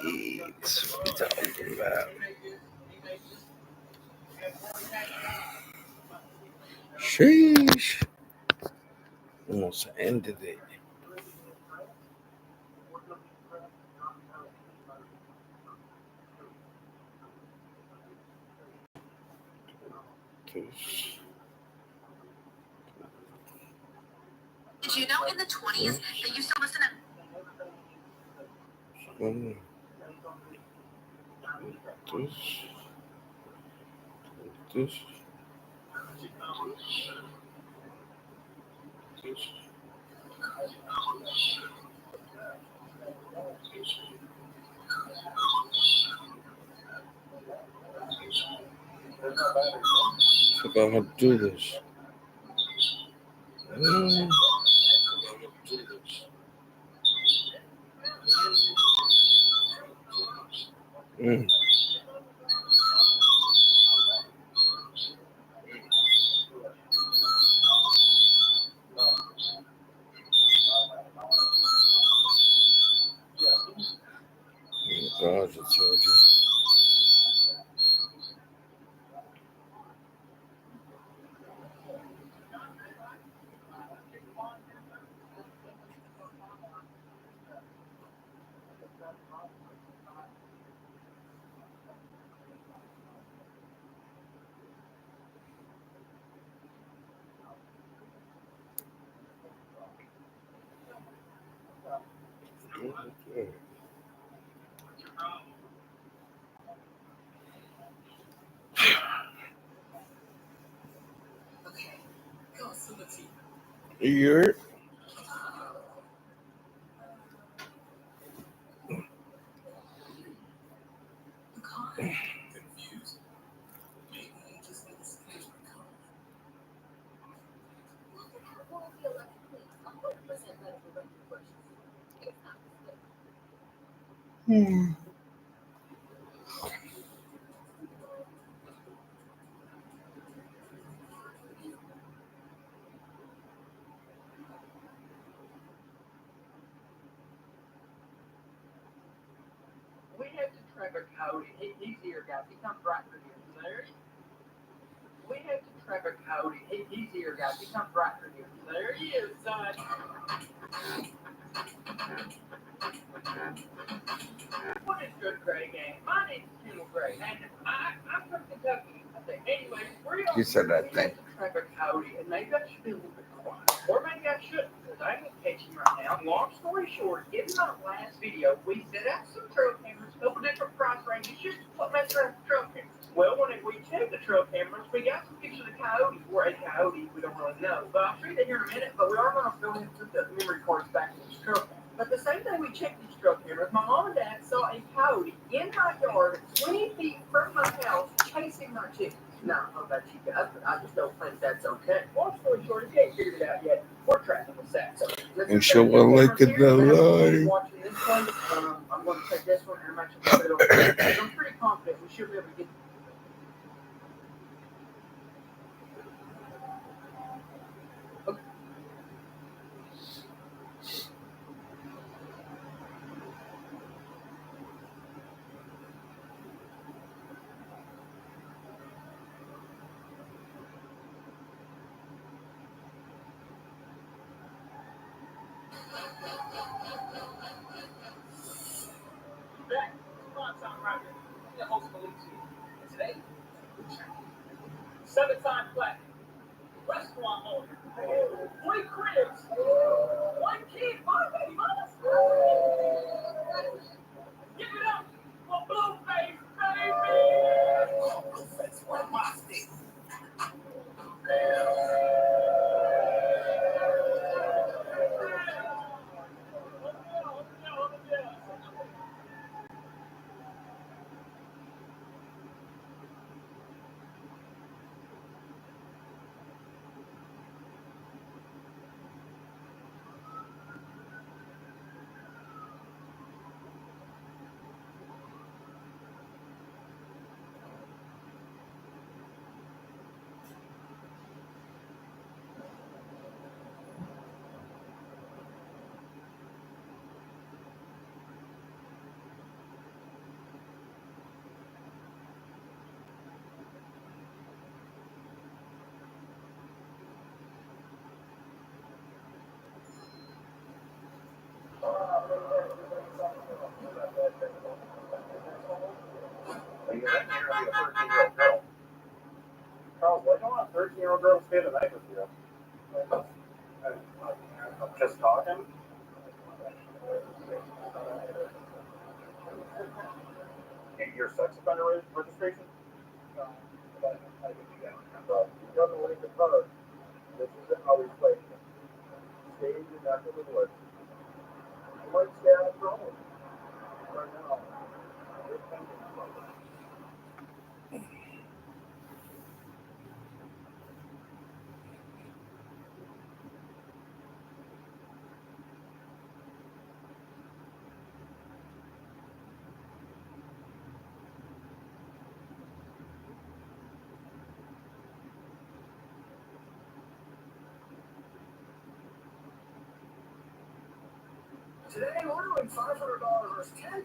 What we talking about? Sheesh. Almost ended it. Did you know in the 20s they used to listen to Forgot how to do this. God, I told you. You're We have to Trevor Cody. He's here, guys. He comes right through here. There. We have to Trevor Cody. He's here, guys. He comes right through here. There he is, son. What is good, Gray Gang? My name's Kendall Gray, and I'm from Kentucky. Anyway, You said that thing. Trevor Cody, and maybe I should be a little bit quiet. Or maybe I shouldn't, because I ain't catching right now. Long story short, in my last video, we set out some trail cameras, a couple different price ranges, just what mess around with trail cameras. Well, when we checked the trail cameras, we got some pictures of the coyote, or a coyote, we don't really know. But I'll show you that here in a minute, but we are going to go ahead and put the memory cards back in these trail cameras. But the same day we checked these trail cameras, my mom and dad saw a coyote in my yard 20 feet from my house chasing my chickens. Now, I don't know about you guys, but I just don't think that's okay. Long story short, if you ain't figured it out yet, we're trapping the sack. So, and show a like in the line. Watching this one, I'm going to take this one and I'm actually going to put it over there. I'm pretty confident we should be able to get. Today, seven-time black restaurant owner, 3 cribs, 1 kid, 5 baby mamas. Give it up for Blueface, baby! Blueface, one of my sticks. because that ain't gonna be a 13-year-old girl. Charles, why don't a 13-year-old girl stay the night with you? Just talking? And your sex offender registration? No, but I think you got it. Doesn't leave the card. This isn't always played. Stay in the neck of the woods. You might stay out of trouble. Right now, you're thinking about it. Today, ordering $500 versus $10.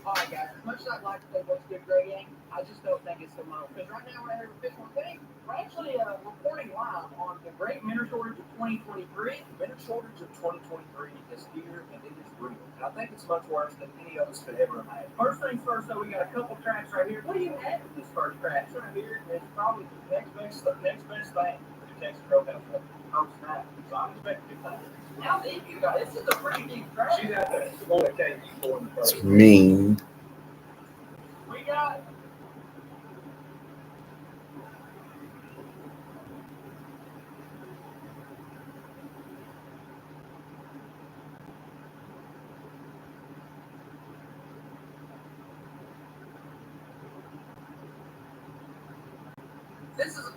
Alright guys, as much as I'd like to play what's good grading, I just don't think it's the most. Because right now we're here with Fish One Thing. We're actually reporting live on the great minnow shortage of 2023. The minnow shortage of 2023 is here and it is real. And I think it's much worse than any of us could ever imagine. First things first though, we got a couple traps right here. What do you have with this first trap? Right here is probably the next best thing for the Texas Roadhouse. Oh snap. So I'm expecting to find it. How deep you got? This is a pretty deep trap. She's out there. It's going to take you for the first. It's mean. We got this is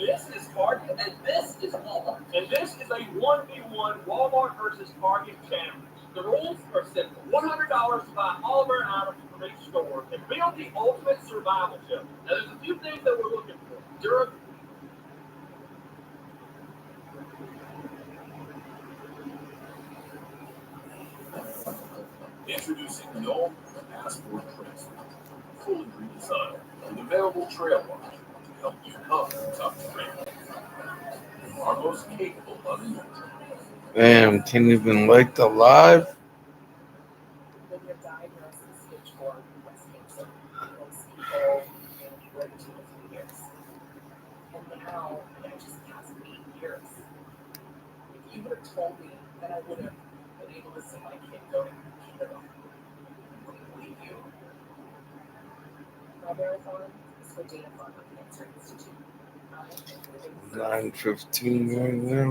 This is Target, and this is Walmart. And this is a 1v1 Walmart versus Target challenge. The rules are simple. $100 to buy all of our items from each store and build the ultimate survival shelter. Now, there's a few things that we're looking for. Introducing the all Passport Transfer, fully redesigned with available trail wash to help you cover tough terrain. Our most capable of you. Damn, can't even like the live. When you're diagnosed with stage 4 breast cancer, most people wait 2 to 3 years. And now, it just passed 8 years. If you would have told me that I would have been able to see my kid go to Canada, I wouldn't believe you. My marathon is for Dana-Farber Cancer Institute. 9:15 right now.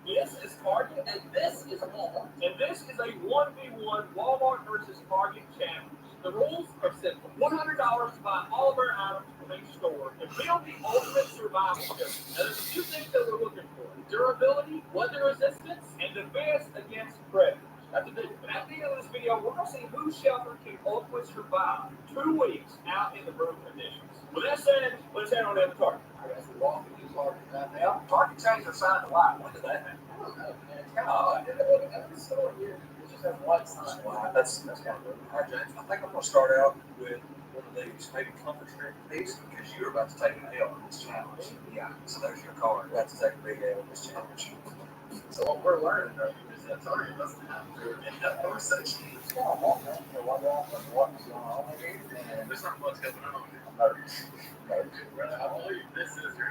This is Target, and this is Walmart. And this is a 1v1 Walmart versus Target challenge. The rules are simple. $100 to buy all of our items from each store and build the ultimate survival shelter. Now, there's a few things that we're looking for. Durability, weather resistance, and defense against predators. That's a big one. At the end of this video, we're going to see whose shelter can ultimately survive 2 weeks out in the brutal conditions. With that said, let's head on down to Target. I guess we're walking to Target right now. Target changed their sign to white. When did that happen? I don't know, man. It's kind of odd. Every store here, it just has a white sign. Wow, that's kind of good. All right, James, I think I'm going to start out with one of these, maybe comfort strip piece, because you're about to take an L in this challenge. Yeah, so there's your card. That's exactly a big L in this challenge. So what we're learning though is that Target doesn't have to end up conversation. It's kind of long, man. What's going on here? And there's not much going on here. I believe this is your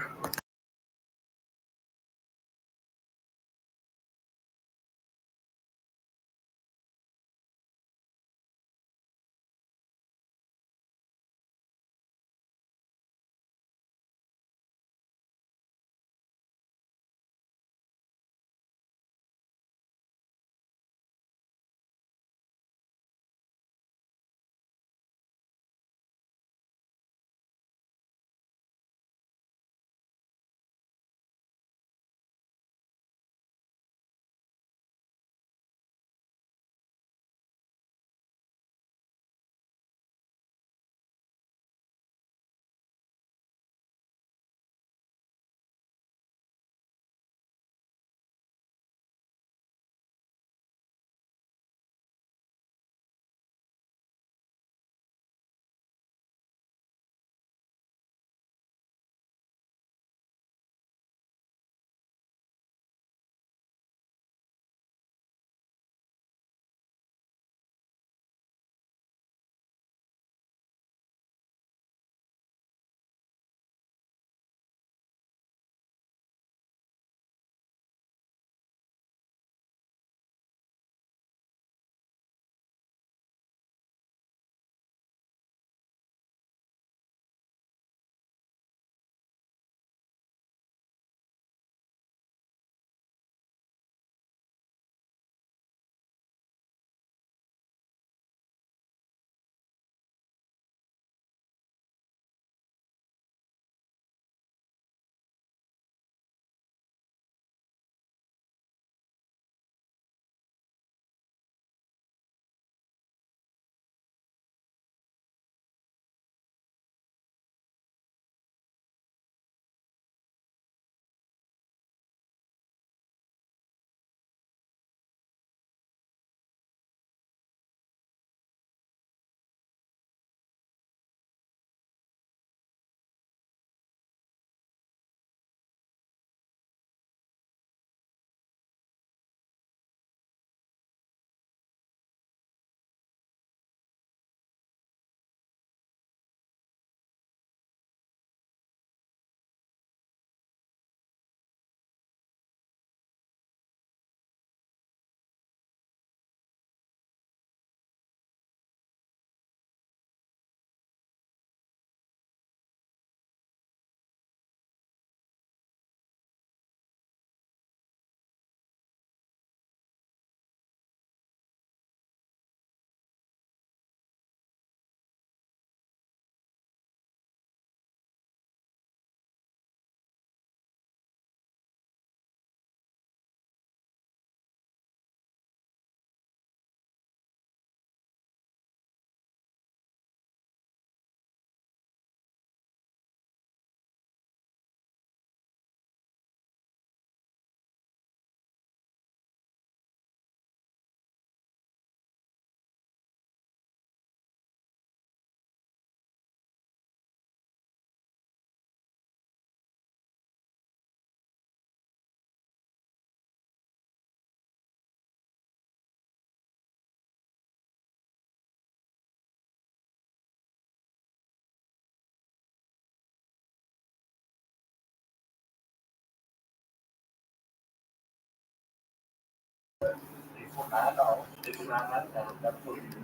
for $9. It's $9.99. That's what you do.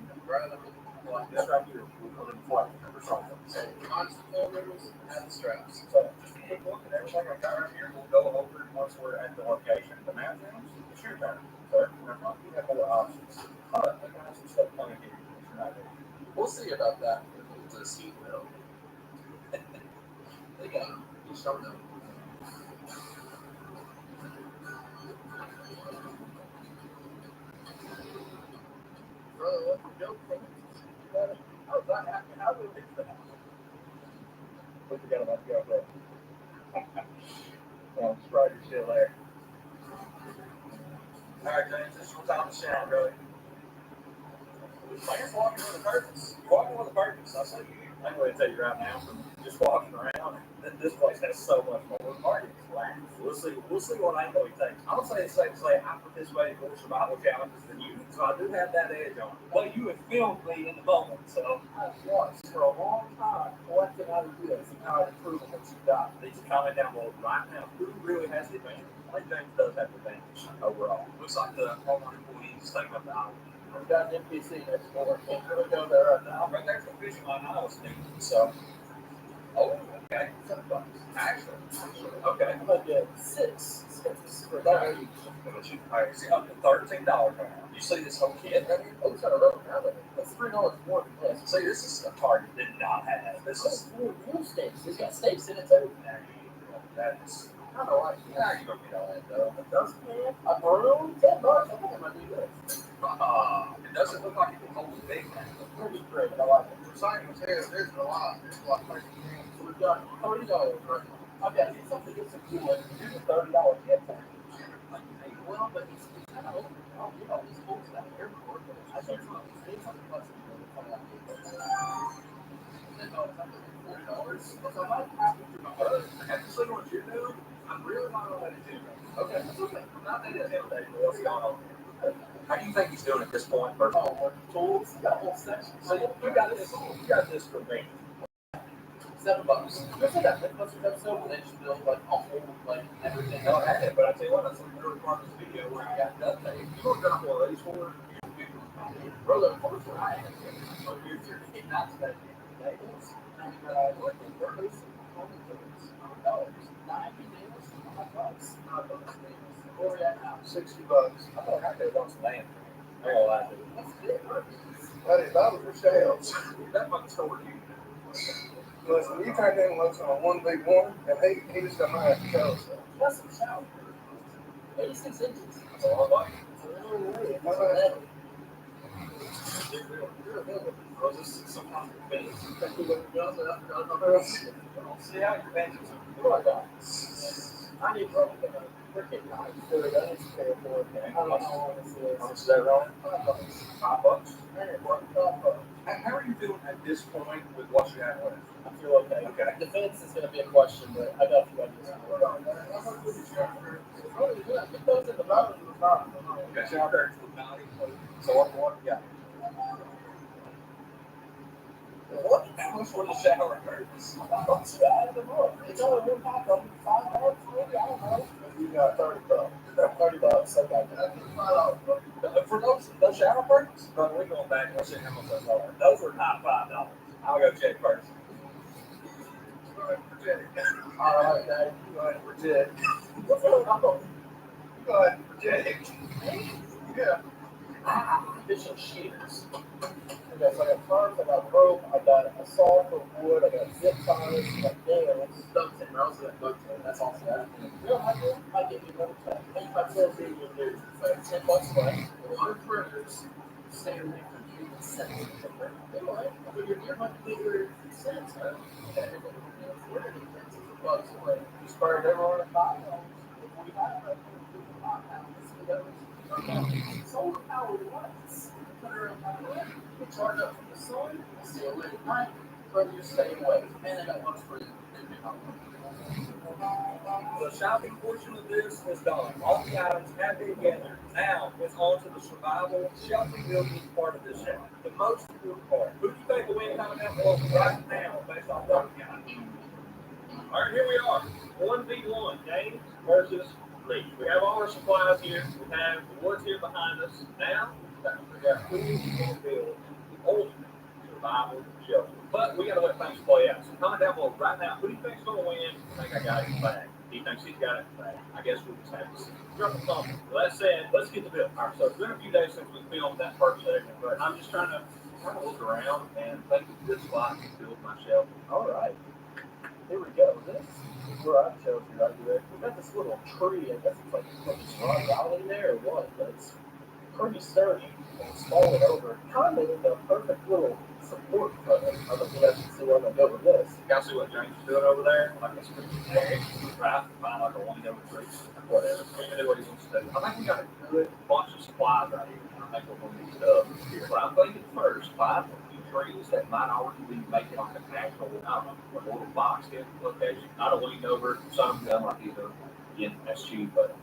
Like this right here, we put in flight or something. So mine's the four wheels and the straps. So just a quick look at everything I got right here. We'll go over it once we're at the location. The mount rooms, it's your turn. So you have more options. All right, I got some stuff coming here. We'll see about that. We'll just see though. They got you showed them. Brother, what's the joke? How was I happy? How did we fix that? We forgot about the GoPro. Well, Sprite, you're still there. Alright, James, it's your time to shine, brother. Man's walking with a purpose. You're walking with a purpose. I say you. I'm going to tell you right now, from just walking around, this place has so much more. The market is flat. We'll see what angle he takes. I don't say it's safe to say I participated in more survival challenges than you, so I do have that edge on. But you have filmed me in the moment, so I've watched for a long time what can I do and how to improve on what you've got. Please comment down below right now. Who really has the advantage? I think James does have the advantage overall. Looks like the Walmart employees taking up the island. I've got an NPC next door. Can't really go there right now. Right there's a fishing line I was thinking. So, okay, $7. Actually, okay. I'm gonna get six for that. Alright, see, up to $13 right now. You see this whole kit right here? Oh, it's got a rubber now. That's $3 more than this. See, this is a Target did not have. This is 4 meal steaks. It's got steaks in it too. That's kind of like, yeah, you don't get all that though. It does, man. I borrowed $10. I think I might do this. It doesn't look like it can hold a big thing. Pretty great. I like it. For Simon says there's a lot. There's a lot of things. So we've got $30 right now. I've got to get something to get some fuel. Here's a $30 gift card. Well, but he's kind of open. I'll get all these holes at the airport. I think it's something plus $40. So I might have to do my brother. After seeing what you're doing, I'm really not going to let it do. Okay, that's okay. I'm not that intimidated. What's going on? How do you think he's doing at this point? First of all, tools, you got a whole section. So you got this for me. $7. What's that? What's the episode where they just build like a whole like everything? No, I had it, but I tell you what, that's the really part of this video where I got duct tape. You don't got one of these for it. Brother, of course I have. So you're not today. What the workers? $90. $5. Where we at now? $60. I thought I could have done some land. All I do. That's big. That was for sales. That much stored you. Listen, you turned in looks on a 1v1, and he just got my show. That's some shower. 86 inches. That's a lot like it. Was this some kind of base? See how your benches are. I need probably a freaking knife. I need to pay for it. I don't know how long this is. How much is that, Ron? $5. $5. How are you doing at this point with what you have left? I feel okay. Okay. Defense is going to be a question, but I got a few ideas. Get those in the bottom. Got you out there to the body. So what you got? What? How much for the shower curtains? It's only one pop of them. $5, maybe. I don't know. You got $30. $30. Okay. For those shower curtains? Brother, we're going back. Let's see how much those are. Those are not $5. I'll go check first. Go ahead and project. All right, Dave. Go ahead and project. What's going on? Go ahead and project. Yeah. Fishing shears. Okay, so I got tarps, I got rope, I got a saw for wood, I got zip ties, I got nails, duct tape, I also got duct tape, that's also that. You know, I get you another tech. I think I told you to do it's like $10 left, 100 printers, stay away from you and send it to print. Anyway, you're much bigger cents, huh? Okay, we're going to get $10 away. You spurred everyone at $5. If we have it, we can buy that. Solar powered lights. You charge up from the sun, stay awake at night, but you stay awake. And I got one for you. The shopping portion of this is done. All the items have been gathered. Now it's on to the survival shelving building part of this show. The most important part. Who do you think will win coming out right now based off what we got? All right, here we are. 1v1, James versus Lee. We have all our supplies here. We have the woods here behind us. Now we need to build the ultimate survival shelter. But we got to let things play out. So comment down below right now. Who do you think's going to win? I think I got it in the bag. He thinks he's got it in the bag. I guess we'll just have to see. Drop a comment. Well, that said, let's get the build. All right, so it's been a few days since we filmed that first segment, but I'm just trying to look around and think of a good spot to build my shelter. All right. Here we go. This is where I chose you right here. We got this little tree. I guess it's like just run out in there or what, but it's pretty sturdy. And it's falling over. Kind of the perfect little support for it. I don't know if you guys can see where I'm going to go with this. Y'all see what James is doing over there? Like it's pretty big. Right? Find like a window with trees. Whatever. We're going to do what he wants to do. I think we got a good bunch of supplies right here. I think we're going to need stuff here. But I'm thinking first, find a few trees that might already be making like a natural, I don't know, like a little box in location. Not a leaned over, some gun like either. Again, that's cheap, but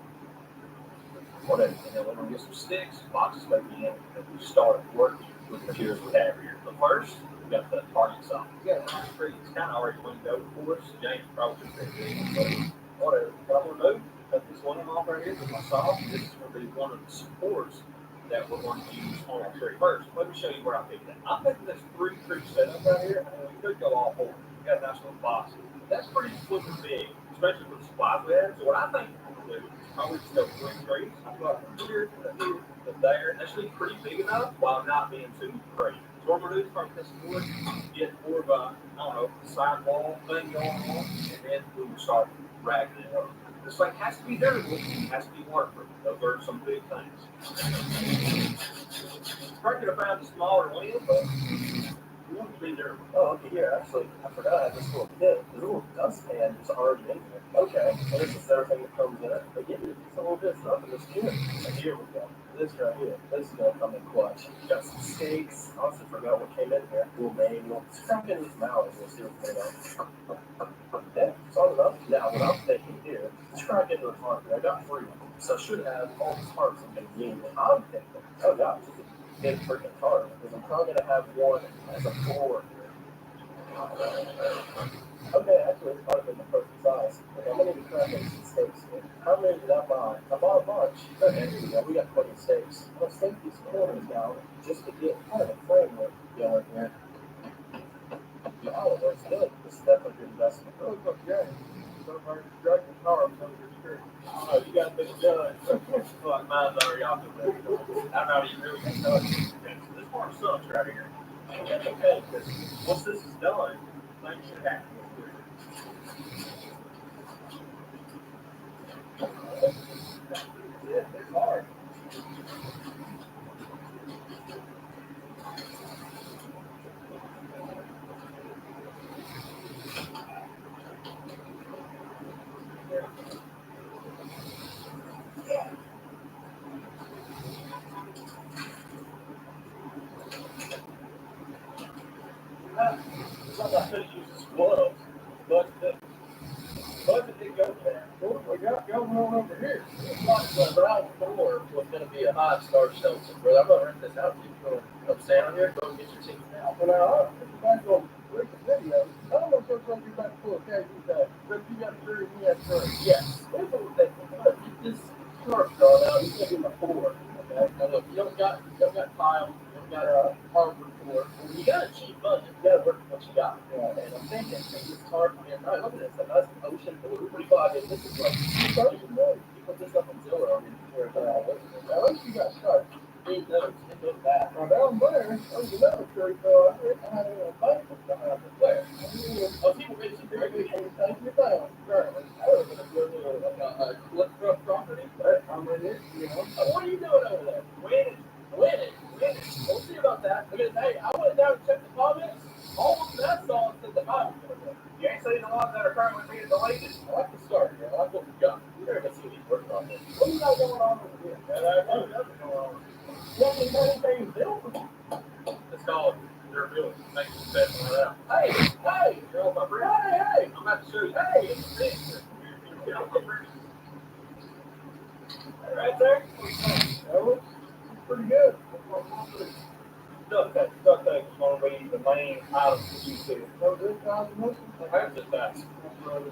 whatever. And then we're going to get some sticks, boxes maybe in, and we start working with the materials we have here. But first, we got the target socket. We got a nice tree. It's kind of already leaned over for us. James probably should have been whatever. What I'm going to do, cut this one off right here with my saw. This is going to be one of the supports that we're going to use on our tree. First, let me show you where I picked that. I'm thinking this 3-tree setup right here, and we could go all 4. We got a nice little box. That's pretty flipping big, especially for the supplies we have. So what I think we're going to do is probably just go 3 trees. I've got from here to here to there, and that should be pretty big enough while not being too crazy. So what we're going to do is from this wood, get more of a, I don't know, sidewall thing going on, and then we will start ragging it up. This thing has to be durable, it has to be waterproof. Those are some big things. Probably could have found a smaller limb, but we want it to be durable. Oh, okay, here, actually, I forgot I had this little kit. The little dustpan is already in here. Okay, so this is everything that comes in it. They give you a little bit of stuff in this kit. And here we go. This right here. This is going to come in clutch. Got some steaks. I honestly forgot what came in here. Little manual. Let's crack into this mallet and we'll see what's going on. Yeah, it's all enough. Now, what I'm thinking here, let's crack into the front here. I got 3 of them. So I should have all the parts I'm going to need. I'm thinking, oh gosh, this is a big freaking car. Because I'm probably going to have one as a floor here. Okay, actually, it's probably been the perfect size. Okay, I'm going to need to crack into some steaks here. How many did I buy? I bought a bunch. Okay, here we go. We got plenty of steaks. Let's take these corners down just to get kind of a framework going here. Oh, that's good. This is definitely a good investment. Oh, look, yeah. So far, drug the car up on your skirt. Oh, you got a big gun. Fuck, mine's already off the bed. I don't know how you really can tell. This part sucks right here. And that's okay, because once this is done, things should happen. Yeah, it's hard. Sometimes I could have used this glove, but the budget didn't go there. What we got going on over here? It's like the ground floor was going to be a 5-star shelter. Brother, I'm going to rent this out to you. Go come stand on here, go and get your ticket now. Well, now, this is back on recent video. I don't know if it's going to be back full of cash that, but you got to do we have to. Yes. Here's what we're thinking. Look, this car drawn out, he's going to give him a 4. Okay? Now, look, you don't got tile, you don't got a hardwood floor. You got a cheap budget. You got to work with what you got. Yeah. And I'm thinking, this car from here, right, look at this. A nice ocean blue. Pretty cool. I mean, this is like, you put this up in Zillow, and you're At least you got started. it goes back. Now, down there, there's another tree, so I had a banquet behind it there. Oh, people get some very good. Take you down, currently. That would have been a good little, like a clip truck property. I mean, it's, you know. What are you doing over there? Winning. We'll see about that. Because, hey, I went down and checked the comments. All of that song said the Bible. You ain't seen the ones that are currently being deleted. I like the start here. I like what we got. We're going to see what he's working on here. What do you got going on over here? Nothing going on. You have anything built? It's called durability. Thanks for testing it out. Hey! You're on my friend. Hey! I'm about to show you. Hey! Get on my friend. Right there. That looks pretty good. Duct tape. Duct tape is going to be the main item that you see. So this time, listen. I have zip ties. Remember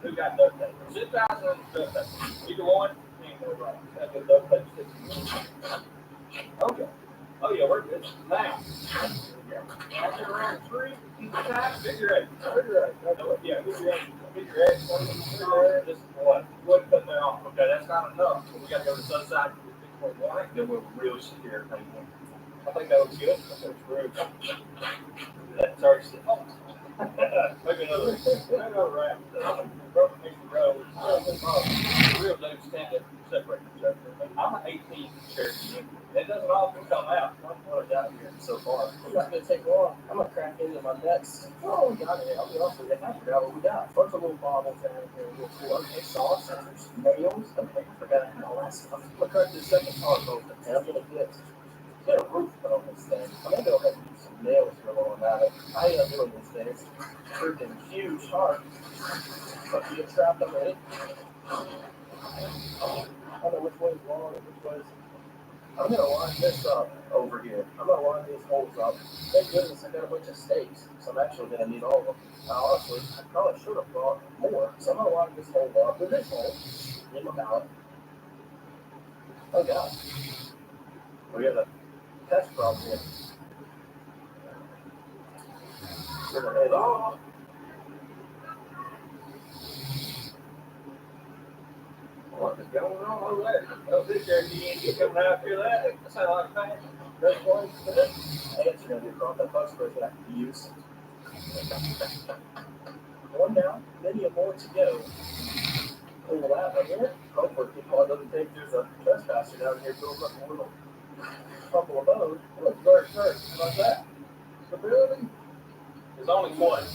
who got duct tape? Zip ties and duct tape. Either one, ain't no right. That's what duct tape sticks. Okay. Oh yeah, we're good. Now, after around 3, time, figure 8. Figure out. Yeah, figure 8. Figure 8. Just what? What put that on? Okay, that's not enough. So we got to go to the other side. Then we'll really secure everything. I think that looks good. That looks really good. That's already set. Maybe another round. Broken piece of road. Real dudes tend to separate themselves. I'm an 18 Cherokee. It doesn't often come out. That's what I got here so far. It's not gonna take long. I'm gonna crack into my next. Oh, we got it. I'll be honest with you. I forgot what we got. Bunch of little bobbles down here. Real cool. Okay, saw sensors, nails. Okay, I forgot all that stuff. I'm gonna crack this second part open. And I'm gonna get a roof put on this thing. I'm gonna go ahead and use some nails for going at it. I end up doing these things. Freaking huge heart. But you get trapped up in it. I don't know which way is long and which way is. I'm gonna line this up over here. I'm gonna line these holes up. Thank goodness I got a bunch of stakes, so I'm actually gonna need all of them. Now, honestly, I probably should have brought more, so I'm gonna line this hole up with this hole in my pallet. Oh god, we got a test problem here. Put the head on. What is going on over there? Oh, this Cherokee ain't coming out here. That sounds like a pain. That's one for this. Hey, it's gonna be across that bus first that I can use. One down, many more to go. Pull that one here. Hopefully, people doesn't think there's a trespasser down here building up a little couple of boats. It looks very sharp. How about that? Stability? There's only one.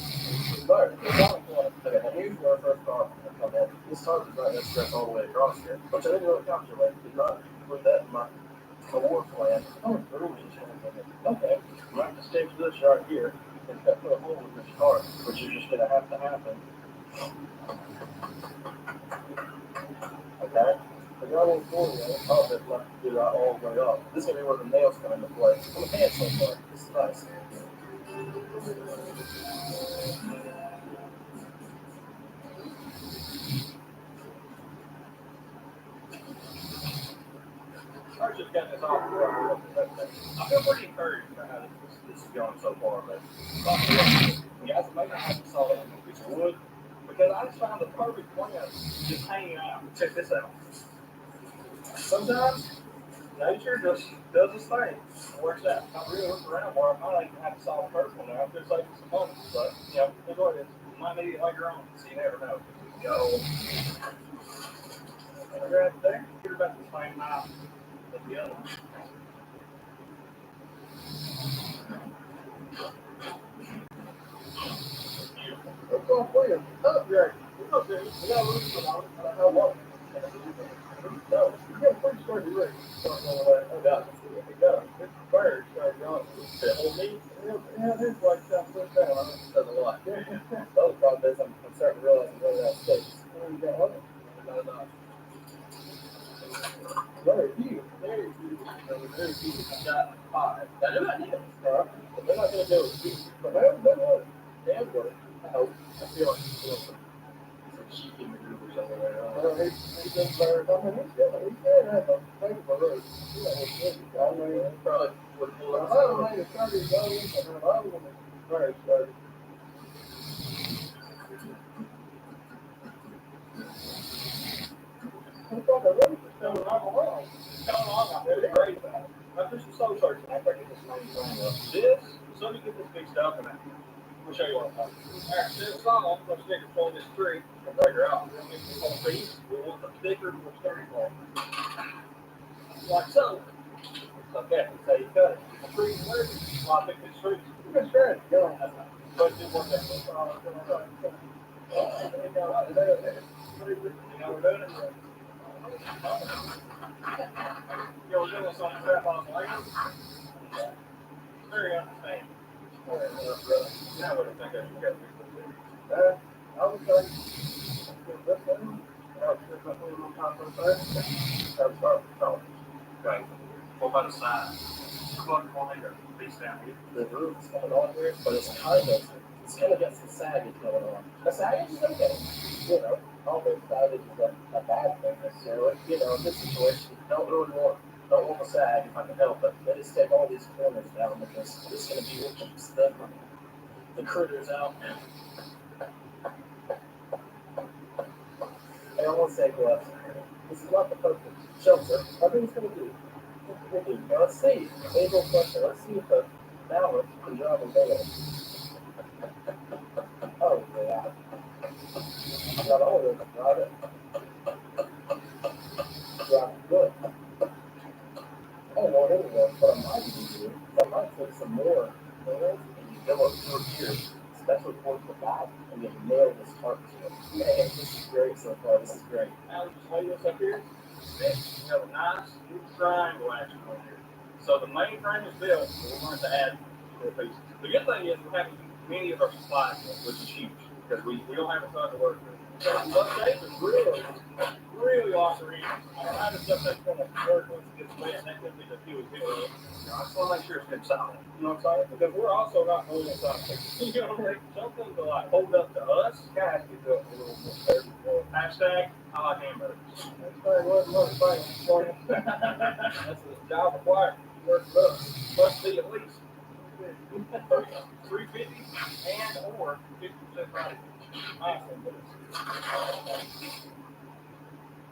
But there's only one. Okay, now here's where our first car will come in. This target is not going to stretch all the way across here, which I didn't really calculate. Did not include that in my war plan. Oh, it's really okay. I'm going to stick to this right here and put a hole in this car, which is just going to have to happen. Okay? The guy won't pull you. I'll just left to do that all the way up. This is going to be where the nails come into play. I'm a fan so far. This is nice. I just got this off. I feel pretty encouraged by how this is going so far, but you guys may not have to solve it with a piece of wood because I just found the perfect plan just hanging out. Check this out. Sometimes nature just does its thing. It works out. I really look around where I might even have to solve a first one now. There's like some moments, but you know, enjoy this. You might need it later on, so you never know. Go. And I grabbed there. You're about the same knife as the other one. What's going for you? Oh, Jerry. Okay. We got a roof put on it. I don't know what. No, you got a pretty sturdy roof. Oh, God. It does. It's bird started growing. The whole meat? Yeah, it's like something put down. I mean, it does a lot. The other problem is I'm starting to realize I'm running out of space. You got one? Not enough. Very few. Very few. Very few. I've got 5. That's a good idea. But they're not going to do it. But they haven't done it. They have done it. I hope. I feel like some cheeky maneuvers over there. Well, he's just better. I mean, he's good. Have a favorable road. I mean, he probably would pull up. I don't know if 30 goes, and the other one is very sturdy. Looks like a road is coming along. Coming along, I'm really great about it. I'm just so searching after I get this main thing up. This, so let me get this fixed up and we'll show you what I'm talking about. Alright, so this song, I'm going to stick it on this tree and break her out. We're going to get this whole piece. We want the thicker, more sturdy part. Like so. Okay, that's how you cut it. The tree's working. Well, I think this tree. You're just trying to go. But it didn't work out. You know, we're doing it. You know, we're doing this on the strap on the land. Very understanding. Now what do you think I should get? I would say, this one, I'll stick my foot on top of the thing. I'll start with the top. Okay. What about the side? Cluck on here, piece down here. The roof's coming on here, but it's kind of got some saggage going on. The saggage is okay. You know, all this saggage is a bad thing necessarily. You know, in this situation, you don't really want don't want to sag if I can help it. Let us take all these corners down because this is going to be what keeps the critters out. And I want to say, this is not the perfect shelter. I think it's going to do. We'll do. Now let's see. Able question. Let's see if the mallet can drive a nail. Oh, yeah. Not only does it drive it, drive it good. I don't know anyway, but I might even do. I might take some more nails and you go up through here, especially towards the back, and then nail this part to it. Man, this is great so far. This is great. Now just lay this up here. We have a nice little triangle action on here. So the main frame is built, so we're going to add more pieces. The good thing is we have many of our supplies, which is huge, because we don't have a ton to work with. So duct tape is really awesome. I tried to duct tape from a work once it gets wet, and that could be the fewest hit of it. I just want to make sure it's good solid. You know what I'm saying? Because we're also not going inside. You know what I mean? Something to like hold up to us. Guys, get up a little more. Hashtag, I like hamburgers. That's very well thing for you. That's the job required. Work for us. Must be at least $350 and or 50% profit.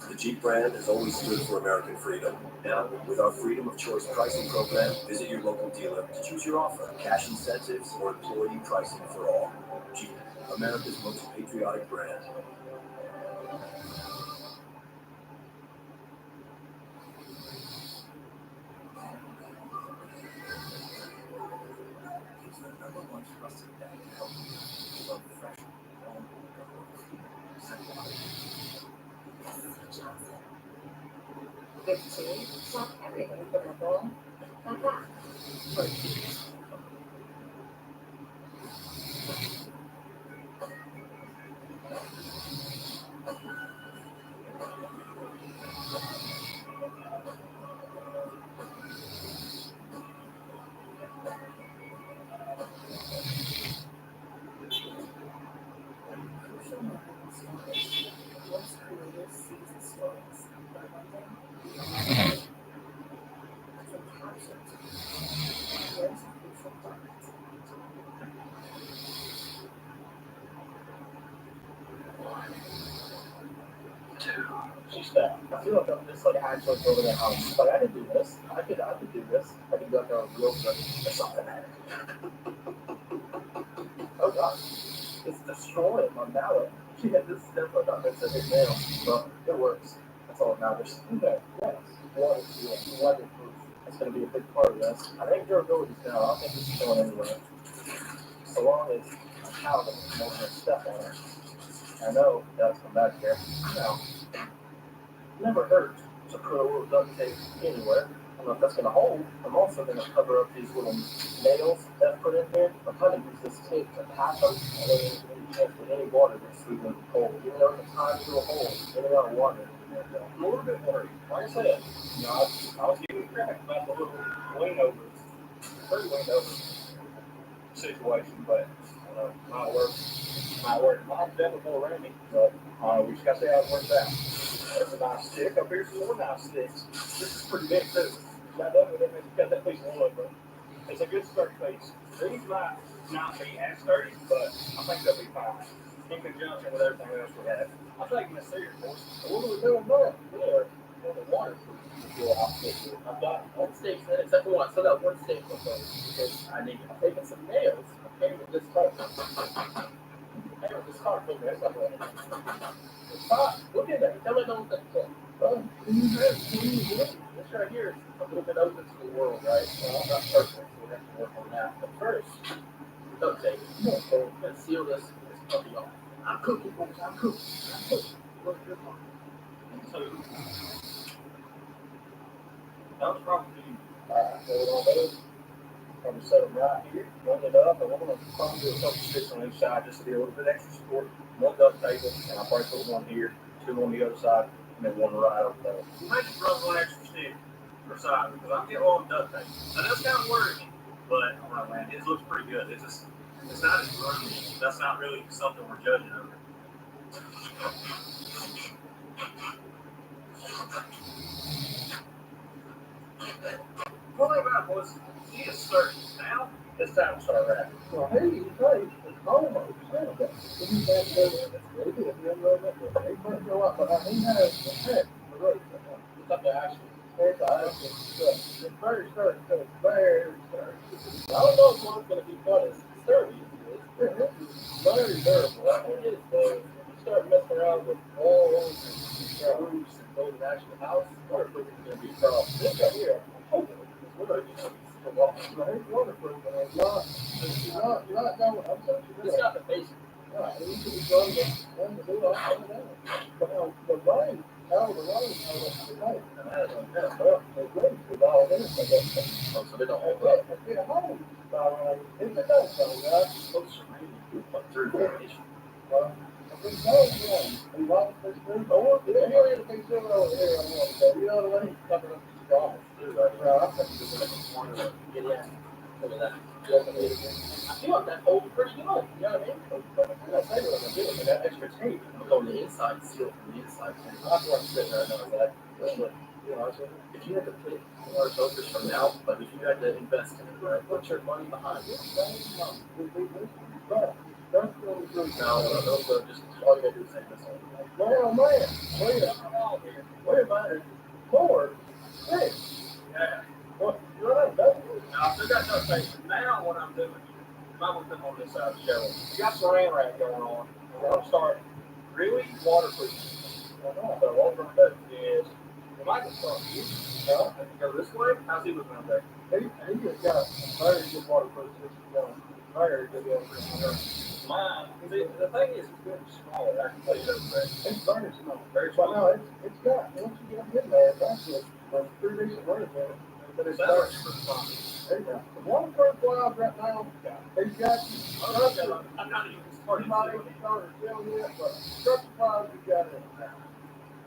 The Jeep brand has always stood for American freedom. Now, with our Freedom of Choice pricing program, visit your local dealer to choose your offer, cash incentives, or employee pricing for all. Jeep, America's most patriotic brand. Shop everything for the bowl. Like that. Once creators seize the stories by London, it's a concept. Where's the crucial part? She's back. I feel like I'm just like actually building a house. Like I could do this. I could do this. I could go like a realtor or something. Oh god. It's destroying my mallet. Yeah, this is definitely not meant to hit nail, but it works. That's all that matters. Okay, yes. Weatherproof. That's going to be a big part of this. I think durability's down. I don't think this is going anywhere. So long as a cow doesn't come over and step on it. I know that's come back here. No. Never hurt to put a little duct tape anywhere. I don't know if that's going to hold. I'm also going to cover up these little nails that I put in here. I'm trying to use this tape to patch them. And then you can't put any water that's sweet in the hole. Even though it's a tiny little hole, any amount of water. I'm a little bit worried. Like I said, you know, I was giving crap about the little wing over, situation, but might work. Mine's definitely more randy, but we just got to see how it works out. There's a nice stick. Up here's some more nice sticks. This is pretty big too. Got that piece of wood, but it's a good sturdy piece. These might not be as sturdy, but I think they'll be fine. In conjunction with everything else we have. I'm taking this serious, boys. What are we doing now? We're in the waterproof. I've got one stick, except for one. So that one stick will go because I need. I'm taking some nails. Okay, with this part. Hey, with this part over there. It's not right. It's hot. Look at that. Tell me don't think so. Oh, this right here is a little bit open to the world, right? Well, I'm not perfect, so we have to work on that. But first, duct tape. So we're going to seal this puppy off. I'm cooking, boys. I'm cooking. Look at this one. So, that was probably So what I'll do, probably set them right here, run it up, and we're going to probably do a couple sticks on each side just to be a little bit extra support. One duct tape, and I'll probably put one here, two on the other side, and then one right over there. you might just run one extra stick per side because I'm getting all duct tape. Now that's kind of worrying, but man, it looks pretty good. It's not as running. That's not really something we're judging over. Well, think about it, boys. You just start now. It's time to start rapping. Well, hey, you say it's almost Saturday. He had to go in this maybe if you know that he might go up, but he has the heck the road. It's up to action. It's very sturdy. It's very sturdy. I don't know if one's gonna be fun as sturdy as It is very durable. that one is though. You start messing around with walls and roofs and building an actual house, waterproof is gonna be a problem. This guy here, I'm hoping it's waterproof. Well, he's waterproof, but it's not going. I'm sorry, It's not the basic. right. It needs to be done to do all of that. But the rain, how the rain, how the rain. Well, the rain is all in it. Oh, so they don't hold But up. if it holds, if it does, so right. Folks are really good through formation. Well, if it does, yeah, and long as it's good, or if you need to be still over here, I'm going to go. You know what I mean? Coming up to strong. I think it's like a corner of get in. Look at that. I feel like that holds pretty good. You know what I mean? I say what I'm doing. That extra tape. I'm going to the inside, seal it from the inside. That's what I'm sitting right now. That. You know, if you had to pick more focus from now, but if you had to invest in it, right, put your money behind it. Now, those are just all you gotta do is say this. Well, man, wait a minute. Ford, hey, Yeah. what, you're not done. Now, I still got no tape. Now, what I'm doing, I'm going to come on this side of the show. We got saran wrap going on. We're going to start really waterproof. So, what we're going to do is, we might just start here. I can go this way. How's he looking out there? He just got some very good waterproof system going. Very good waterproof system. Mine, see, the thing is, it's getting smaller. I can tell you that, Greg. It's very small. Very But small. no, it's got, once you get in there, it's actually a pretty decent running in it. But it's That very, works for fun. there you go. The waterproof wise right now, he's got you. I'm not even He's starting not to even started selling yet, but structure wise, you got it now.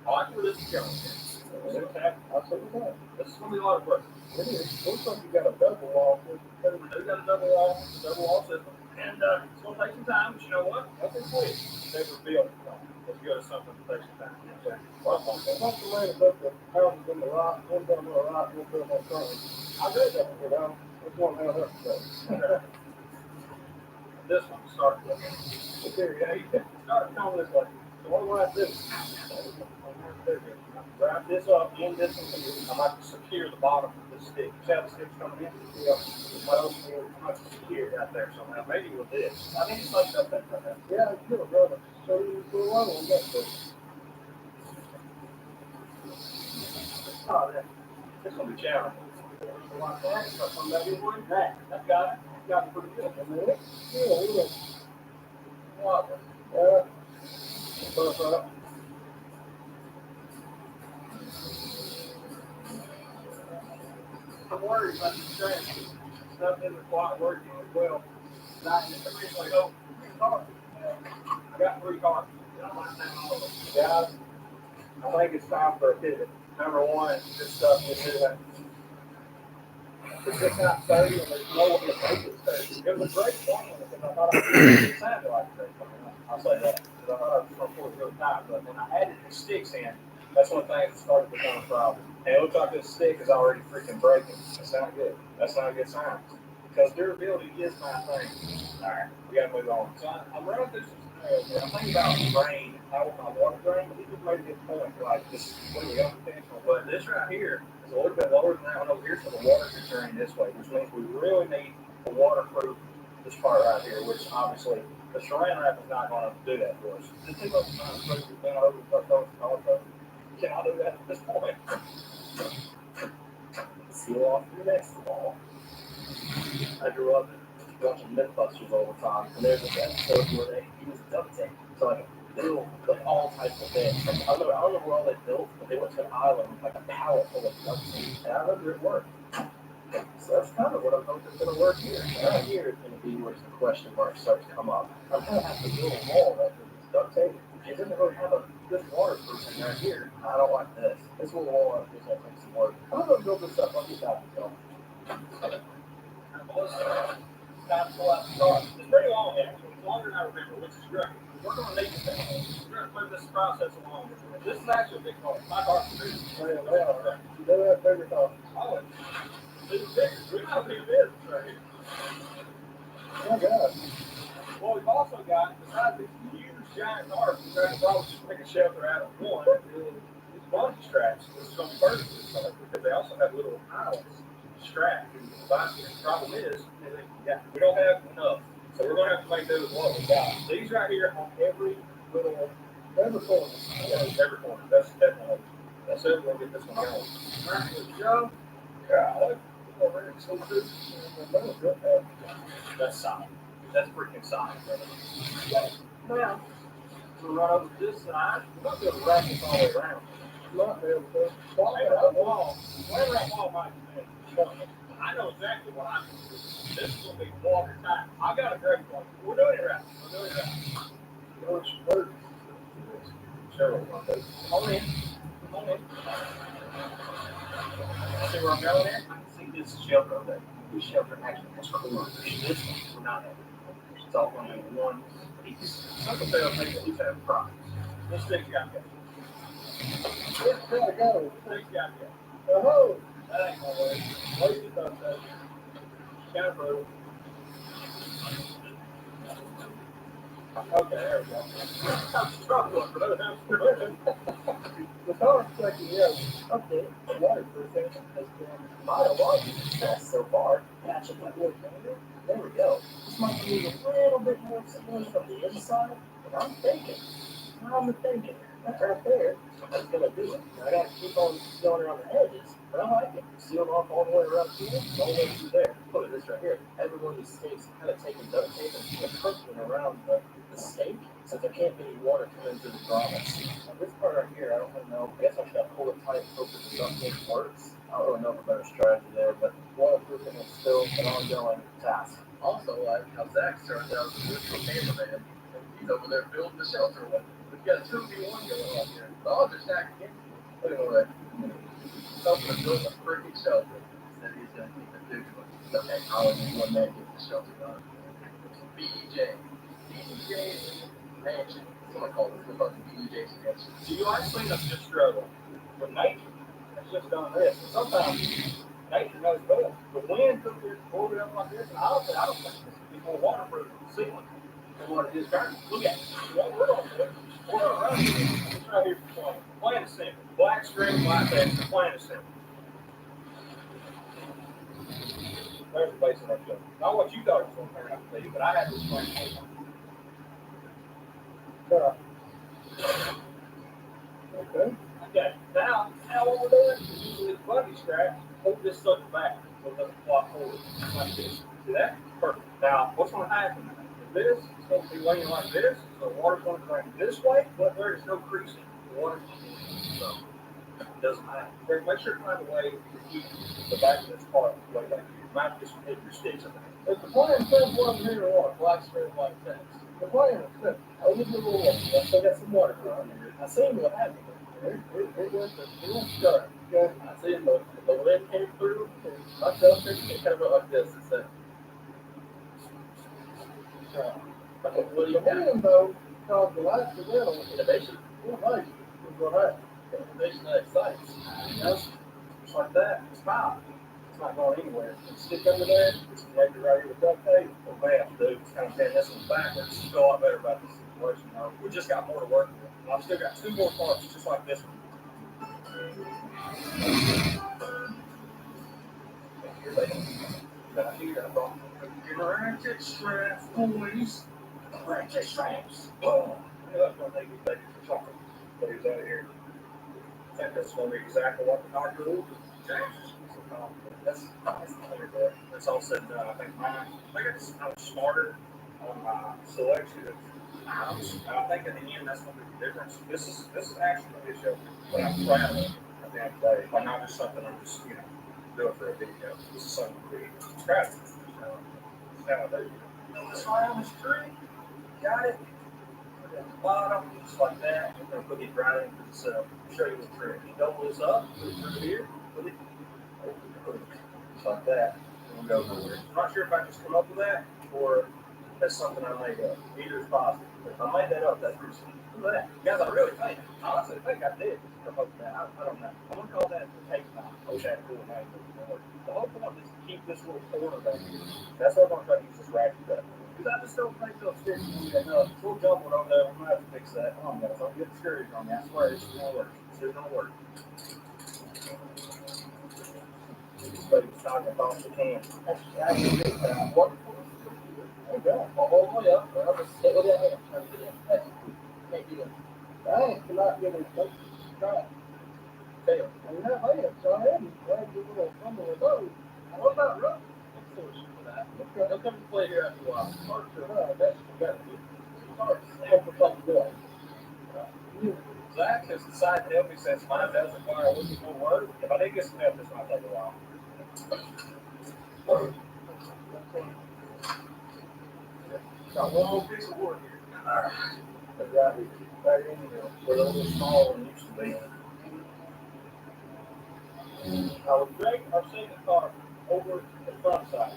I like where this is going. Okay. I'll say that. This is going to be a lot of work. It is. Looks like you got a double wall system. We do got a double wall system. And it's going to take some time, but you know what? Nothing quick. Never built. Let's go to something that takes some time. Okay. Well, it's not the way to put the houses in the right, one down the right, one down the front. I did that, you know. It's one how that goes. This one starts with. Okay, yeah, you can Start coming this way. So what do I do? Wrap this up in this one here. I'm going to secure the bottom of the stick. See how the stick's coming in? Yeah. Well, I'm going to secure it out there somehow. Maybe with this. I think it's like that right now. Yeah, it's good, brother. So you go along on that thing. Oh, this is going to be challenging. Like that, so come back in with that. That's got it. Got it pretty good. And then it's still a little, What? but, I'm worried about the strength. Stuff isn't quite working as well. Somebody's like, oh, I got 3 cars. guys, I think it's time for a pivot. Number one, this stuff is it. It's just not 30 and there's no way to make it 30. It was a great point because I thought it sounded like a great point. I'll say that. Because I thought I was going to pull it real tight. But when I added the sticks in, that's when things started to become a problem. And it looks like this stick is already freaking breaking. That's not good. That's not a good sign. Because durability is my thing. All right, we got to move on. So I'm running through some scenarios. I'm thinking about rain, how my water drain. But he just made a good point. Like, just completely unintentional. But this right here is a little bit lower than that one over here, so the water can drain this way, which means we really need a waterproof this part right here, which obviously the saran wrap is not going to do that for us. Just too much time to put it over and start throwing some color. Can I do that at this point? Seal off your next wall. I grew up watching Mythbusters all the time, and there's this episode where they use duct tape to like build like all types of things. Like, I don't know where all they built, but they went to an island with like a pallet full of duct tape, and I remember it worked. So that's kind of what I'm hoping is going to work here. And right here is going to be where the question marks start to come up. I'm going to have to build a wall right with this duct tape. It doesn't really have a good waterproofing right here. I don't like this. This little wall is going to take some work. I'm going to build this up on this out myself. Time to pull out the car. It's pretty long, actually. It's longer than I remember, which is great. We're going to need this thing. We're going to move this process along. This is actually a big car. My car's a big car. You know that favorite car. Oh, we got a big business right here. Oh, God. Well, we've also got, besides these huge giant tarps, we're trying to probably just make a shelter out of one. These bungee straps, this is going to be perfect for this tarp because they also have little islands strapped in the basket. The problem is, we don't have enough. So we're going to have to make do with what we got. These right here on every little, Every corner. every corner. That's definitely, that's it. We'll get this one going. All right, good job. Yeah, over here. So this, that's solid. That's freaking solid, brother. Now, we'll run over this side. We're not going to wrap this all the way around. Not be able to. Whatever that wall might be. I know exactly what I'm going to do. This is going to be watertight. I got a great one. We're doing it right. We're doing it right. George Burke. Cheryl, come on in. Come on in. See where I'm going at? I can see this shelter over there. This shelter actually has corners. This one will not have it. It's all going to be one piece. Some of them make at least have problems. This thing's got that. Where's it gotta go? This thing's got that. Oh, That ain't gonna work. Wait it does that. Kind of brutal. Okay, there we go. I'm struggling for those. I'm struggling. the power section, yeah, okay. The waterproofing has been Biological success so far. Patching that wood finger. There we go. This might need a little bit more cement from the inside, but I'm thinking. That right there, that's gonna do it. I gotta keep on going around the edges, but I like it. Sealed off all the way around here, all the way through there. Look at this right here. Every one of these stakes kind of taking duct tape and perforating around the stake, so there can't be any water coming through the grommets. Now this part right here, I don't really know. I guess I should pull it tight, hope that the duct tape works. I don't really know if a better strategy there, but waterproofing is still an ongoing task. Also, like how Zach started out as a neutral cameraman, and he's over there building the shelter with. We've got 2v1 going on here. The odds are stacked against you. Anyway, helping to build a freaking shelter. Said he's going to keep it vigilant. Okay, I'll only one man get the shelter done. BJ Mansion. That's what I call it. It's about the BJ's Mansion. So you I've seen us just struggle. With nature, it's just done this. And sometimes nature knows better. The wind comes here, pulled it up like this, and I don't think this would be more waterproof than the ceiling than what it is currently. Look at it. What we're going to do, we're going to run this right here for plain. Plain and simple. Black string, black text, plain and simple. There's the base of our show. Not what you thought it was going to turn out to be, but I had this plan. okay. Okay, now what we're doing is using this bungee strap, hold this sucker back so it doesn't flop forward like this. See that? Perfect. Now, what's going to happen? This is going to be laying like this, so the water's going to drain this way, but there is no creasing. The water's so it doesn't matter. Make sure to find a way to keep the back of this part way back here. You might just hit your sticks. If the plan says one here or what? Black string, black text. The plan is simple. I need a little water. I still got some water around here. I seen what happened. It went start. Okay. I seen the wind came through, and my shelter, it kind of went like this. It said, what do you The have? wind, though, caused the accidental Innovation. innovation is what happened. Innovation that excites. Just like that. It's fine. It's not going anywhere. You stick under there, it's connected right here with duct tape. What we have to do is kind of bend this one backwards. You feel a lot better about this situation now. We just got more to work with. And I've still got two more parts just like this one. Right here, I brought your ratchet straps, boys. Ratchet straps. Oh, that's what they do for chocolate. But he's out here. I think that's going to be exactly what the doctor ordered. That's clear there. That's all said and done. I think I was smarter on my selection of items. And I think in the end that's going to be the difference. This is actually a good show, but I'm proud of it at the end of the day. Like not just something I'm just doing for a video. This is something to be proud of. That's how I do. This around this tree. Got it. Put it at the bottom, just like that. We're going to put it right into this. Show you the trick. You double this up, put it through here, put it just like that. And we'll go nowhere. I'm not sure if I just come up with that or That's something I made up. Either is positive. If I made that up, that's pretty sweet. Look at that. Guys, I really think, I honestly think I did. I don't know. I'm going to call that the taste knife. I wish I had a cool name. The whole point is to keep this little corner back here. That's what I'm going to try to use this ratchet cut. Because I just don't think they'll stick to me enough. It's a little jumbled over there. We're going to have to fix that. Come on, guys. Don't get discouraged on me. I swear, this is going to work. This is going to work. But it's talking about the can. That's wonderful. Okay. All the way up. Well, just sit with that hand. Try to get in. Hey, can't do that. I cannot get it. Try. Fail. I'm not laying, so I am glad you will come with those. What about Russ? What's the solution for that? They'll come to play here after a while. That's got to be. Hope it's like good. Zach has decided to help me since mine does require a little bit more work. If I did get some help, this might take a while. Got one more piece of wood here. Alright. Right in here. We're a little smaller than it used to be. I would drag our second car over the front side.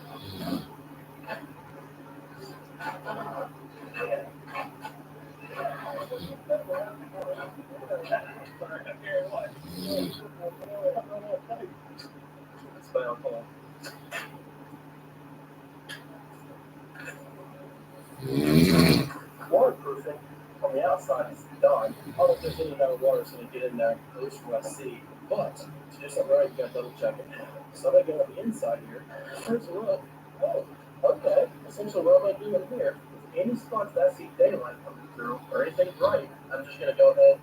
It's about time. Waterproofing on the outside is done. I don't know if there's any amount of water that's going to get in there, at least from what I see. But to do something right, you got to double check it. So they go on the inside here. Here's the roof. Oh, okay. Essentially, what am I doing here? If any spots that I see daylight coming through or anything bright, I'm just going to go ahead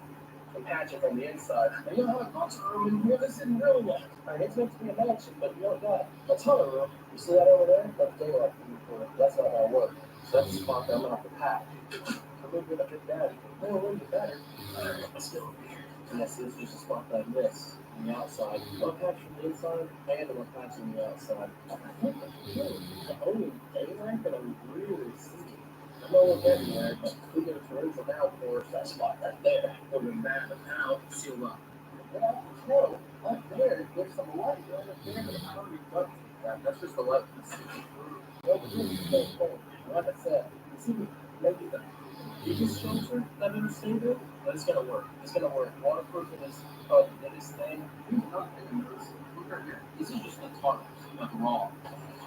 and patch it from the inside. And you have a bunch of room in here. This isn't really much. I mean, it's meant to be a mansion, but you don't got a ton of room. You see that over there? That's daylight coming through. That's not going to work. So that's the spot that I'm going to have to patch. A little bit of it better. A little bit better. Let's go over here. And this is just a spot like this on the outside. One patch from the inside and one patch on the outside. I think that's really the only daylight that I'm really seeing. I know it's everywhere, but we get a torrential downpour, that spot right there. Other than that, but now it's sealed up. Well, no, up there, there's some light right up there, but I don't even touch that. That's just the light you see. Well, but this is the same thing. Like I said, you see, maybe the biggest shelter I've ever seen it, but it's gonna work. It's gonna work. Waterproofing is the biggest thing. These are not big ones. Look right here. These are just the tunnels, like raw.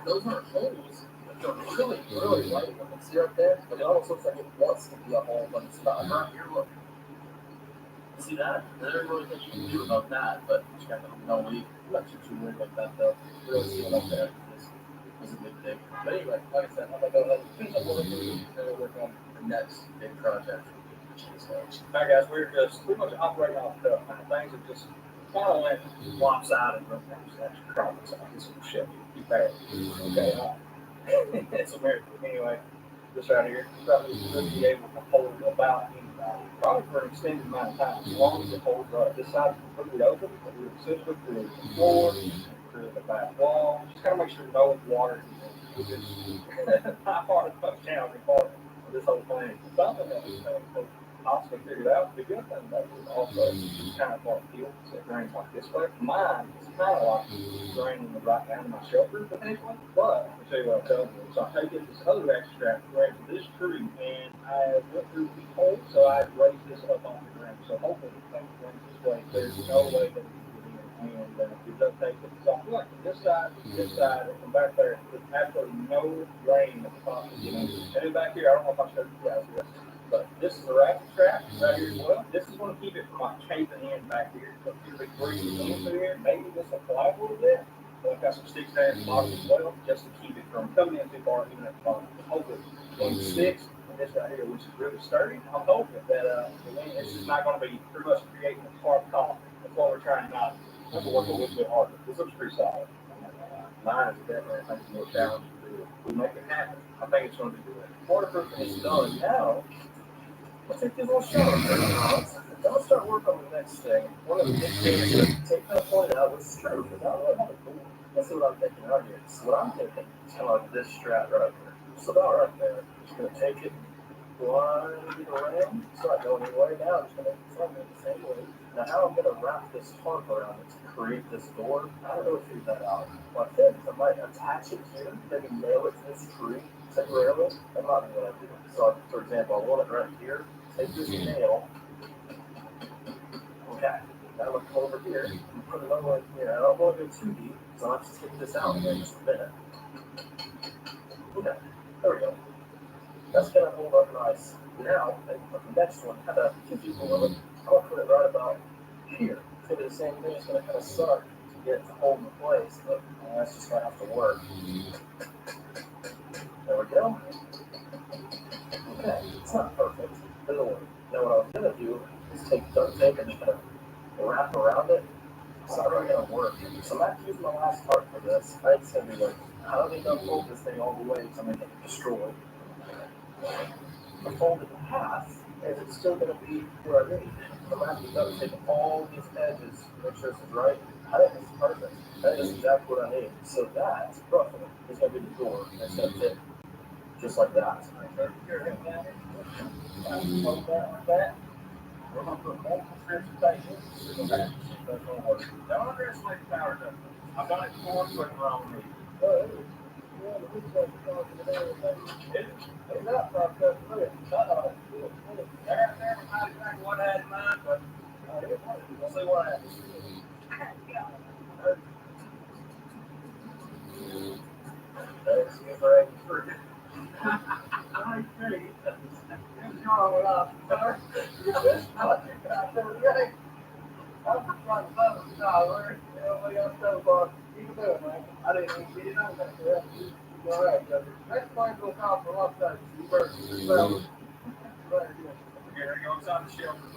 Those aren't holes. They're really, really light. You can see right there, but it almost looks like it wants to be a hole, but it's not. Right here, look. See that? There's really much you can do about that, but you got no leak. I'm not too worried about that though. Really see it up there. Was a big thing. But anyway, like I said, I'm gonna go ahead and finish up what we're doing, and we'll work on the next big project. Alright guys, we're just pretty much operating off stuff now. Things are just kind of went lopsided right now. So that's problem. So I get some shit. Keep that. Okay. It's a miracle. Anyway, this right here, probably should be able to hold about anybody. Probably for an extended amount of time. As long as it holds up. This side is completely open, but we're essentially creating the floor, creating the back wall. Just kind of make sure no water is in it. Not part of the challenging part of this whole thing. Something that we possibly figured out the good thing about it is also kind of part field that drains like this way. Mine is kind of like draining right down to my shelter potentially. But I'll tell you what I'm telling you. So I take this other extract right to this tree and I went through the hole, so I raised this up off the ground. So hopefully it comes drains this way. There's no way that it can get in. And it does take it. So I feel like from this side, and from back there, there's absolutely no drain at the top of the And then back here, I don't know if I showed you guys this. But this is a ratchet strap right here as well. This is going to keep it from like chafing in back here. So if you're breathing into here, maybe this will collapse a little bit. So I've got some sticks there in the bottom as well, just to keep it from coming in too far, even at the bottom. Hopefully, one of the sticks and this right here, which is really sturdy. I'm hoping that the wind is just not going to be pretty much creating a hard top. That's what we're trying not to work a little bit harder. This looks pretty solid. Mine is definitely, I think, more challenging to do. We make it happen. I think it's going to be good. Waterproofing is done now. Let's take this little shower. Don't start working on the next thing. One of the big things that take that point out was true, because I don't really have a goal. That's what I'm thinking out here. So what I'm thinking is kind of like this strap right there. Just about right there. Just going to take it, wind it around. It's not going anywhere now. I'm just going to front it the same way. Now, how I'm going to wrap this tarp around it to create this door, I don't really figure that out. What I think is I might attach it here, maybe nail it to this tree to temporarily, I'm not doing what I do. So, for example, I want it right here. Take this nail. Okay. Now I'm going to come over here and put another one here. I don't want to go too deep, so I'll have to take this out in just a minute. Okay. There we go. That's going to hold up nice. Now, the next one, kind of 2 feet below it, I'll put it right about here. It's going to be the same thing. It's going to kind of suck to get it to hold in place, but that's just going to have to work. There we go. Okay, it's not perfect, but it'll work. Now what I was going to do is take duct tape and just kind of wrap around it. It's not really going to work. So I'm not using the last part for this. I think it's going to be like, how do they unfold this thing all the way to make it destroy? I fold it in half, and it's still going to be where I need. I'm going to have to duct tape all these edges to make sure this is right. I think it's perfect. That is exactly what I need. So that, roughly, is going to be the door. And it's going to fit just like that. Hold that like that. We're going to put multiple strips of tape in. That's going to work. Don't underestimate the power of it. I've done it before, so it's wrong with me. It's not fucked up, really. There's not exactly what I had in mind, but we'll see what happens. Thanks, you for it. I agree. What's wrong with us, sir? I'm just trying to love us, dollar. We got so far. You can do it, man. I didn't even get it on that. You're all right, brother. Next point will call for one second. You first. Well, right here. Here, go inside the shelter.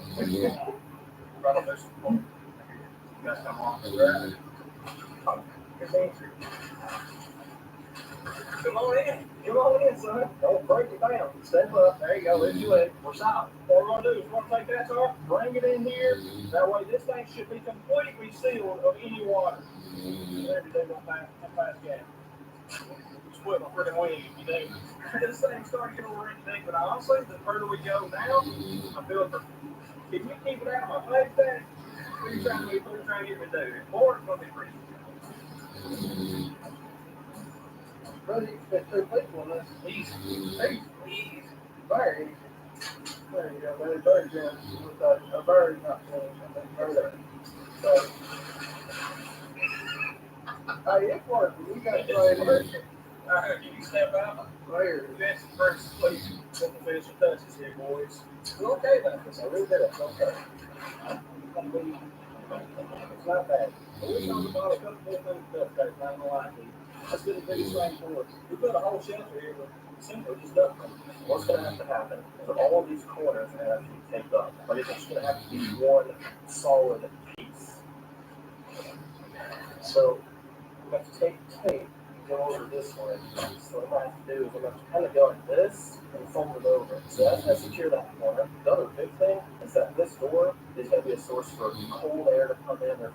Right on this one. You guys come on. Good answer. Come on in. Come on in, son. Don't break it down. Step up. There you go. Lift your leg. We're solid. What we're going to do is we're going to take that, sir, bring it in here. That way this thing should be completely sealed of any water. Everything will pass gas. Split my freaking wing if you do. This thing started getting a little deep, but honestly, the further we go now, I feel it. If you keep it out of my face, then what are you trying to get me to do? Or it's going to be pretty. Brother, you can fit 2 people in this. Easy. Very easy. There you go, man. Very good. With a very not very good. So, hey, it's working. You got to try it here. All right, can you step out? Right here. Fancy first, please. Put the finishing touches here, boys. We're okay about this. I really did it. It's okay. It's not bad. We talked about a couple more things today, not gonna lie to you. That's been the biggest thing for us. We built a whole shelter here, but simply just nothing. What's going to have to happen is that all of these corners are going to have to be taped up. But it's just going to have to be one solid piece. So we have to take tape and go over this way. So what I have to do is I'm going to kind of go like this and fold it over. So that's going to secure that corner. The other big thing is that this door is going to be a source for cold air to come in, or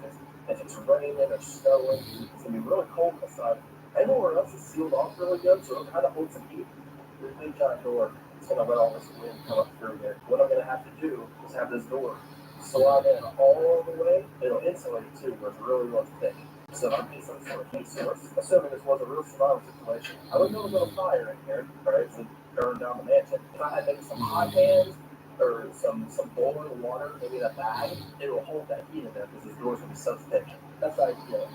if it's raining or snowing, it's going to be really cold inside. Anywhere else is sealed off really good, so it kind of holds some heat. This big giant door is going to let all this wind come up through here. What I'm going to have to do is have this door slide in all the way. It'll insulate it too, where it's really, really thick. So if I need some sort of heat source, assuming this was a real survival situation, I would build a little fire in here, right, to burn down the mansion. If I had maybe some hot pans or some boiling water, maybe in a bag, it will hold that heat in there because this door's going to be so thick. That's how you feel it.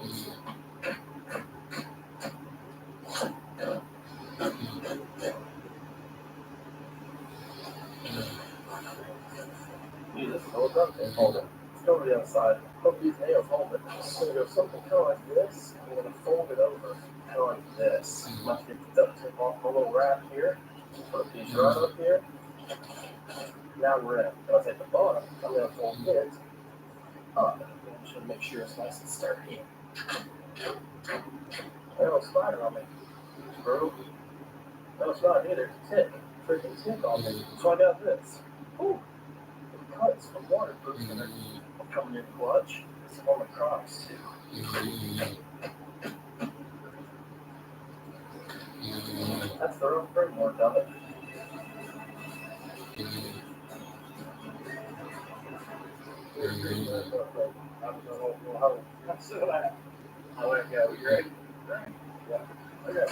Jesus, hold up and hold it. Let's go to the other side. Hope these nails hold it. I'm going to go something kind of like this. I'm going to fold it over kind of like this. I'm going to get the duct tape off my little wrap here. Put a piece right up here. Now we're in. I'll take the bottom. I'm going to fold it up. I'm just going to make sure it's nice and sturdy. There's no spider on me. Screw. No, it's not either. It's tick. Freaking tick on me. So I got this. Ooh. It cuts from waterproof and they're coming in clutch. It's on the Crocs too. That's the real framework of it. I let go. You ready? Yeah. Okay.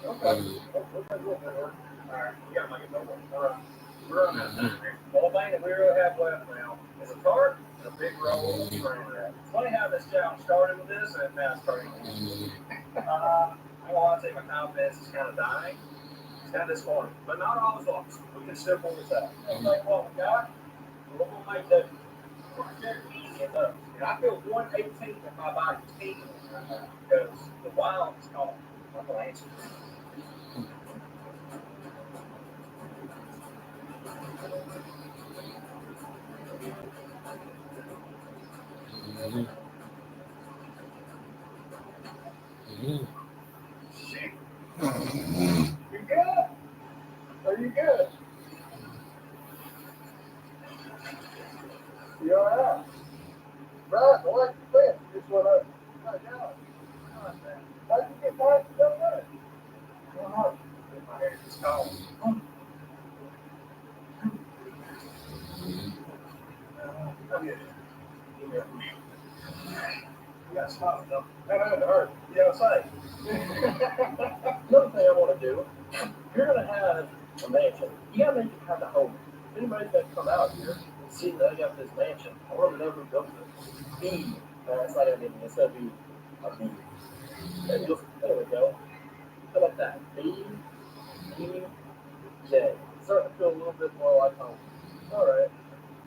Okay. Okay, good. Alright, we gotta make it double. Alright, we're on that time here. The only thing that we really have left now is a tart and a big roll of saran wrap. It's funny how this challenge started with this and now it's starting with this. I'm gonna lie to you, my confidence is kind of dying. It's kind of disappointing, but not all is lost. We can still pull this out. Let's make what we got. We're gonna make that easy enough. And I feel 1/18 of my body tingling right now because the wild is calling. I'm gonna answer. Shit. You good? Are you good? You alright? Right, I like the fence. You just went up. How'd you get past the other way? My hair is calling. You got stopped though. That had to hurt. You know what I'm saying? Another thing I want to do, you're going to have a mansion. You got to make it kind of home. If anybody's going to come out here and see that I got this mansion, I want to know who built it. B. It's not going to be me. It's going to be a B. There we go. How about that? B. E. J. Starting to feel a little bit more like home. All right.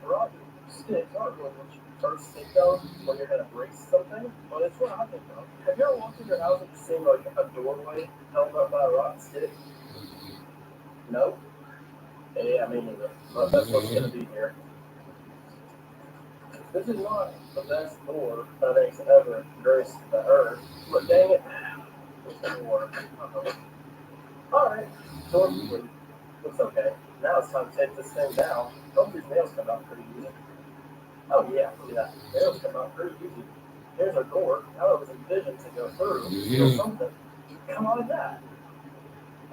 Roger. Sticks aren't really what you first think of when you're going to brace something, but it's what I think of. Have you ever walked in your house and seen like a doorway held up by a rock stick? No? Yeah, me neither. But that's what's going to be here. This is not the best door that has ever graced the earth, but dang it, it's going to work. Alright, door complete. Looks okay. Now it's time to take this thing down. Hope these nails come out pretty easy. Oh yeah, look at that. Nails come out pretty easy. Here's our door. Now it was envisioned to go through or something. Come on, that.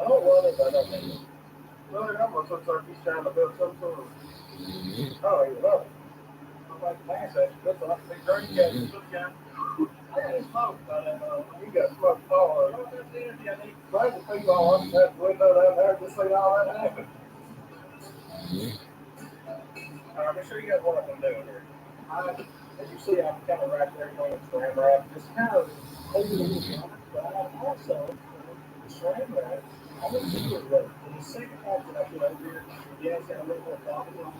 I don't want it, but I don't need it. Well, it almost looks like he's trying to build some sort of. I don't even know. I'm like, man, that's good. So I think Bernie got this look down. I got smoke, but you got smoke all over. That's the energy I need. Try to think all up that window down there, just like all that happened. Make sure you guys what I'm doing here. As you see, I'm kind of wrapped everything in saran wrap. Just kind of over the weekend. But I also, the saran wrap, I'm going to do it right. And the second half that I get over here, yeah, it's got a little more bottom on it.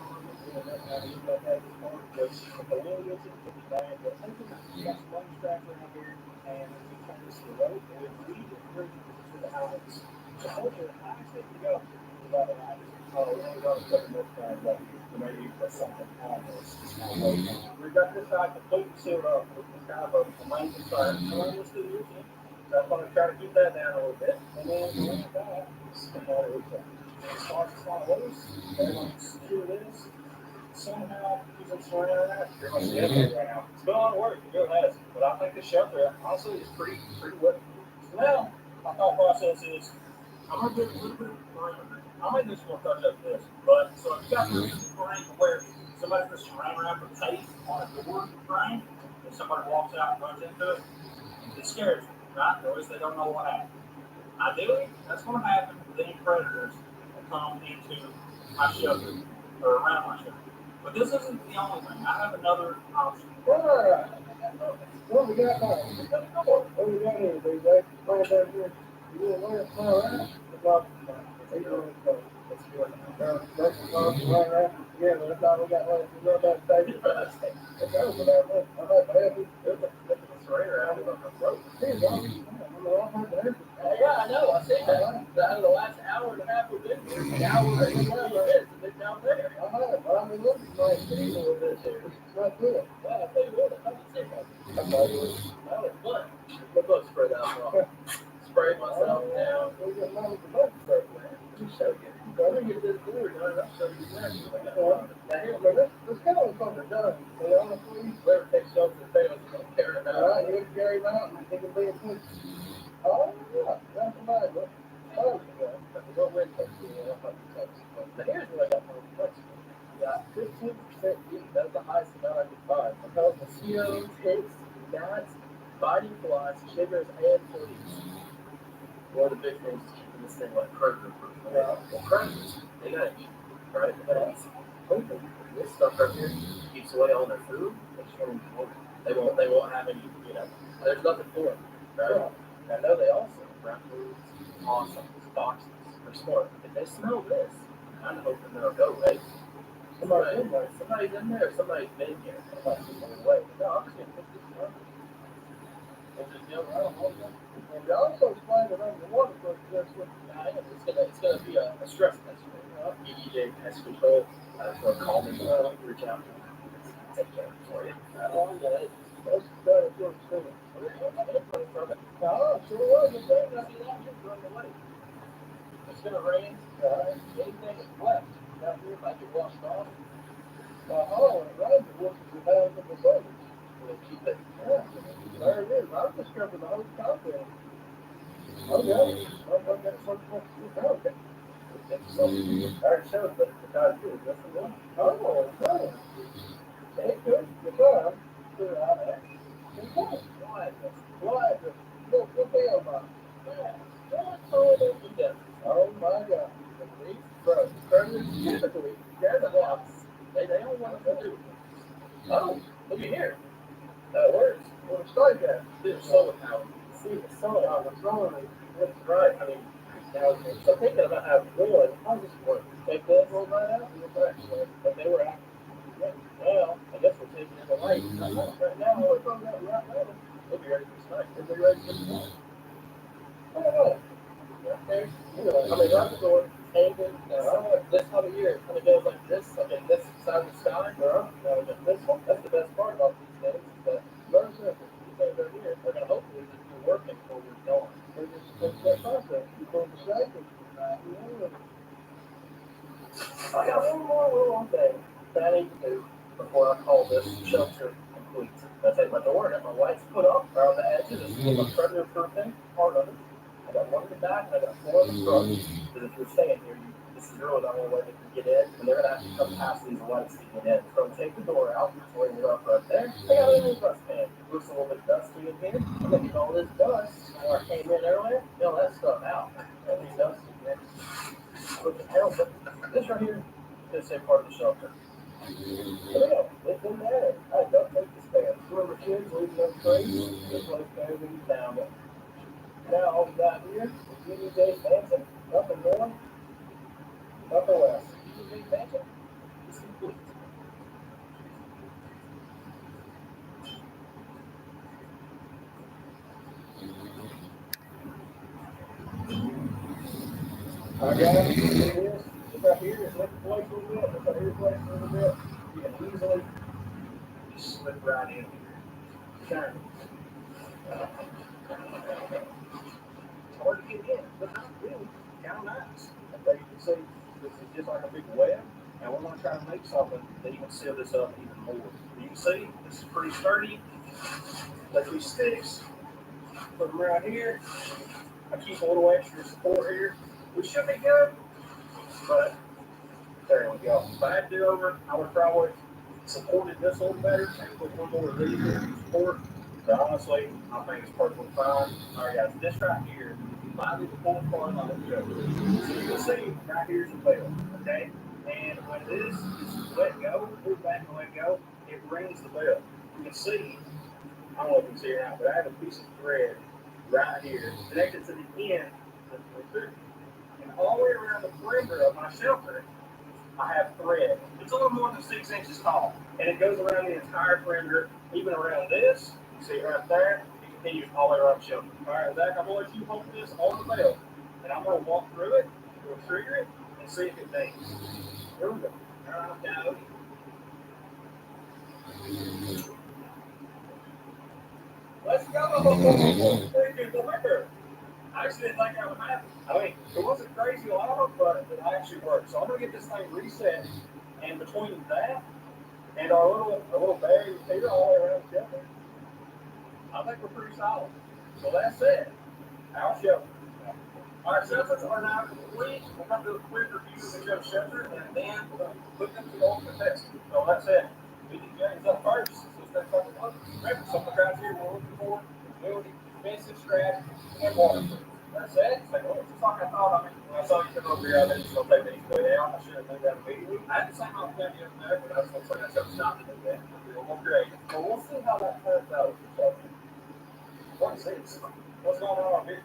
That's how I do that this part. Because if the little gets it, it's bad. But take it out. You got some long strap around here, and we turn this to the rope, and we lead it through to the house. So hopefully, the highest that you go is about an hour. Oh, we only got a couple more times left. Maybe you put something on this. We got this side completely sealed up with kind of a main concern. Let's do this. So I'm going to try to keep that down a little bit. And then when that, as far as it's not loose, they're going to secure this. Somehow, using saran wrap, you're going to see it right now. It's been a lot of work. It really has. But I think the shelter, honestly, is pretty wet. So now, my thought process is, I'm going to do a little bit of perimeter. I might do some more touch up this, but so if you got this frame where somebody puts saran wrap or tape on a door frame, and somebody walks out and runs into it, it scares them, right? Or at least they don't know what happened. Ideally, that's going to happen with any predators that come into my shelter or around my shelter. But this isn't the only thing. I have another option. Alright. What we got now? What we got here, baby? Right down here. You want to learn how to rap? Let's do it. Yeah, but that's all we got left. We know that baby. It's over there. I'm not happy. There's a surrender out of the road. Here's all. Yeah, I know. I see that. Out of the last hour and a half we've been here, an hour and 20 minutes have been down there. I know, but I mean, look at my feet a little bit here. It's not good. Well, I'll tell you what, I haven't seen that. I'm not good. That was fun. The book spread out wrong. Sprayed myself down. We got money for both of us, man. Let me show you. I think it's this good. I'll show you exactly what I got. Now, here's my, this kind of what they're done. They honestly, Whoever takes shelter to fail is going to carry it all out. right, you can carry them out and they can be a foot. Oh, yeah, that's the mind, but What wind takes you, Now, here's what I got for flexible. You got 15% heat. That's the highest amount I could find. Because mosquitoes, ticks, gnats, biting flies, chiggers, and fleas. one of the big things is keeping this thing like predator proof. Well, predators, they gotta eat, right? They gotta eat something. This stuff right here keeps away all their food. They can't even hold it. They won't have any, there's nothing for them, right? I know they also, raccoons, possums, foxes, they're smart. If they smell this, I'm kind of hoping they'll go, right? Somebody's in there, somebody's been here. Somebody's been away. No, I'm just gonna put this up. And just go around all day. And they also explained it underwater, but that's what It's gonna be a stress test. EEJ pest control. So call me, reach out. Take care for you. that's sort of thing. No, sure was. It's going to be that just run away. It's gonna rain. Anything is left down here, if I get washed off, Oh, and it rains, it washes it down from the surface. we'll keep it. Yeah, there it is. I've discovered the whole content. Okay. I've got so much to know. I already showed the guy too. That's the one. Oh, okay. It could be fun. Figure out that. It's fun. Why? What deal about it? Oh my God. Bro, predators typically, they're the ones. They don't want to do it. Oh, look at here. That works. Well, it's like that. There's solar power. See, the solar power. That's right. I mean, now, so thinking about how one, how does this work? They could roll that out and go back to it, but they were out. Well, I guess we're taking it away. Right now, we're going to right now. We'll be ready for tonight. We'll be ready for tonight. I don't know. Right there. I mean, right the door, hanging. I don't know if this time of year it kind of goes like this, like in this side of the sky. No, this one. That's the best part about these things. Is that very simple. These things right here, they're going to hopefully just be working before we're gone. It's that concept. You're going to say it. I got one more little thing that I need to do before I call this shelter complete. I take my door that my wife's put up around the edges. This is my predator proofing part of it. I got one in the back and I got four in the front. Because if you're staying here, this is really the only way they can get in. And they're going to have to come past these lights to get in. So take the door out, swing it up right there. I got a little dustpan. It looks a little bit dusty in here. I'm going to get all this dust where I came in earlier. Get all that stuff out. That'll be dusty in there. What the hell? But this right here is a part of the shelter. There we go. It's in there. I don't take the stand. Remember kids leaving those crates? Just like everything down there. Now all we got here is EJ Mansion, nothing more, nothing less. EJ Mansion is complete. I got it. It is. It's right here. It's left the place a little bit. It's right here, place a little bit. You can easily just slip right in here. Shine. It's hard to get in, but not really. Kind of nice. But you can see this is just like a big web, and we're going to try to make something that even seal this up even more. You can see this is pretty sturdy. Got these sticks. Put them right here. I keep a little extra support here. We should be good, but there we go. If I had to do over, I would probably supported this a little better and put one more of these in support. But honestly, I think it's perfectly fine. All right, guys, this right here might be the full part of the show. So you can see right here's the bell, okay? And when this is let go, pull back and let go, it rings the bell. You can see, I don't know if you can see it now, but I have a piece of thread right here connected to the end of the tree. And all the way around the perimeter of my shelter, I have thread. It's a little more than 6 inches tall, and it goes around the entire perimeter, even around this. You see it right there. It continues all the way around the shelter. All right, Zach, I'm going to let you hold this on the bell, and I'm going to walk through it, we'll trigger it, and see if it dings. Here we go. All right, go. Let's go. Remember, I actually didn't think that would happen. I mean, it wasn't crazy loud, but it actually worked. So I'm going to get this thing reset, and between that and our little barrier here all the way around the shelter, I think we're pretty solid. So that's it. Our shelter. Our shelters are now complete. We're going to do a quick review of the shelter, and then we're going to put them to the ultimate test. So that's it. We can get things up first. So let's start talking about. Remember, some of the guys here we're looking for: humidity, defensive scratch, and waterproof. That's it. It's like, oh, it's just like I thought. I mean, when I saw you come over here, I didn't just take these way out. I should have done that immediately. I had the same opportunity up there, but I was going to say I chose not to do that. I'll be a little more creative. Well, we'll see how that turns out. What is this? What's going on here?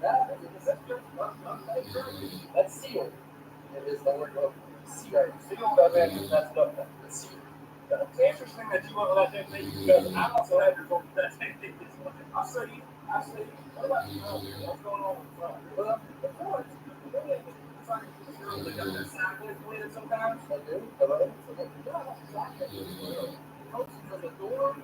That's sealed. It is the word of sealed. Sealed, I mean, that's stuff. It's sealed. It's interesting that you want to let them think because I also had your book that same thing. I see. What about you? What's going on in front? Well, of course. It's like they got that sideways lid sometimes. I do. Hello? Yeah, exactly. Folks from the door.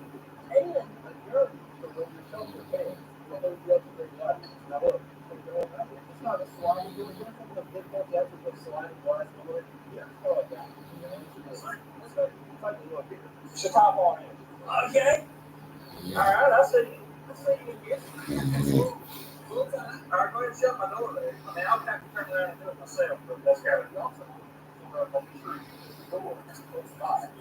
And a jerk for when you show your pants. Well, those are the great guys. Now look, it's not a sliding door. It's not a big one. You have to put sliding glass door. Yeah. Oh, like that. It's like a little bigger. Should top on it. Okay. All right, I see you again. All right, go ahead and shut my door there. I mean, I'll have to turn around and do it myself, but that's got to be awesome.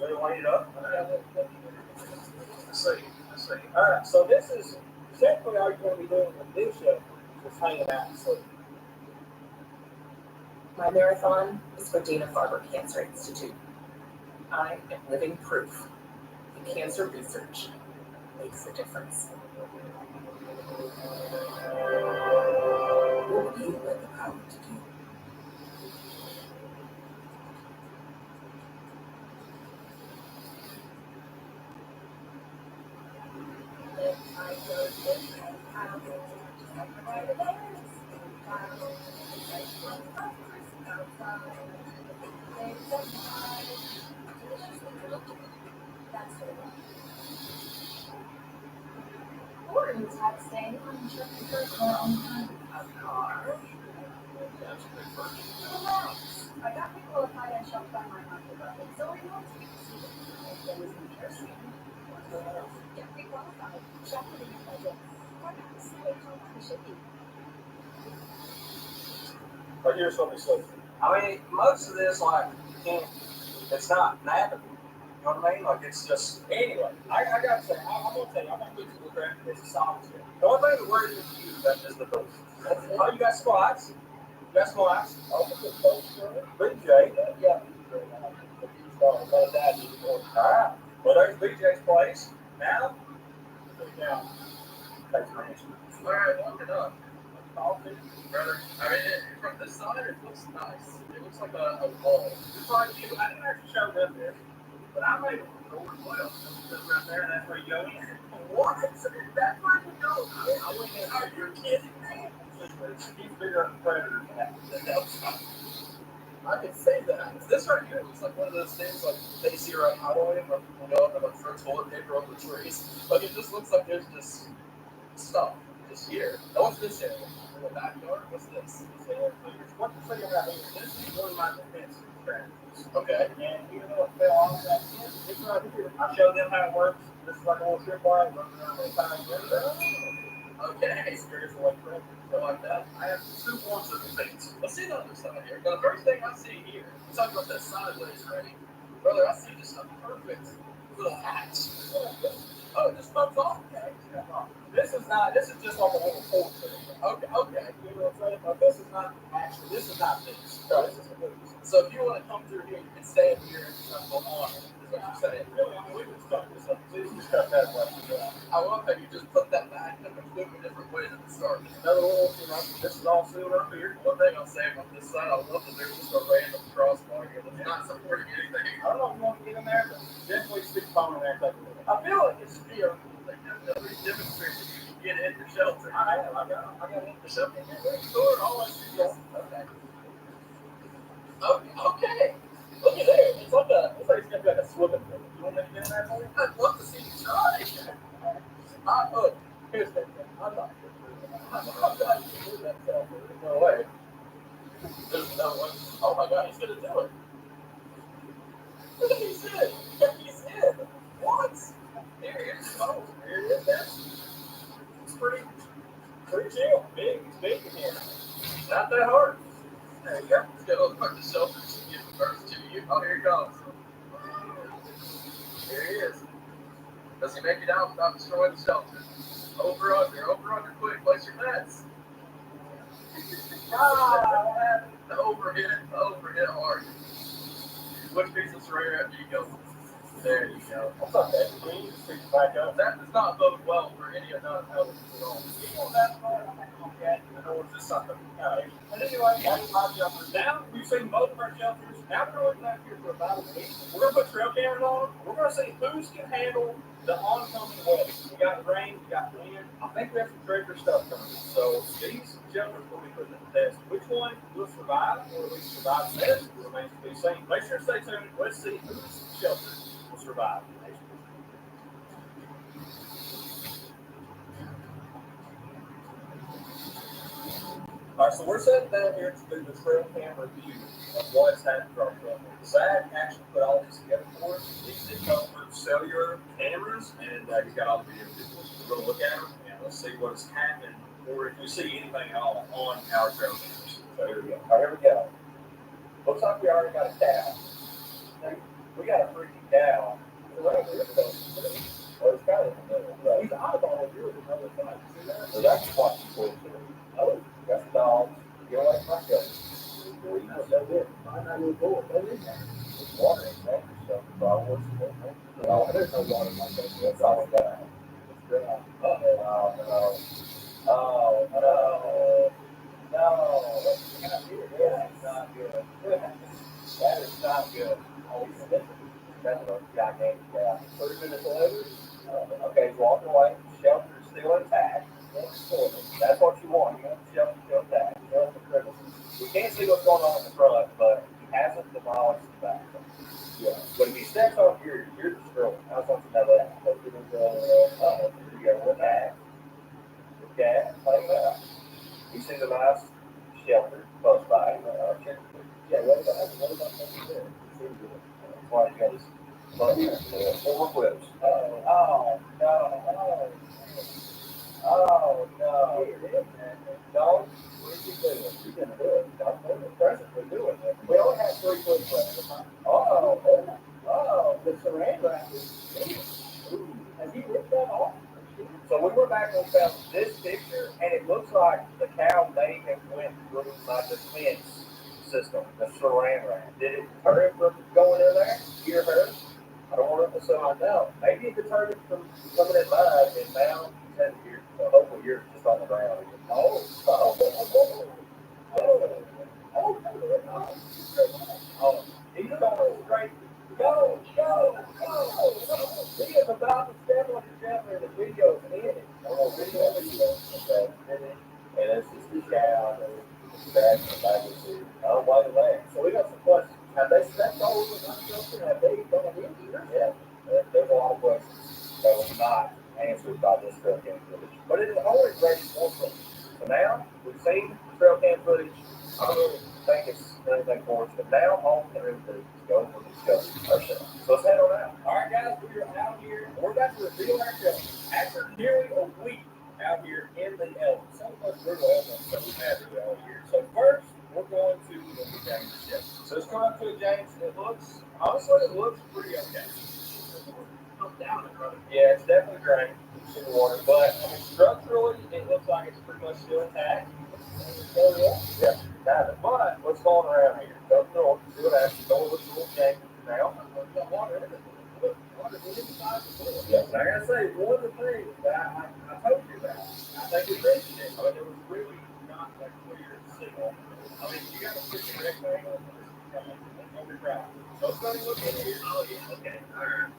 Really light it up? I see. All right, so this is technically all you're going to be doing with this show is hanging out and sleep. My marathon is for Dana-Farber Cancer Institute. I am living proof that cancer research makes a difference. What would you like the power to do? Gordon's had to stay on check the first one on time. A car? Relax. I got pre-qualified and shopped by my monthly budget, so we know it's easy. If there was an interesting, get pre-qualified, shop within your budget. Perhaps they call it shipping. Or here's what we sleep. I mean, most of this, like, it's not napping. You know what I mean? Like, it's just, anyway, I gotta say, I'm gonna tell you, I'm gonna put you look around this solid shit. The only thing that worries with you is the boost. Oh, you got squats. You got squats. I'll put the post for it. BJ. Yeah. Alright. Well, there's BJ's place. Now, thanks, man. All right, look it up. Brother, I mean, from this side, it looks nice. It looks like a wall. Just like you, I didn't actually show up there, but I made it over 12. That's right there, and that's where you go in. What? That's where you go. I went in. Are you kidding me? He's bigger than Predator. I could say that. This right here looks like one of those things like they see around Halloween where people go up and like throw toilet paper over the trees. Like it just looks like there's just stuff just here. Now what's this area? In the backyard? What's this? What the thing about here? This is one of my defense strategies. Okay. And even though it fell off that end, it's right here. I showed them how it works. This is like a little trip wire. Okay. Here's the way to I like that. I have 2 forms of defense. Let's see the other side here. Now, the first thing I see here, you talk about that sideways, right? Brother, I see just a perfect little hatch. Oh, it just comes off. Okay. This is just like a little porch. Okay. You know what I'm saying? But this is not this. Right. This is a boost. So if you want to come through here, you can stand here and just go on it, is what you're saying. Really, I mean, we can start this up. Please just cut that way. I love how you just put that back in a completely different way than the start. Another little, this is all sealed up here. One thing I'll say about this side, I love that there's just a random crossbar here that's not supporting anything. I don't know if you want to get in there, but definitely stick the phone in there and take a look. I feel like it's here. Like, definitely demonstrates that you can get in the shelter. I got in the shelter. Store, all I see is, okay. Look at there. It's like it's gonna be like a swimming pool. You want me to get in there for you? I'd love to see you try. Look, here's the thing. I'm not doing that stuff. There's no way. There's no one. Oh my God, he's gonna do it. He's in. He's in. What? Here's the phone. Here it is. It's pretty chill. It's big in here. It's not that hard. There you go. Let's get a look at the shelter to give the first to you. Oh, here he goes. Here he is. Does he make it out without destroying the shelter? Over, under, quick, place your bets. The overhit hard. Which piece of saran wrap do you go for? There you go. That's okay. We need to pick it back up. That does not bode well for any of us at all. You know that part, I think I'm okay. Or is this something? But anyway, that's my jumpers. Now we've seen both of our shelters. Now we're going back here for about a week. We're going to put trail cameras on. We're going to see who's can handle the oncoming weather. We got rain, we got wind. I think we have some treacherous stuff coming. So these shelters will be putting to the test. Which one will survive or at least survive the test remains to be seen. Make sure to stay tuned. Let's see whose shelter will survive. All right, so we're sitting down here to do the trail cam review of what's happened to our film. Zach actually put all these together for us. These did come through cellular cameras, and he's got all the video visuals. We're going to look at them, and let's see what has happened, or if we see anything at all on our trail cameras. So here we go. All right, here we go. Looks like we already got a cow. We got a freaking cow. Well, it's kind of in the middle. Right? He's eyeballing yours another side. See that? So that's watching for it. Oh, that's the dog. You're like my cousin. That's it. I'm not even cool. It's water in there. So, oh, there's no water in my cousin. That's all we got. It's dry. Oh, no. No. That's not good. That's not good. That is not good. Oh, that's a gigantic cow. 30 minutes later. Okay, he's walking away. Shelter is still intact. That's what you want. You want the shelter still intact. We can't see what's going on in the front, but he hasn't demolished the back. Yeah. But if he steps on here, you're destroyed. I just want you to know that. You got one cat. The cat, play it out. You see the nice shelter close by. Yeah, what about that? That's why he got his four whips. Oh, no. Dog, what are you doing? You're going to do it. I'm presently doing it. We only have 3 foot left. The saran wrap is has he ripped that off? So we went back and found this picture, and it looks like the cow may have went through my defense system, the saran wrap. Did it hurt him from going in there? Hear her? I don't want to say I know. Maybe it deterred him from coming in mine, and now he's had here. So hopefully you're just on the ground. He's going straight. Go. He is about to step on the shelter in the video and in it. Okay. And it's just the cow. Back in the back of the seat. Oh, why the leg? So we got some questions. Have they stepped all over my shelter? Have they gone in here? Yeah. There's a lot of questions that were not answered by this trail cam footage. But it is always raised more questions. So now we've seen the trail cam footage. I don't really think it's anything for us. But now all we can really do is go for the shelter ourselves. So let's head on out. All right, guys, we are out here. We're about to reveal our shelter after nearly a week out here in the elements. Some of us brutal elements that we've had really all year. So first, we're going to look at James' shelter. So let's come up to it, James. It looks pretty okay. Yeah, it's definitely drained in the water, but I mean, structurally, it looks like it's pretty much still intact. Yeah, kind of. But what's going around here? Go north, see what happens. Go look at the little tank now. Water in it. Yeah, but I gotta say, one of the things that I told you about, I think we mentioned it, but there was really not that clear signal. I mean, you got to put the rectangle. It's gonna be dry. So it's gonna look in here. Oh yeah, okay, all right.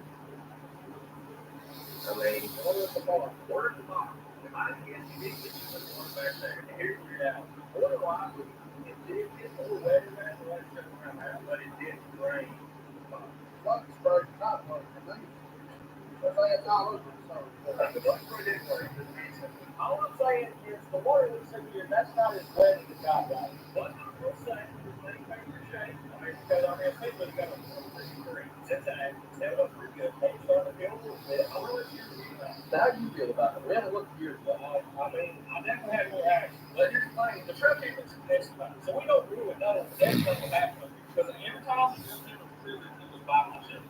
I mean, order at the bar. If I guess you did get you one back there, here's your out. Otherwise, it did get a little wetter than the last time around there, but it did rain. Luxembourg, not Luxembourg. It's all over. All I'm saying is the water that's in here, that's not as wet as it got right. But I will say, the thing makes your shape. I mean, because I mean, people have got a pretty green. Since I held up pretty good, they started to feel a little bit. I don't know if you're feeling that. How do you feel about it? We haven't looked at yours, but I mean, I definitely had more action. But here's the thing, the truck came was testified. So we don't really know exactly what happened. Because every time the truck came was through, it was by myself.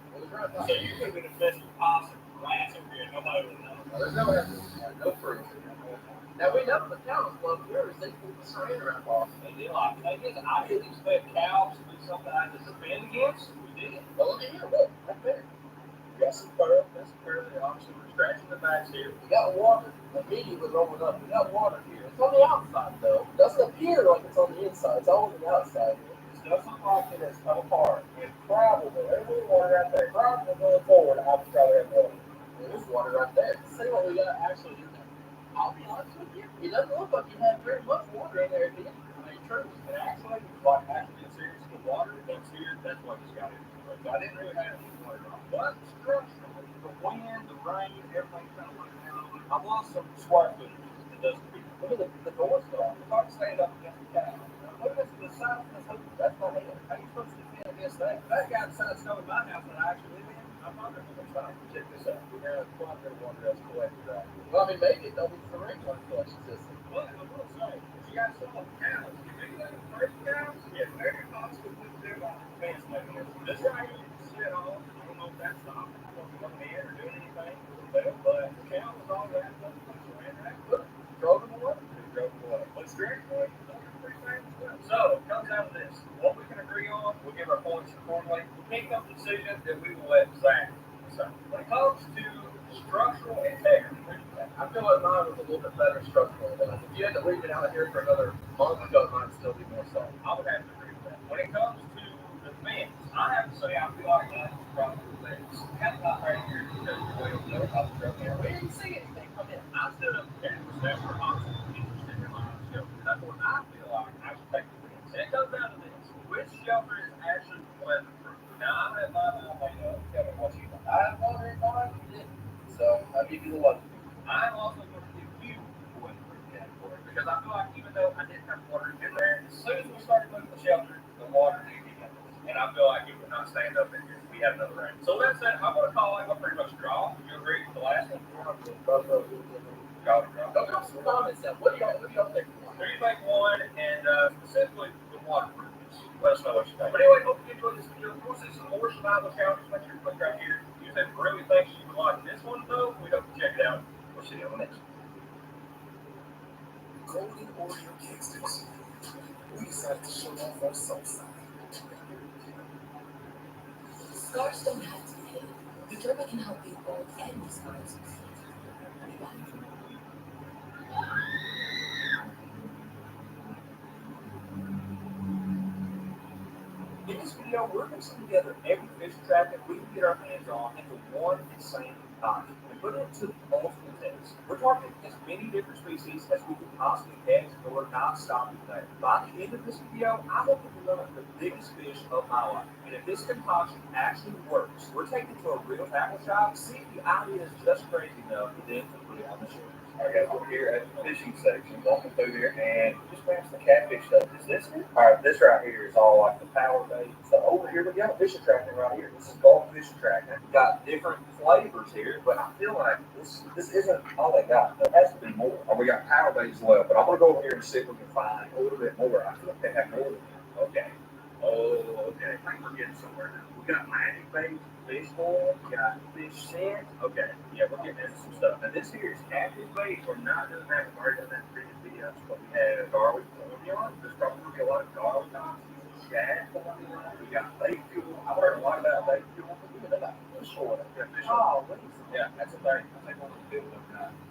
So you could have been as best as possible. Glass over here, nobody would know. There's no evidence. No proof. Now we know the town is close. We already seen Saran wrap off. And then, like, I guess I didn't expect cows to be something I had to defend against. We did. Oh, yeah, look, right there. We got some fur. That's fur that obviously we're scratching the backs here. We got water immediately rolling up. We got water here. It's on the outside, though. It doesn't appear like it's on the inside. It's all on the outside here. It doesn't like it has come apart. And probably, there's a little water right there. Probably going forward, I'll probably have water. There's water right there. See what we got actually in there. I'll be honest with you, it doesn't look like you have very much water in there at the end. I mean, true. And actually, it's serious. The water that's here, that's what just got in. So I didn't really have any water on. But structurally, the wind, the rain, everything kind of went down. I've lost some square footage. It doesn't fit. Look at the doors gone. If I can stand up against the cow. Look at the side of this hoop. That's my head. How are you supposed to defend against that? That guy decided to go in my house that I actually live in. I'm not going to try to check this out. We're going to find out water that's collected right. Well, I mean, maybe it don't be the regular collection system. But I will say, you got some of the cows. You think that the first cows? Yeah, very possible to do on the fence mechanism. This right here, you sit on. I don't know if that's not coming in or doing anything. But the cow was all wrapped up. Look, drove them away. Drove them away. But strangely, so, it comes down to this. What we can agree on, we'll give our points accordingly. We can't come to a decision that we will let Zach. So, when it comes to structural integrity, I feel like mine was a little bit better structural than if you had to leave it out here for another month ago, mine would still be more solid. I would have to agree with that. When it comes to the fence, I have to say I feel like that's probably the best. Kind of not right here because we didn't see anything come in. I stood up there and was never interested in my own shelter. That's what I feel like I should take the fence. And it comes down to this. Which shelter is actually weatherproof? Now, I have mine all made up. Tell me what you think. I have one in mind. You didn't. So, I'll give you the one. I'm also going to give you the weatherproof category because I feel like even though I didn't have water in there, as soon as we started moving the shelter, the water did get in. And I feel like it would not stand up in here. We had another rain. So, that said, I'm going to call it a pretty much draw. Do you agree with the last one? Draw. Go drop some comments down. What do y'all think? Do you think one, and specifically the waterproofness? Let us know what you think. But anyway, hope you enjoyed this video. Of course, there's some more survival challenges. Make sure you click right here. You think really thinks you would like this one, though, we hope you check it out. We'll see you on the next one. Golden Oreo Gangsters. We decided to show off our soul side. Scars don't have to be hidden. Derma can help you both and the scars. In this video, we're mixing together every fish trap that we can get our hands on into one insane concoction and put it to multiple tests. We're targeting as many different species as we can possibly catch, but we're not stopping there. By the end of this video, I hope to learn the biggest fish of my life. And if this concoction actually works, we're taking it to a real tackle shop, see if the idea is just crazy enough for them to put it on the shore. Alright guys, we're here at the fishing section, walking through here, and just grab some catfish stuff. Is this it? Alright, this right here is all like the power bait. So over here we got fishing tracking right here. This is bulk fishing tracking. We got different flavors here, but I feel like this isn't all they got. There has to be more. Oh, we got power bait as well, but I'm gonna go over here and see if we can find a little bit more. I feel like they have more than that. Okay. Oh, okay. I think we're getting somewhere now. We got magic bait, fish oil, we got fish scent. Okay, yeah, we're getting into some stuff. Now this here is catfish bait. We're not doing that. We've already done that in previous videos, but we have garlic formula. There's probably gonna be a lot of garlic options. Shad formula. We got bait fuel. I've heard a lot about bait fuel. We got fish oil. We got fish oil. Yeah, that's a thing. I think we're gonna do it.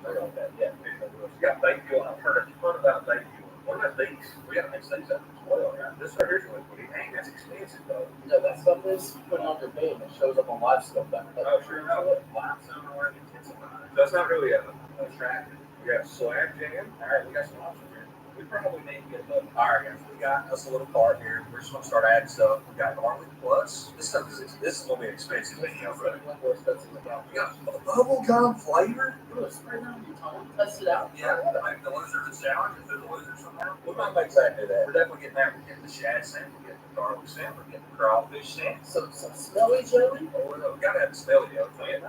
Heard of that? Yeah, fish oil. We got bait fuel. I've heard about bait fuel. What about these? We gotta mix these up as well, right? This right here's really pretty. Dang, that's expensive though. Yeah, that stuff is put on your bait and it shows up on live stuff back there. Oh, sure. No, live sonar intensifier. So it's not really a track. We got slab jam. All right, we got some options here. We probably need to get the. All right, guys, we got us a little cart here. We're just gonna start adding stuff. We got garlic plus. This stuff is gonna be expensive video, but we got bubble gum flavor. Spray down your tongue, test it out. Yeah, like the lizard challenge. If there's a lizard somehow, we might make exactly that. We're definitely getting that. We're getting the shad scent. We're getting the garlic scent. We're getting the crawfish scent. Some smelly jelly. Oh, we gotta have the smelly jelly. Man,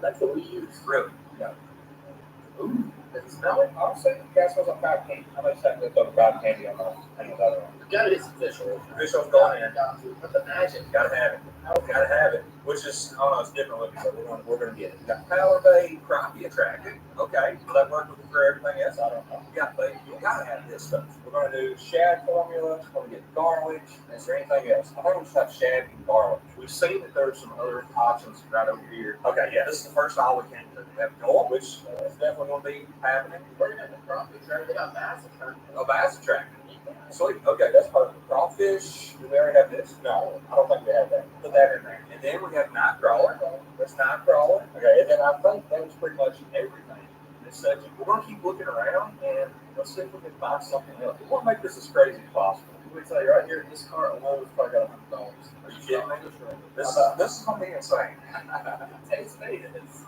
that's what we use. Really? Yeah. Ooh, does it smell it? Honestly, the cat smells like cotton candy. I might say that cotton candy on my other one. You gotta get some fish oil. Fish oil's going in. But the magic. Gotta have it. Gotta have it. which is, oh no, it's different looking, so we're gonna get it. We got Power Bay Crappie Attractant. Okay, will that work for everything else? I don't know. Yeah, but you gotta have this stuff. We're gonna do shad formula, we're gonna get garlic. Is there anything else? I think we'll just have shad and garlic. We've seen that there's some other options right over here. Okay, yeah, this is the first aisle we came to. We have gold, which is definitely gonna be happening. We're gonna have the crappie attractant. They got bass attractant. A bass attractant. Sweet. Okay, that's perfect. Crawfish. Do we already have this? No, I don't think we have that. Put that in there. And then we have night crawler. That's night crawler. Okay, and then I think that's pretty much everything in this section. We're gonna keep looking around and let's see if we can find something else. We want to make this as crazy as possible. Let me tell you right here, this car alone is probably got $100. Are you kidding me? This is gonna be insane. Taste me is.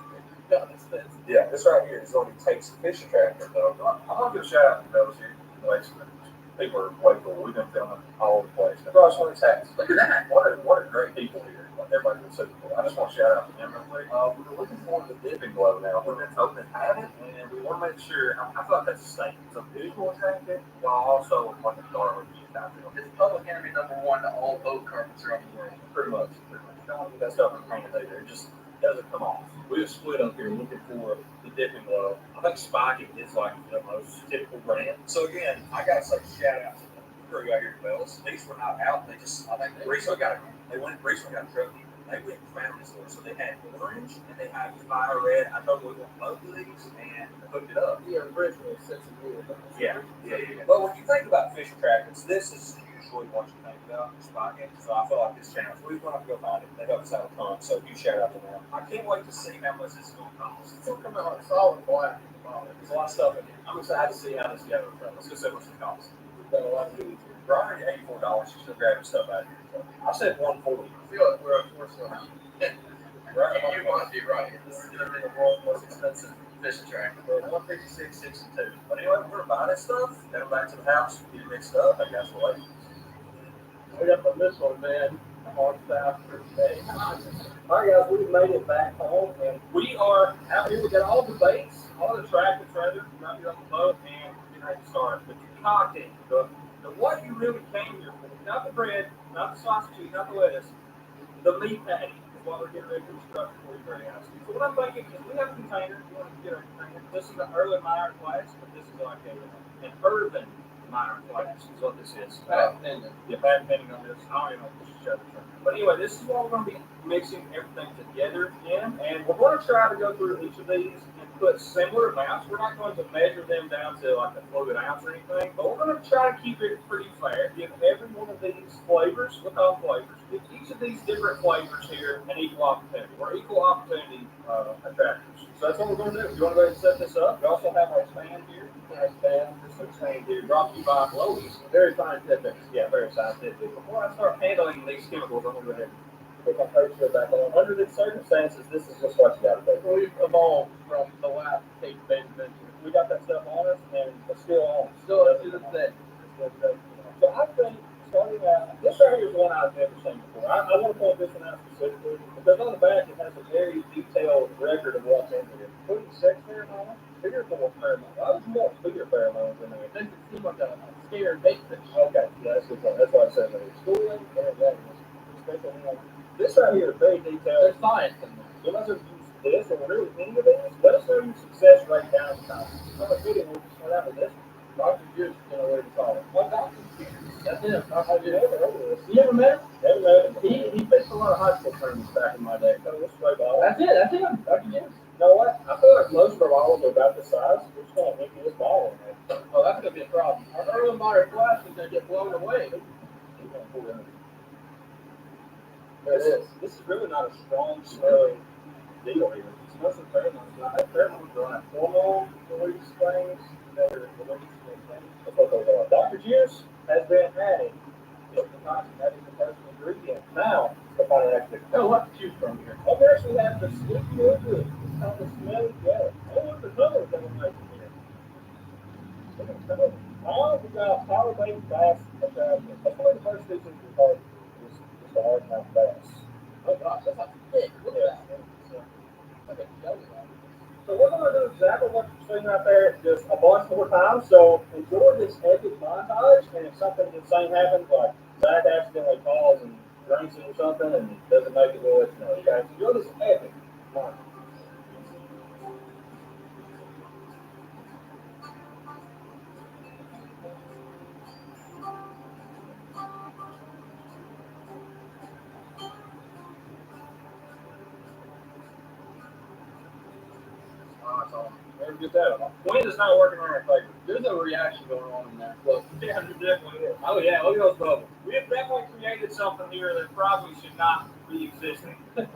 No, it's this. Yeah, this right here is going to take some fish attractant though. I'm gonna give a shout out to those here. People are way cool. We've been filming all over the place. The Crosswinds hats. Look at that. What are great people here. Like, everybody's been super cool. I just want to shout out to them real quick. We're looking forward to the dipping glow now. We've been hoping to have it, and we want to make sure. I feel like that's a statement. It's a visual attractant, while also like a dark kind of. It's public enemy #1 to all boat carpets around the world. Pretty much. Don't do that stuff in paint either. It just doesn't come off. We just split up here looking for the dipping glow. I think Spiking is like the most typical brand. So again, I gotta say shout out to the crew out here at Bells. These were not out. They just, I think recently got a truck. They went and found this one. So they had orange and they had fire red. I told them we want both of these and hooked it up. Yeah, originally it's weird. Yeah. But when you think about fish attractants, this is usually what you think about Spiking. So I feel like this channel, we're going to have to go find it. They help us out a ton. So you shout out to them. I can't wait to see how much this is going to cost. It's going to come out like solid black. There's a lot of stuff in here. I'm excited to see how this goes. Let's go see how much it costs. We've got a lot of goodies here. We're already $84. She's still grabbing stuff out of here. So I said $140. I feel like we're still right. You must be right. This is going to be the world's most expensive fish attractant. We're $156.62. But anyway, we're going to buy that stuff, go back to the house, get it mixed up. I guess we'll wait. We got the missile man on staff for today. All right, guys, we've made it back home, and we are out here. We got all the baits, all the attractants rather, right here on the boat, and we're ready to start. But the content, the what you really came here for, not the bread, not the sausage, not the lettuce, the meat patty is what we're getting ready to construct for you guys. So what I'm thinking is we have a container. You want to get our container. This is an early Meyer class, but this is like an urban Meyer class is what this is. Patent pending. Yeah, patent pending on this. I don't even know if this is shut term. But anyway, this is what we're going to be mixing everything together in, and we're going to try to go through each of these and put similar amounts. We're not going to measure them down to like a fluid ounce or anything, but we're going to try to keep it pretty fair. Give every one of these flavors, we call them flavors, give each of these different flavors here an equal opportunity. We're equal opportunity attractors. So that's what we're going to do. You want to go ahead and set this up? We also have our stand here. Our stand, this stand here, brought to you by Lowe's. Very scientific. Yeah, very scientific. Before I start handling these chemicals, I'm going to go ahead and put my coat shield back on. Under these circumstances, this is just what you got to do. We've evolved from the last Kate Ben mentioned. We got that stuff on us, and it's still on. Still to the thing. So I think, starting out, this right here is one I've never seen before. I want to point this one out specifically, because on the back it has a very detailed record of what's in here. Including sex pheromones, fear pheromones. I was more fear pheromones in there. Makes it seem like a scared bait fish. Okay, yeah, that's good point. That's what I said there. Schooling, and that is special. This right here is very detailed. There's science in there. So let's just use this, or really any of these. Let us know your success rate down the top. On the video, we'll just start out with this. Dr. Juice, you know what to call it. Well, Dr. Juice. That's him. Have you ever heard of this? You ever met him? Never met him. He fixed a lot of high school tournaments back in my day. So this straight ball. That's it. That's him. Dr. Juice. You know what? I feel like most of our balls are about this size. We're just going to empty this ball in there. Oh, that's going to be a problem. Our early modern flash is going to get blown away. There it is. This is really not a strong smelling deal here. It smells like pheromones. I think pheromones are like hormone release things. That's what those are. Dr. Juice has been added to the concoction. That is the first ingredient. Now, the final active. Oh, what to choose from here? Up there, we have the sweet good. It's called the smelly jelly. Oh, look at the colors that we're making here. Look at the colors. Now we got Power Bay Bass Attractant. That's one of the first things we call is the hard mouth bass. Oh, gosh, that's like thick. Look at that. Like a jelly. So we're going to do exactly what you're seeing right there, just a bunch more times. So enjoy this epic montage, and if something insane happens, like Zach accidentally falls and drinks it or something and it doesn't make it, well, it's no. Okay, enjoy this epic morning. It's on. Never get that one. Wind is not working on our favor. There's a reaction going on in there. Look, yeah, there definitely is. Oh yeah, look at those bubbles. We have definitely created something here that probably should not be existing. This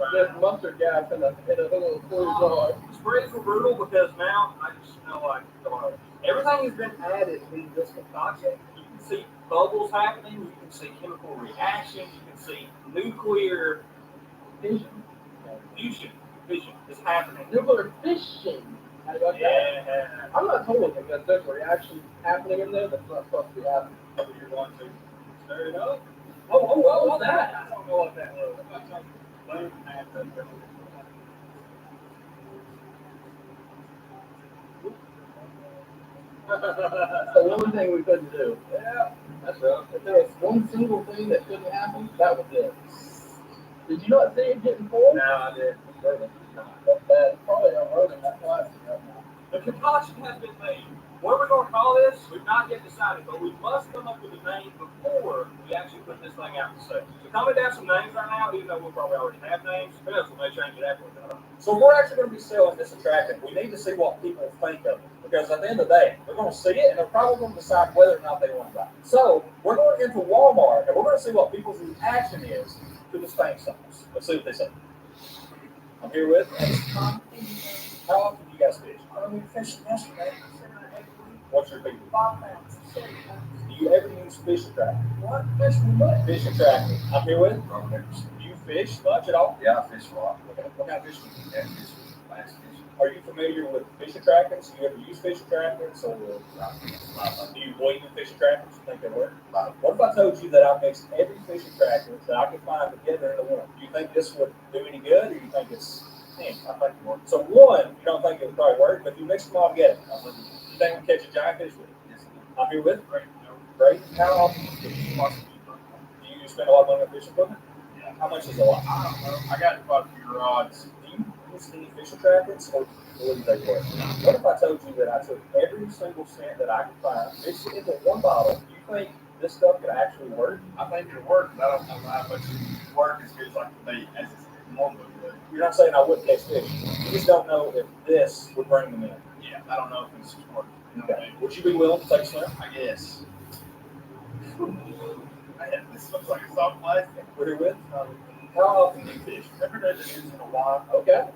mustard gas in a little blue jar. Sprays were brutal because now I just smell like garlic. Everything has been added in this concoction. You can see bubbles happening. You can see chemical reactions. You can see nuclear Fission. fission is happening. Nuclear fission. How about that? Yeah. I'm not told that there's a reaction happening in there that's not supposed to be happening. You're going to stir it up. What was that? I don't know what that was. That's the one thing we couldn't do. Yeah. That's right. If there was one single thing that couldn't happen, that was it. Did you not see it getting full? No, I didn't. That's bad. Probably unloading that plastic right now. The concoction has been made. What are we going to call this? We've not yet decided, but we must come up with a name before we actually put this thing out to sale. So comment down some names right now, even though we'll probably already have names. Who knows, we may change it afterwards. So we're actually going to be selling this attractant. We need to see what people think of it. Because at the end of the day, they're going to see it and they're probably going to decide whether or not they want to buy it. So we're going into Walmart and we're going to see what people's reaction is to this thing size. Let's see what they say. I'm here with. How often do you guys fish? We fished yesterday. What's your opinion? 5 pounds. Do you ever use fish attractant? What? Fish we what? Fish attractant. I'm here with. Do you fish much at all? Yeah, I fish a lot. What kind of fish do you use? Yeah, fish bass fish. Are you familiar with fish attractants? Do you ever use fish attractants? Or do you believe in fish attractants? You think they work? What if I told you that I mixed every fish attractant that I could find together into one? Do you think this would do any good, or do you think it's? I think it works. So one, you don't think it would probably work, but if you mix them all together, you think we catch a giant fish with it? Yes, I'm here with. Great. How often do you fish? Do you spend a lot of money on fish equipment? Yeah. How much is a lot? I don't know. I got quite a few rods. Do you use any fish attractants, or believe they work? What if I told you that I took every single scent that I could find, mixed it into one bottle? Do you think this stuff could actually work? I think it'll work, but I don't know how much it work as good as like the bait as it's normally would. You're not saying I wouldn't catch fish. You just don't know if this would bring them in. Yeah, I don't know if it's working. You know what I Okay. mean? Would you be willing to take a swim? I guess. Man, this looks like a soft plastic. We're here with. How often do you fish? Never done this in a while. Okay.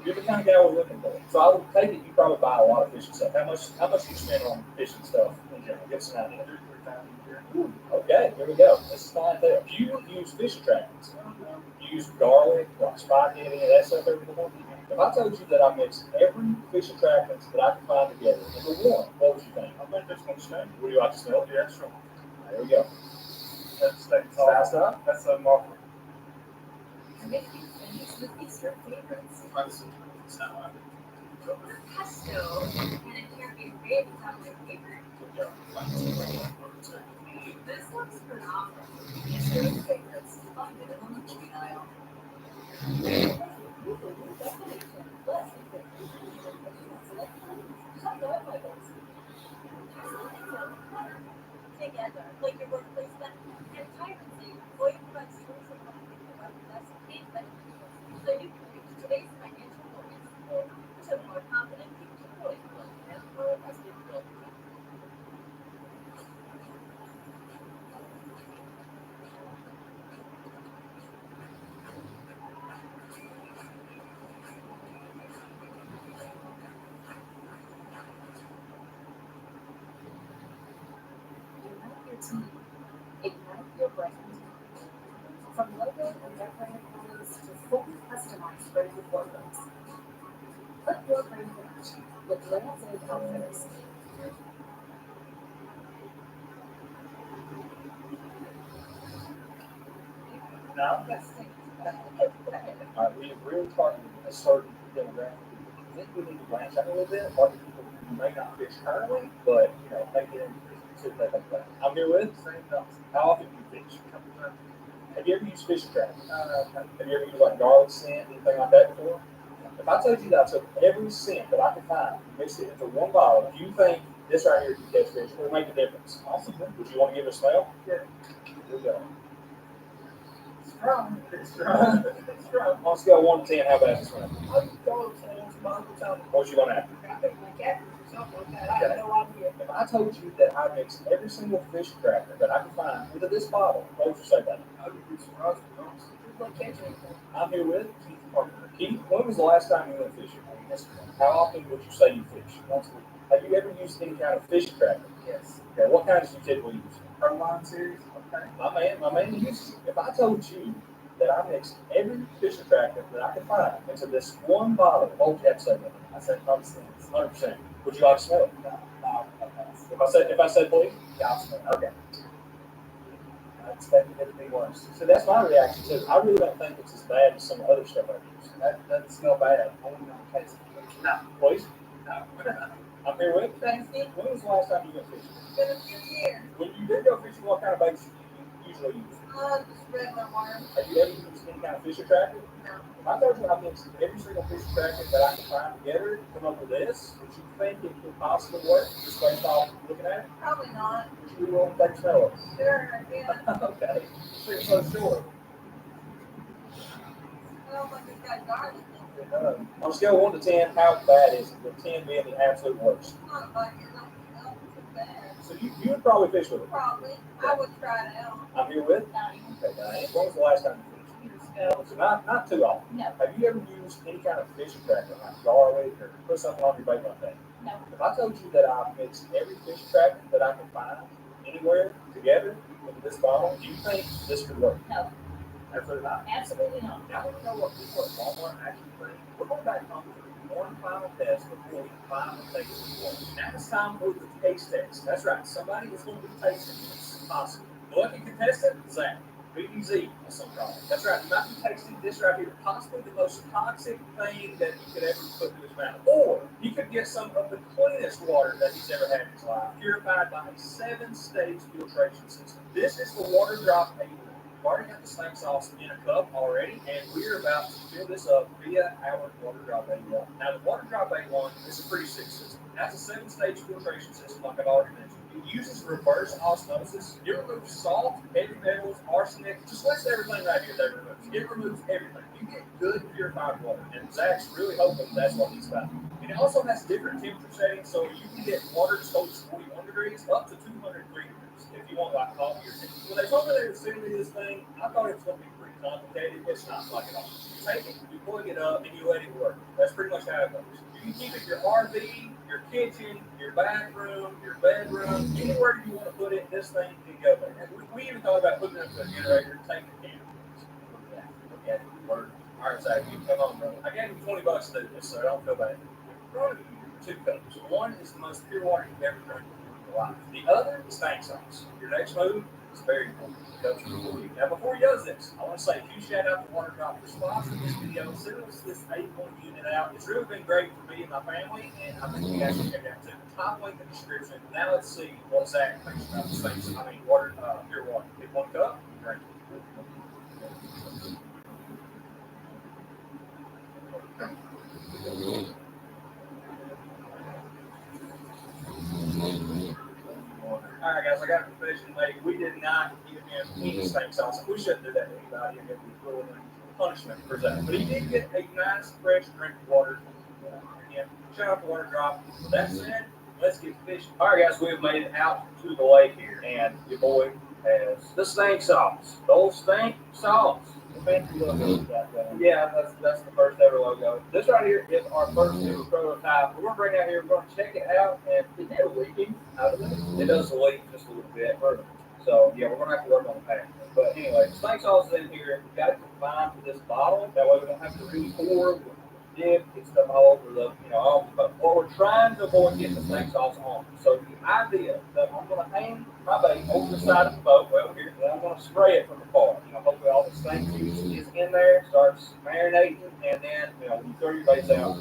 You're the kind of guy we're looking for. So I would take it you probably buy a lot of fishing stuff. How much do you spend on fishing stuff in general? Give us an idea. 2 or 3 times a year. Okay, here we go. This is clientele. Do you use fish attractants? Do you use garlic, like spaghetti, any of that stuff every morning? If I told you that I mixed every fish attractant that I could find together into one, what would you think? I think that's going to stay. Would you like to smell it? Yeah, sure. There we go. That's Fast enough? That's a marker. Make you finish with these your favorites. Pesto, and it can't be great without my favorite. This looks phenomenal. These are your favorites. Find it in the chicken aisle. Together, like your workplace, but entirely, or you provide stores of something about the best paid benefits, so you can reach today's financial goals, or to more confident future goals, and for a positive goal. Unite your team. Ignite your brand. From logo and decorated colors to fully customized branded logos. Put your brand in action with Lance Aid Outfitters. Now, we have really targeted a certain demographic. I think we need to branch out a little bit. Like people who may not fish currently, but make it into see if they think about it. I'm here with. How often do you fish? A Have you ever used fish trap? Have you ever used like garlic scent, anything like that before? If I told you that I took every scent that I could find, mixed it into one bottle, do you think this right here can catch fish will make a difference? Possibly. Would you want to give it a smell? Yeah. Here we go. Strong. It's strong. It's strong. On a scale of 1 to 10, how bad is it smell? I go to What you gonna have? I think my catfish or something like that. I have no idea. If I told you that I mixed every single fish cracker that I could find into this bottle, what would you say about it? I would be surprised if you don't. Just like catch anything. I'm here with Keith Parker. Keith, when was the last time you went fishing? How often would you say you fish? Once a week. Have you ever used any kind of fish cracker? Yes. Okay, what kinds do you typically use? Proline series. Okay. My man uses. If I told you that I mixed every fish cracker that I could find into this one bottle, what would you have to say about it? I said probably cents. 100%. Would you like to smell it? No. If I said please? Yeah, I'll smell it. Okay. I expected it to be worse. So that's my reaction too. I really don't think it's as bad as some other stuff I've used. That doesn't smell bad. Only gonna taste it. No. Please? No. I'm here with. Thanks, Nick. When was the last time you went fishing? It's been a few years. When you did go fishing, what kind of baits do you usually use? Just regular worms. Have you ever used any kind of fish attractor? No. If I told you I mixed every single fish attractor that I could find together to come up with this, would you think it could possibly work? Just based off looking at it? Probably not. Would you be willing to take a smell of it? Sure, yeah. Okay. Seems so short. I don't think it's got garlic in it. On a scale of 1 to 10, how bad is it? With 10 being the absolute worst. Not like it's not too bad. So you would probably fish with it. Probably. I would try it out. I'm here with. Okay, Diane. When was the last time you fished? Years ago. So not too often. No. Have you ever used any kind of fish attractor, like garlic, or put something on your bait like that? No. If I told you that I mixed every fish attractor that I could find anywhere together into this bottle, do you think this could work? No. Absolutely not. Absolutely not. I want to know what people at Walmart actually think. We're going back home to one final test before we finally take it to work. Now it's time for the taste test. That's right. Somebody is going to be tasting this. Possible. The lucky contestant, Zach. BBZ, as some call it. That's right. You might be tasting this right here. Possibly the most toxic thing that you could ever put in his mouth. Or he could get some of the cleanest water that he's ever had in his life, purified by a 7-stage filtration system. This is the Water Drop A1. We've already got the snake sauce in a cup already, and we're about to fill this up via our Water Drop A1. Now, the Water Drop A1 is a pretty sick system. It has a 7-stage filtration system, like I've already mentioned. It uses reverse osmosis. It removes salt, heavy metals, arsenic, just lets everything right here that removes. It removes everything. You get good purified water, and Zach's really hoping that's what he's found. And it also has different temperature settings, so you can get water as cold as 41 degrees up to 203 degrees if you want like coffee or tea. When they told me they were sending me this thing, I thought it was going to be pretty complicated. It's not like at all. You take it, you plug it up, and you let it work. That's pretty much how it works. You can keep it in your RV, your kitchen, your bathroom, your bedroom, anywhere you want to put it, this thing can go there. And we even thought about putting it up to a generator and taking it down. Look at it, work. All right, Zach, you come on, bro. I gave you $20 to do this, so I don't feel bad. In front of you, 2 cups. One is the most pure water you've ever drank in your life. The other is snake sauce. Your next move is very important. Now, before he does this, I want to say a huge shout out to Water Drop for sponsoring this video, sending us this 8-point unit out. It's really been great for me and my family, and I think you guys should check it out too. Top link in the description. Now let's see what Zach thinks about this thing. I mean, water, pure water. Get 1 cup, drink it. All right, guys, I got a confession to make. We did not give him any snake sauce. We shouldn't do that to anybody. It would be cruel and punishment for that. But he did get a nice, fresh drink of water. Again, shout out to Water Drop. With that said, let's get fishing. All right, guys, we have made it out to the lake here, and your boy has the snake sauce. The old snake sauce. Fancy logo. Yeah, that's the first ever logo. This right here is our first ever prototype. We're gonna bring it out here. We're gonna check it out, and is it leaking out of it? It does leak just a little bit. So yeah, we're gonna have to work on the pack. But anyway, the snake sauce is in here. We got it confined to this bottle. That way we don't have to re-pour, dip, get stuff all over the, all the boat. What we're trying to avoid getting the snake sauce on. So the idea that I'm gonna hang my bait over the side of the boat, well here, and I'm gonna spray it from afar. Hopefully all the snake juice is in there, starts marinating, and then when you throw your baits out,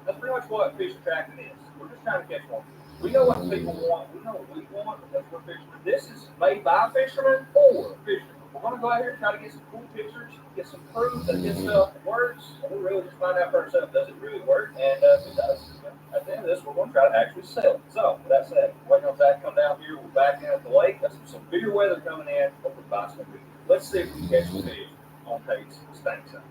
that's pretty much what fish attracting is. We're just trying to catch one. We know what people want. We know what we want, but that's what fishermen. This is made by fishermen for fishermen. We're going to to go out here and try to get some cool pictures, get some proof that this stuff works, and we really just find out for ourselves, does it really work? And if it does, at the end of this, we're going to try to actually sell it. So, with that said, waiting on Zach to come down here, we're back in at the lake, got some severe weather coming in, hopefully the bite's going to be good. Let's see if we can catch some fish on Tate's stank signs.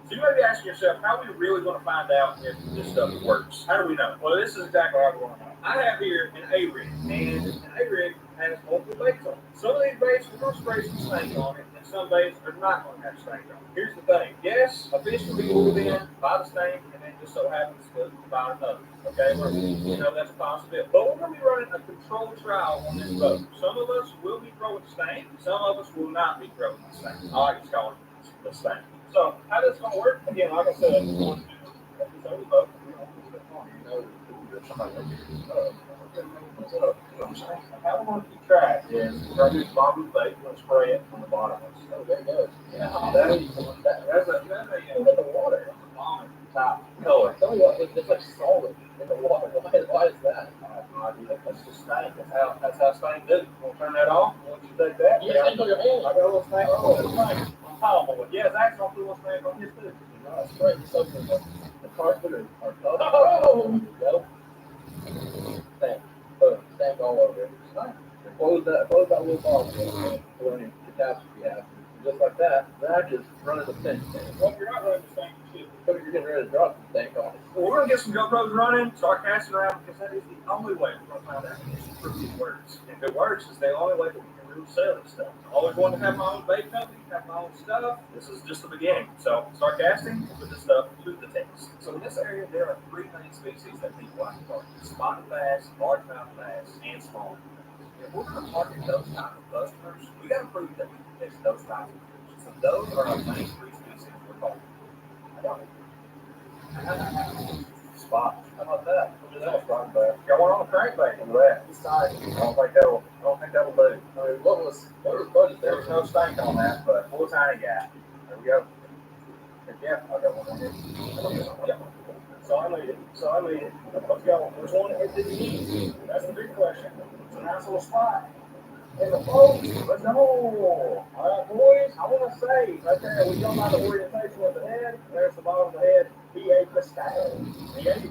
So you may be asking yourself, how are we really going to find out if this stuff works? How do we know? Well, this is exactly how we're going to know. I have here an A-rig, and an A-rig has multiple baits on it. Some of these baits are going to spray some stank on it, and some baits are not going to have stank on it. Here's the thing. Yes, a fish will be lured in by the stank, and then just so happens to find another. Okay? You know, that's a possibility. But we're going to be running a controlled trial on this boat. Some of us will be throwing stank. Some of us will not be throwing the stank. I like to call it the stank. So, how does it going to work? Again, like I said, we're going to do this over the boat. How we're going to keep track is we're going to do the bottom of the bait, we're going to spray it on the bottom of it. Oh, there it goes. Yeah, that's a look at the water. That's a bomb top color. Tell me what, it's like solid in the water. Why is that? I have no idea. That's just stank. That's how stank do. We'll turn that off. Once you take that, you stank on your hand. I got a little stank on it. Oh, yeah, Zach's going to do a little stank on his too. No, it's great. So the carpet are covered. Oh, there you go. Stank all over it. Close that little bottle for any catastrophe happens. Just like that, Zach is running the stank. Well, you're not running the stank shit. You're getting ready to drop the stank on it. Well, we're going to get some GoPros running, start casting around, because that is the only way we're going to find out if it works. If it works, it's the only way that we can really sell this stuff. I always wanted to have my own bait company, have my own stuff. This is just the beginning. So start casting, put this stuff to the test. So in this area, there are three main species that people like to target: spotted bass, largemouth bass, and small. If we're going to target those type of customers, we got to prove that we can catch those types of fish. So those are our main three species we're targeting. I got it. Spot. How about that? Look at that spotted bass. Got one on the crankbait. Look at that. It's tight. I don't think that'll do. I mean, what was budget? There was no stank on that, but little tiny guy. There we go. Yeah, I got one on here. Yeah. So I made it. Let's go. There's one that didn't eat. That's the big question. It's a nice little spot. And the boat, let's go. All right, boys, I want to say, right there, we come by the orientation of the head. There's the bottom of the head. He ate the stank. He ate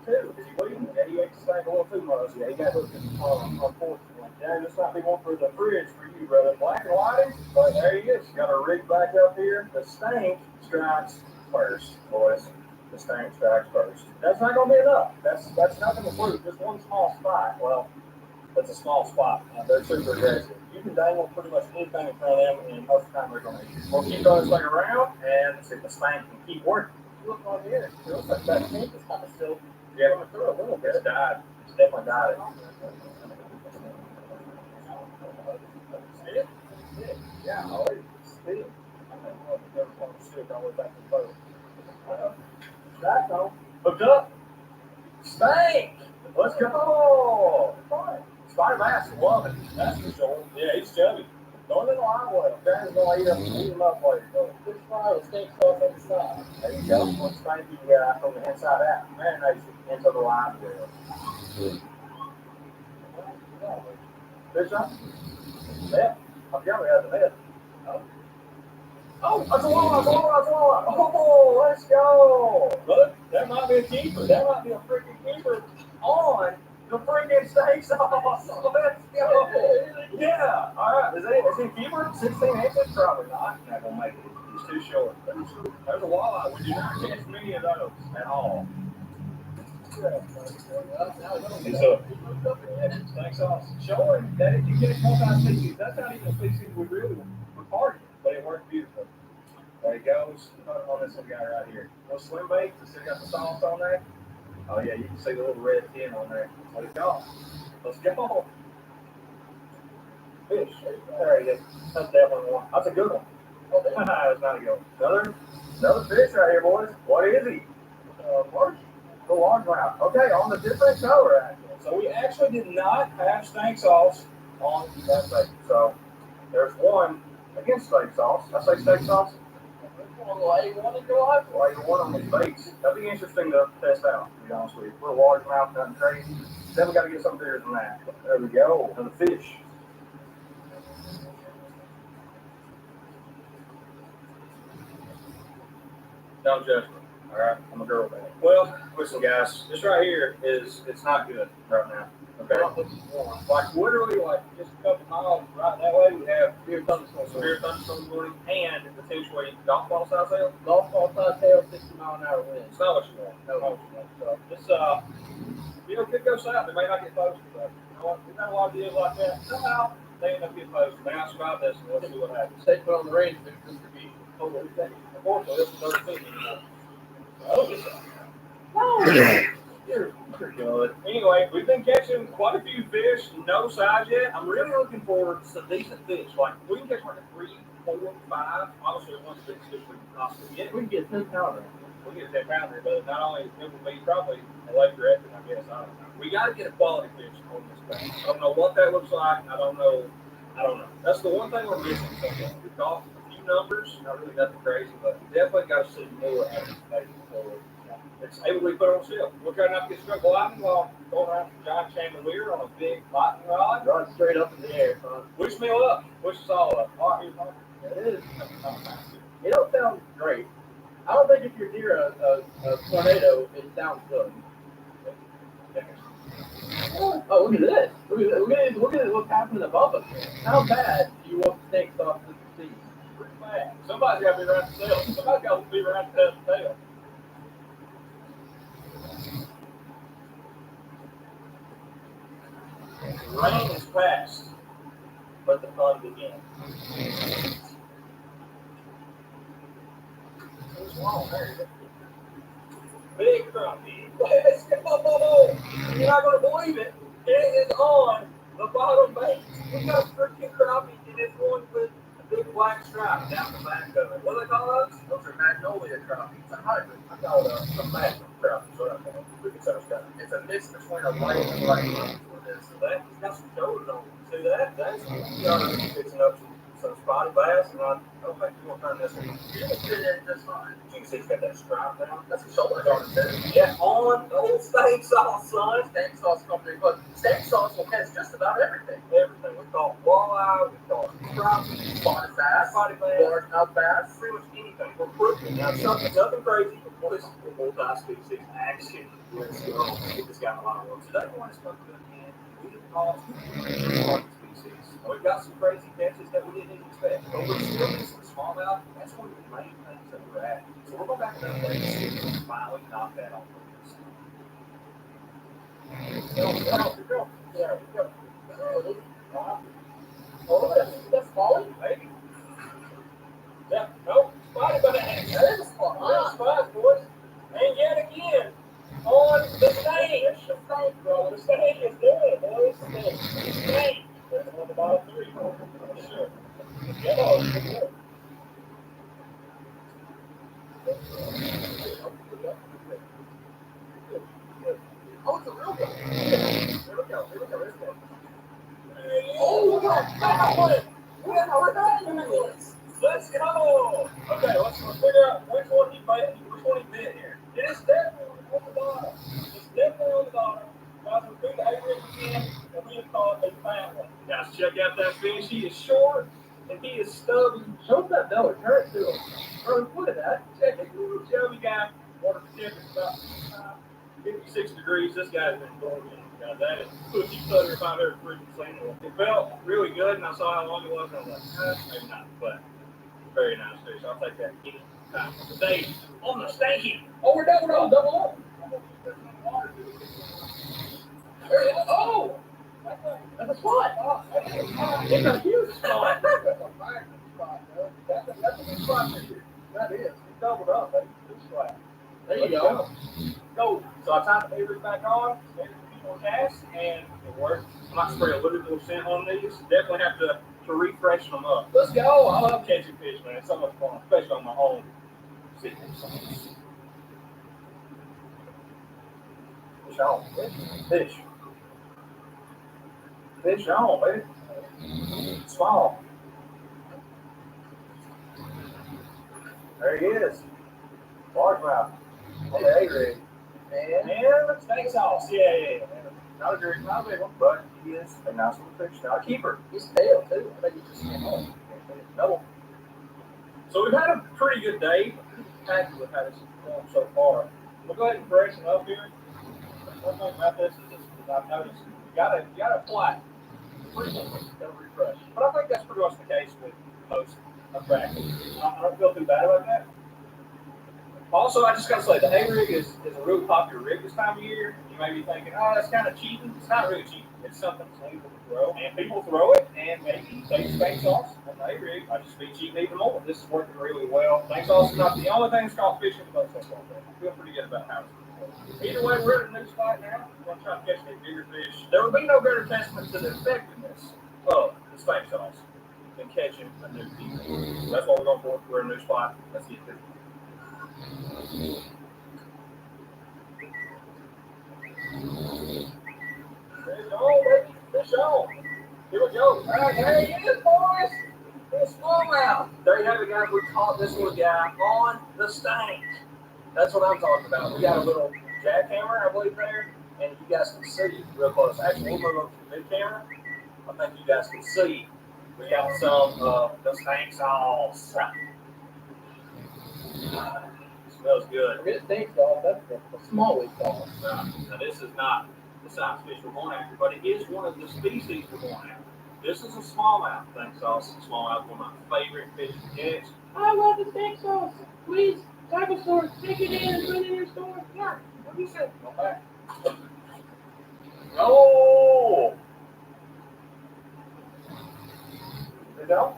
too. Is he bleeding? Yeah, he ate the stank a little too much. Yeah, he got hooked, unfortunately. Yeah, this might be one for the fridge for you, brother. Black and white, but there he is. Got a rig back up here. The stank strikes first, boys. The stank strikes first. That's not going to be enough. That's not going to prove just one small spot. Well, that's a small spot. They're super aggressive. You can dangle pretty much anything in front of them, and most of the time they're going to eat. We'll keep throwing this thing around and see if the stank can keep working. Look on here. It looks like that tank is kind of still going through a little bit. It's died. It's definitely died. Stick? Yeah, always stick. I don't know if it's ever going to stick all the way back to the boat. Back on. Hooked up. Stank! Let's go! Spotted bass, love it. That's for sure. Yeah, he's chubby. Going in the line well. Darren's going to eat him up later. Fish fry with steak sauce on the side. There you go. One stanky from the inside out. Marinates it into the line well. Fish on? Yeah. I forgot we had the head. Oh, that's a walleye. Oh, let's go. Look, that might be a keeper. That might be a freaking keeper on the freaking steak sauce. Let's go. Yeah. All right. Is he a keeper? 16 inches? Probably not. Not going to make it. He's too short. There's a walleye. We do not catch many of those at all. And so, steak sauce. Showing that if you get a multi-species, that's not even a species we really were targeting, but it worked beautifully. There he goes. On this little guy right here. No swim bait. Still got the sauce on there. Oh yeah, you can see the little red tin on there. Let's go. Let's go. Fish. There he is. That's definitely one. That's a good one. Oh, that's not a good one. Another fish right here, boys. What is he? Large. The largemouth. Okay, on the different color actually. So we actually did not have stank sauce on that bait. So there's one against steak sauce. I say steak sauce. Why you want to go out? Why you want on these baits? That'd be interesting to test out, to be honest with you. We're a largemouth, nothing crazy. Then we got to get something bigger than that. There we go. Another fish. Don't judge me. All right, I'm a girl band. Well, listen, guys, this right here it's not good right now. Okay. Like literally, like just a couple miles right that way, we have severe thunderstorms going, and potentially golf ball size hail. Golf ball size hail, 60-mile-an-hour wind. It's not what you want. No, not what you want. So this could go south. It may not get posted, but you know what? We've got a lot of deals like that. Somehow they end up getting posted. May I survive this, and let's see what happens. Stay put on the range distribution. Unfortunately, this is 13 anymore. You're good. Anyway, we've been catching quite a few fish, no size yet. I'm really looking for some decent fish. Like, we can catch like a 3, 4, 5. Obviously, once the fish we can possibly get. We can get 10 pounder. We get a 10 pounder, but not only it will be probably a later effort, I guess. I don't know. We got to get a quality fish on this bank. I don't know what that looks like. I don't know. That's the one thing we're missing. So we've got a few numbers, not really nothing crazy, but we definitely got to see more out of this bait before it's able to be put on the shelf. We're trying not to get struck lightning while going around the giant chandelier on a big lightning rod. Run straight up in the air, son. Wish me luck. Wish us all luck. All right, here's one. It is. It don't sound great. I don't think if you're near a tornado, it sounds good. Oh, look at this. Look at what's happening above us. How bad do you want the snake sauce to see? Pretty bad. Somebody's got to be around the tail. Somebody's got to be around the tail. The rain is past, but the fun begins. Big crappie. Let's go! You're not going to believe it. It is on the bottom base. We got a freaking crappie, and it's one with a big black stripe down the back of it. What do they call those? Those are magnolia crappies. It's a hybrid. I call it a magnum crappie. That's what I call it. It's a mix between a white and a black one. So that, he's got some shoulders on it. See that? That's fixing up some spotted bass, and I don't think you're going to turn this one. You can fit in just fine. You can see he's got that stripe down. That's a shoulder on it, too. Yeah, on the old steak sauce, son. Steak sauce company. But steak sauce will catch just about everything. Everything. We call it walleye, we call it crappie, spotted bass, largemouth bass, pretty much anything. We're cooking. Now, nothing crazy. This is multi-species action. Let's go. Get this guy a lot of work. Today, we want to start cooking. We didn't call species. We've got some crazy catches that we didn't expect. But we're still getting some smallmouth. That's one of the main things that we're at. So we'll go back to that place and see if we can finally knock that off for us. Go. Oh, that's falling? Maybe. Yeah, nope. Spotted by the hand. That is spotted. That's spotted, boys. And yet again, on the stage. The stage is doing it, boys. The stage. There's on the bottom 3. Sure. Get on. Oh, it's a real good. Here we go. Oh, we're let's go. Okay, let's figure out which one he bit here. It is definitely on the bottom. It's definitely on the bottom. Guys, we're through the average again, and we have caught a fat one. Guys, check out that fish. He is short, and he is stubby. Show us that belly. Turn it to him. Bro, look at that. Check it. Little chubby guy. Water temperature about 56 degrees. This guy's been going in. Guys, that is cookie cutter if I've ever freaking seen one. It felt really good, and I saw how long it was, and I was like, maybe not, but very nice fish. I'll take that any time of the day on the stanky. Oh, we're double up. There you go. Oh! That's a spot. It's a huge spot. That's a magnum spot, bro. That's a good spot for you. That is. He doubled up, baby. Good spot. There you go. Go. So I tied the baiters back on, made a few more casts, and it worked. I might spray a little bit more scent on these. Definitely have to refresh them up. Let's go. I love catching fish, man. It's so much fun, especially on my own. Fish on. Fish on, baby. Small. There he is. Largemouth. Yeah, A-rig. And steak sauce. Yeah. Not a big one, but he is a nice little fish. Not a keeper. He's tail, too. I think he just came home. Double. So we've had a pretty good day. happy with how this is going so far. We'll go ahead and freshen up here. One thing about this is I've noticed you gotta apply frequently, gotta refresh. But I think that's pretty much the case with most attractions. I don't feel too bad about that. Also, I just gotta say the hay rig is a really popular rig this time of year. You may be thinking, oh, that's kind of cheating. It's not really cheating. It's something that's legal to throw, and people throw it, and maybe take steak sauce on the hay rig. I just be cheating even more. This is working really well. Steak sauce is not the only thing that's called fishing, but so far I feel pretty good about how it's going. Either way, we're at a new spot now. We're gonna try to catch these bigger fish. There would be no better testament to the effectiveness of the steak sauce than catching a new fish. That's what we're going for. We're in a new spot. Let's get there. Fish on, baby. Fish on. Here we go. All right, there he is, boys. It's smallmouth. There you have it, guys. We caught this little guy on the stank. That's what I'm talking about. We got a little jackhammer, I believe, there, and you guys can see real close. Actually, we'll move up to the big camera. I think you guys can see. We got some of the stank sauce. Smells good. It stinks off. That's the small leaf sauce. Now, this is not the size fish we're going after, but it is one of the species we're going after. This is a smallmouth stank sauce. Smallmouth is one of my favorite fish to catch. I love the steak sauce. Please, dinosaurs, take it in and put it in your store. Yeah, what do you say? Go back. Oh! There you go.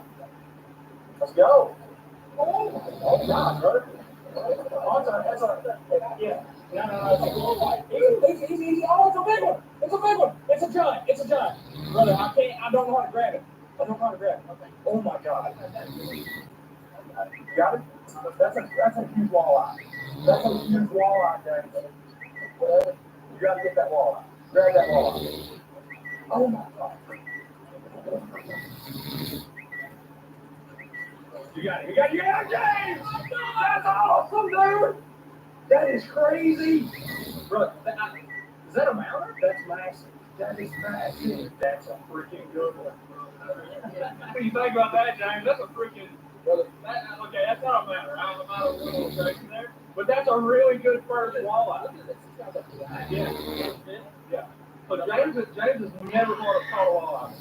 Let's go. Oh God, brother. Yeah. No. Easy. Oh, it's a big one. It's a giant. Brother, I don't know how to grab it. Okay. Oh my God. Got it? That's a huge walleye. James. You gotta get that walleye. Grab that walleye. Oh my God. You got it, James! That's awesome, dude! That is crazy! Bro, is that a mounter? That's massive. That is massive. That's a freaking good one. What do you think about that, James? That's a freaking... Okay, that's not a mounter. I don't know what illustration there. But that's a really good first walleye. Yeah. So James is never going to call a walleye.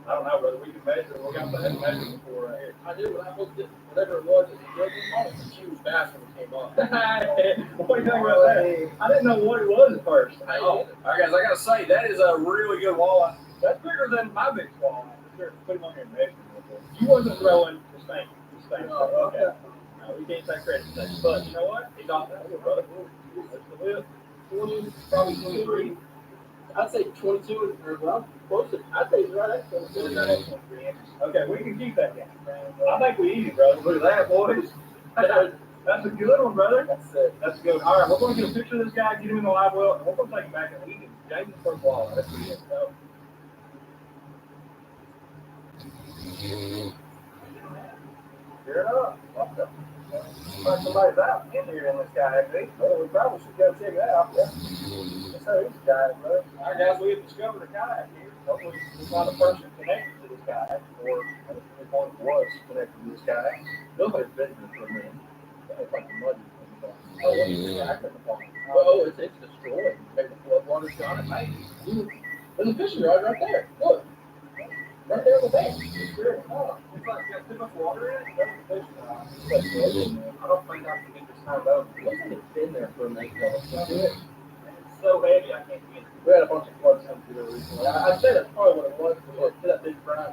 I don't know, brother. We can measure. We got that measure before right here. I did when I looked at whatever it was. It's a good one. It's a huge bass when it came up. What do you think about that? I didn't know what it was at first. All right, guys. I gotta say that is a really good walleye. That's bigger than my biggest walleye. Sure, put him on here and measure him real quick. You wasn't throwing the stank. Okay. No, we can't take credit for that. But you know what? He's off that little brother. That's the lip. 20, probably 23. I'd say 22 or well, close to. I'd say it's right at 22. Okay, we can keep that guy. I think we eat it, brother. Look at that, boys. That's a good one, brother. That's good. All right, we're going to get a picture of this guy, get him in the live well, and we're going to take him back and eat him. James' first walleye. That's pretty good. So. Here it up. Somebody's out in here in this guy, actually. Well, we probably should go check it out. Yeah. Let's say this guy, brother. All right, guys, we have discovered a kayak here. Hopefully, we find a person connected to this kayak, or if one was connected to this kayak. Nobody's been here for a minute. It's like a muddy. Oh, it's destroyed. Maybe the flood water's gone. It might. There's a fishing rod right there. Look. Right there on the bank. Oh, it's like got too much water in it. That's a fishing rod. I don't think I can get this time out. It looks like it's been there for a minute. It's so heavy, I can't get it. We had a bunch of floods come through there recently. I'd say that's probably what it was. Look, to that big brine.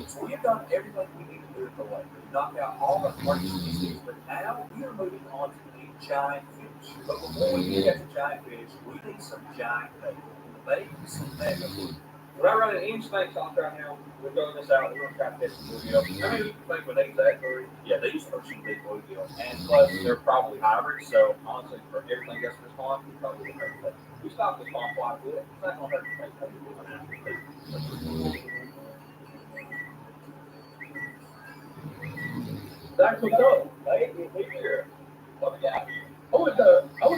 So we've done everything we need to do at the lake. We've knocked out all the market species, but now we are moving on to the giant fish. But before we get to giant fish, we need some giant bait. And the bait is some mega food. When I run an inch stank sauce right now, we're throwing this out. We're going to try to catch some bluegill. I mean, you think with exactly, Yeah, these are some big bluegill. and plus they're probably hybrids. So honestly, for everything that's this pond, we probably would hurt that. We stopped this pond quite a bit. It's not going to hurt the That's what's up. Hey, here. What we got? I was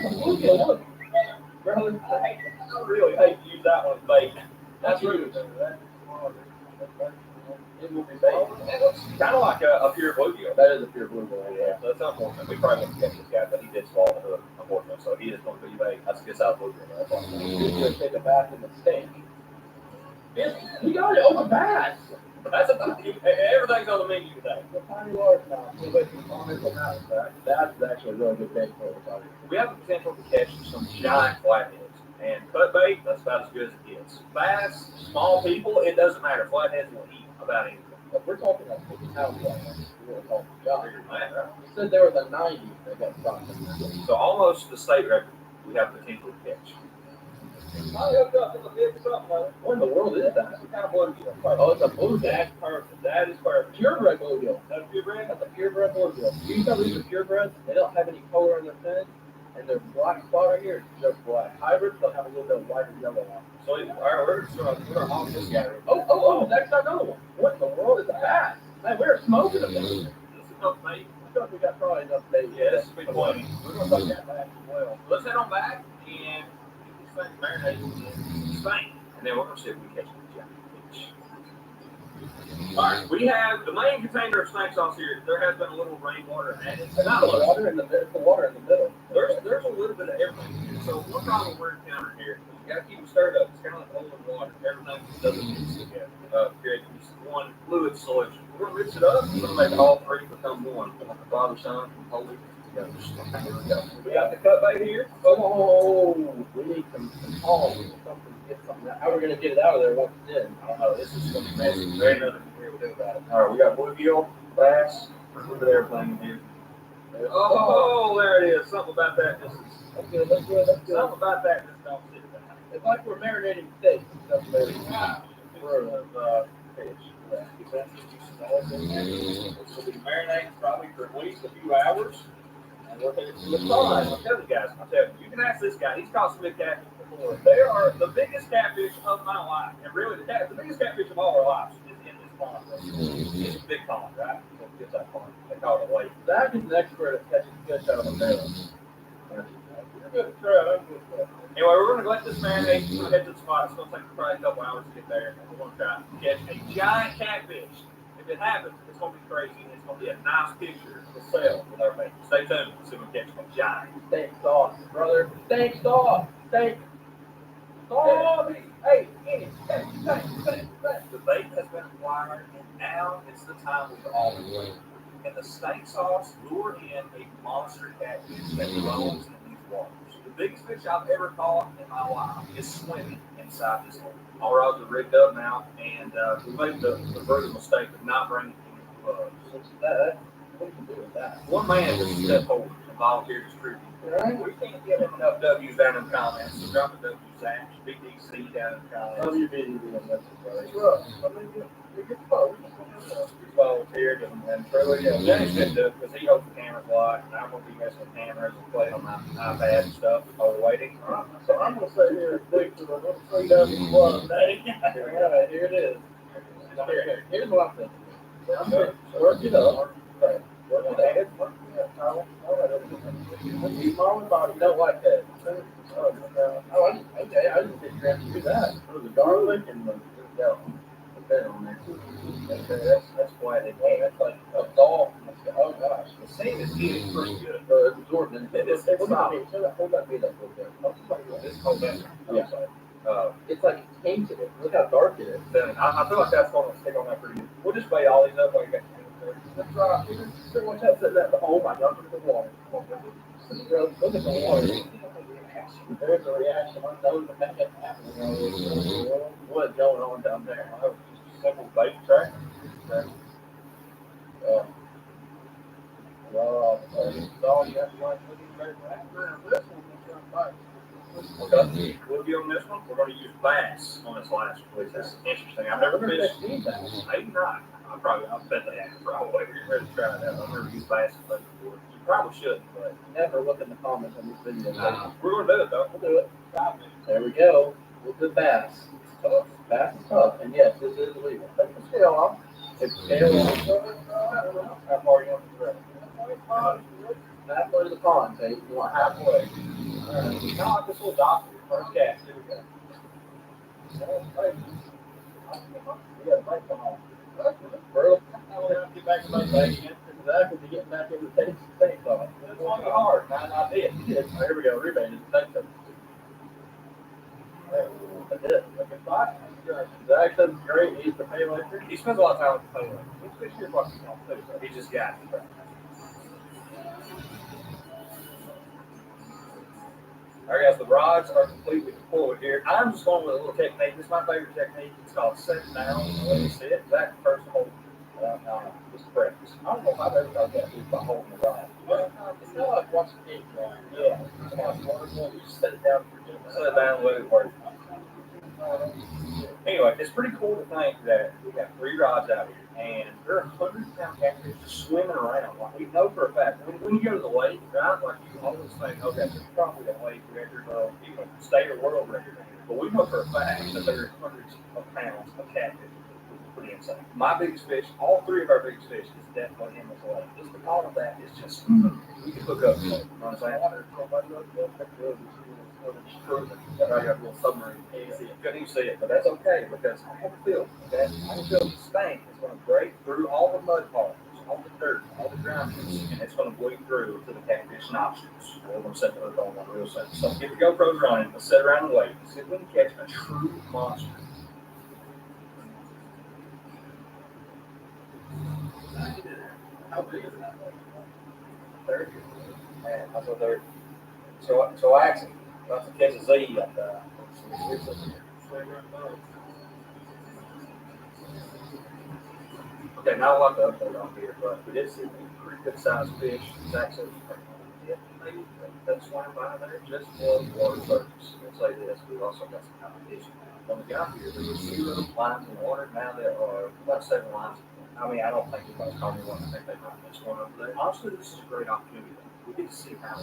a bluegill. Look. Brother, I really hate to use that one as bait. That's rude. It will be bait. It looks kind of like a pure bluegill. That is a pure bluegill, yeah. So it's unfortunate. We probably won't catch this guy, but he did swallow the hook, unfortunately. So he is going to be bait. That's a good size bluegill. That's awesome. He's going to take a bath in the stink. He got it over bass. That's everything's on the menu today. The tiny largemouth. We'll wait for comments on that. That's actually a really good bait for us. We have the potential to catch some giant flatheads. And cut bait, that's about as good as it gets. Bass, small people, it doesn't matter. Flatheads will eat about anything. But we're talking like 50 pounds right now. We're talking giant. Bigger than that, right? You said there was a 90 that got caught. So almost the state record we have the potential to catch. I hooked up with a big something like What in the world is that? What kind of bluegill? Oh, it's a bluegill. That's perfect. That is perfect. Purebred bluegill. That's purebred? That's a purebred bluegill. You tell these are purebreds, they don't have any color in their fin, and their black spot right here is just black. Hybrids, they'll have a little bit of white or yellow on. So all right, we're gonna hog this guy. Oh, that's another one. What in the world is a bass? Man, we're smoking a bit. This is enough bait. I thought we got probably enough bait. Yeah, this will be plenty. We're going to talk that bass as well. Let's head on back and get this thing marinated in Spain. And then we're going to see if we catch the giant fish. All right, we have the main container of snake sauce here. There has been a little rainwater added. Not The much. water in the middle. The water in the middle. There's a little bit of everything here. So one problem we're encountering here, you got to keep it stirred up. It's kind of like oil and water. Everything doesn't mix together. Create one fluid solution. We're going to mix it up. We're going to make all three become one. The Father, Son, and Holy Ghost. Here we go. We got the cut bait here. Oh, we need some palm, something to get something. How are we going to get it out of there once it's in? I don't know. This is going to be messy. There ain't nothing we can do about it. All right, we got bluegill, bass, a little bit of everything in here. Oh, there it is. Something about that. This is That's good, that's good, that's good. something about that. Just don't sit down. It's like we're marinating steak. That's very Of fish. This will be marinating probably for at least a few hours. And we'll take it to the fun. I'll tell you guys. You can ask this guy. He's caught some big catfish before. They are the biggest catfish of my life. And really, the biggest catfish of all our lives is in this pond. It's a big pond, right? It's that pond. They call it a lake. Zach is an expert at catching fish out of a barrel. You're good at trout. I'm good at trout. Anyway, we're going to let this marinate. We're going to head to the spot. It's going to take probably a couple hours to get there. And we're going to try to catch a giant catfish. If it happens, it's going to be crazy. And it's going to be a nice picture to sell with our bait. Stay tuned. We'll see if we catch a giant. Steak sauce, brother. Steak sauce. Steak sauce. Hey, eat it. The bait has been acquired, and now it's the time we've always waited. And the steak sauce lured in a monster catfish that roams in these waters. The biggest fish I've ever caught in my life is swimming inside this lake. All rods are rigged up now, and we made the brutal mistake of not bringing any bugs. What's that? What do you do with that? One man just stepped forward and volunteered as tribute. We can't get him enough W's down in the comments, so drop a W, Zach, BDC down in the comments. WBD, brother. Look, I mean, you're good folks. We volunteered and truly, Jenny's been doing it because he holds the cameras a lot, and I'm going to be messing with cameras and playing on my iPad and stuff while we're waiting. So I'm going to say here, big to the little 3W club, daddy. Yeah, here it is. Here's what I'm thinking. I'm good. Work it up. Work it ahead. Work it up, Tyler. All right, keep my own body. You don't like that. Oh, Oh, okay. I didn't think you had to do that. It was the garlic and the pepper on there. That's why they Hey, that's like a dog. Oh gosh. The seam is getting pretty good. It's absorbent. It's Hold that meat up real quick. It's cold down. Yeah. It's like it's tainted. Look how dark it is. I feel like that's going to stick on that pretty good. We'll just bait all these up while you got your hands That's right. So watch out for that. Oh my God! Look at the water. Look at the water. There's a reaction. I know that that's happening. What's going on down there? simple bait track. Okay. We'll be on this one. We're going to use bass on this last one, which is interesting. I've never fished. Maybe not. I bet they have. Probably. You're ready to try it out. I've never used bass before. You probably shouldn't, but Never look in the comments on this video. we're going to do it though. We'll do it. There we go. With the bass. Bass is tough, and yes, this is illegal. Take the scale off. Take the scale off. How far are you on the road? Halfway to the pond, Tate. You want halfway. Kind of like this little doctor. First cast. Here we go. We got to break them off. Bro, I want to get back in my tank again. Exactly, to get back in the tank off. It's on your heart, man. I did. Here we go, rebounded. Thank you. I did. Like a spot. Jackson's great. He's the paymaker. He spends a lot of time with the payload. He's 6 years watching film too, so he just got it. All right, guys, the rods are completely deployed here. I'm just going with a little technique. This is my favorite technique. It's called setting down. Let me see it. Zach, first hold. Just practice. I don't know if I've ever done that by holding the rod. It's not like watching game drawing. Yeah. It's not wonderful. You just set it down for a Set it down and let it work. Anyway, it's pretty cool to think that we got 3 rods out here, and there are 100-pound catfish just swimming around. Like, we know for a fact, when you go to the lake, right, like, you always think, okay, there's probably a lake record of, state or world record here. But we know for a fact that there are hundreds of pounds of catfish. Pretty insane. My biggest fish, all 3 of our biggest fish, is definitely in this lake. Just the thought of that is just, we can hook up. You know what I'm saying? I got a little submarine. Couldn't even see it, but that's okay because I have a feeling. Okay, I can feel the stank is going to break through all the mud particles, all the dirt, all the groundness, and it's going to bleed through to the catfish nostrils. We're going to set the hook on one real soon. So get the GoPros running. Let's sit around and wait. See if we can catch a true monster. How big is that? 30. Man, that's what they're. So actually. About to catch a Z up there. Okay, not a lot to update on here, but we did see a pretty good sized fish. It's actually maybe that swam by there just above water surface. Let's say this, we've also got some competition. When we got here, there were 0 lines in water. Now there are about 7 lines. I mean, I don't think anybody's caught me one. I think they might miss one over there. Honestly, this is a great opportunity. We get to see how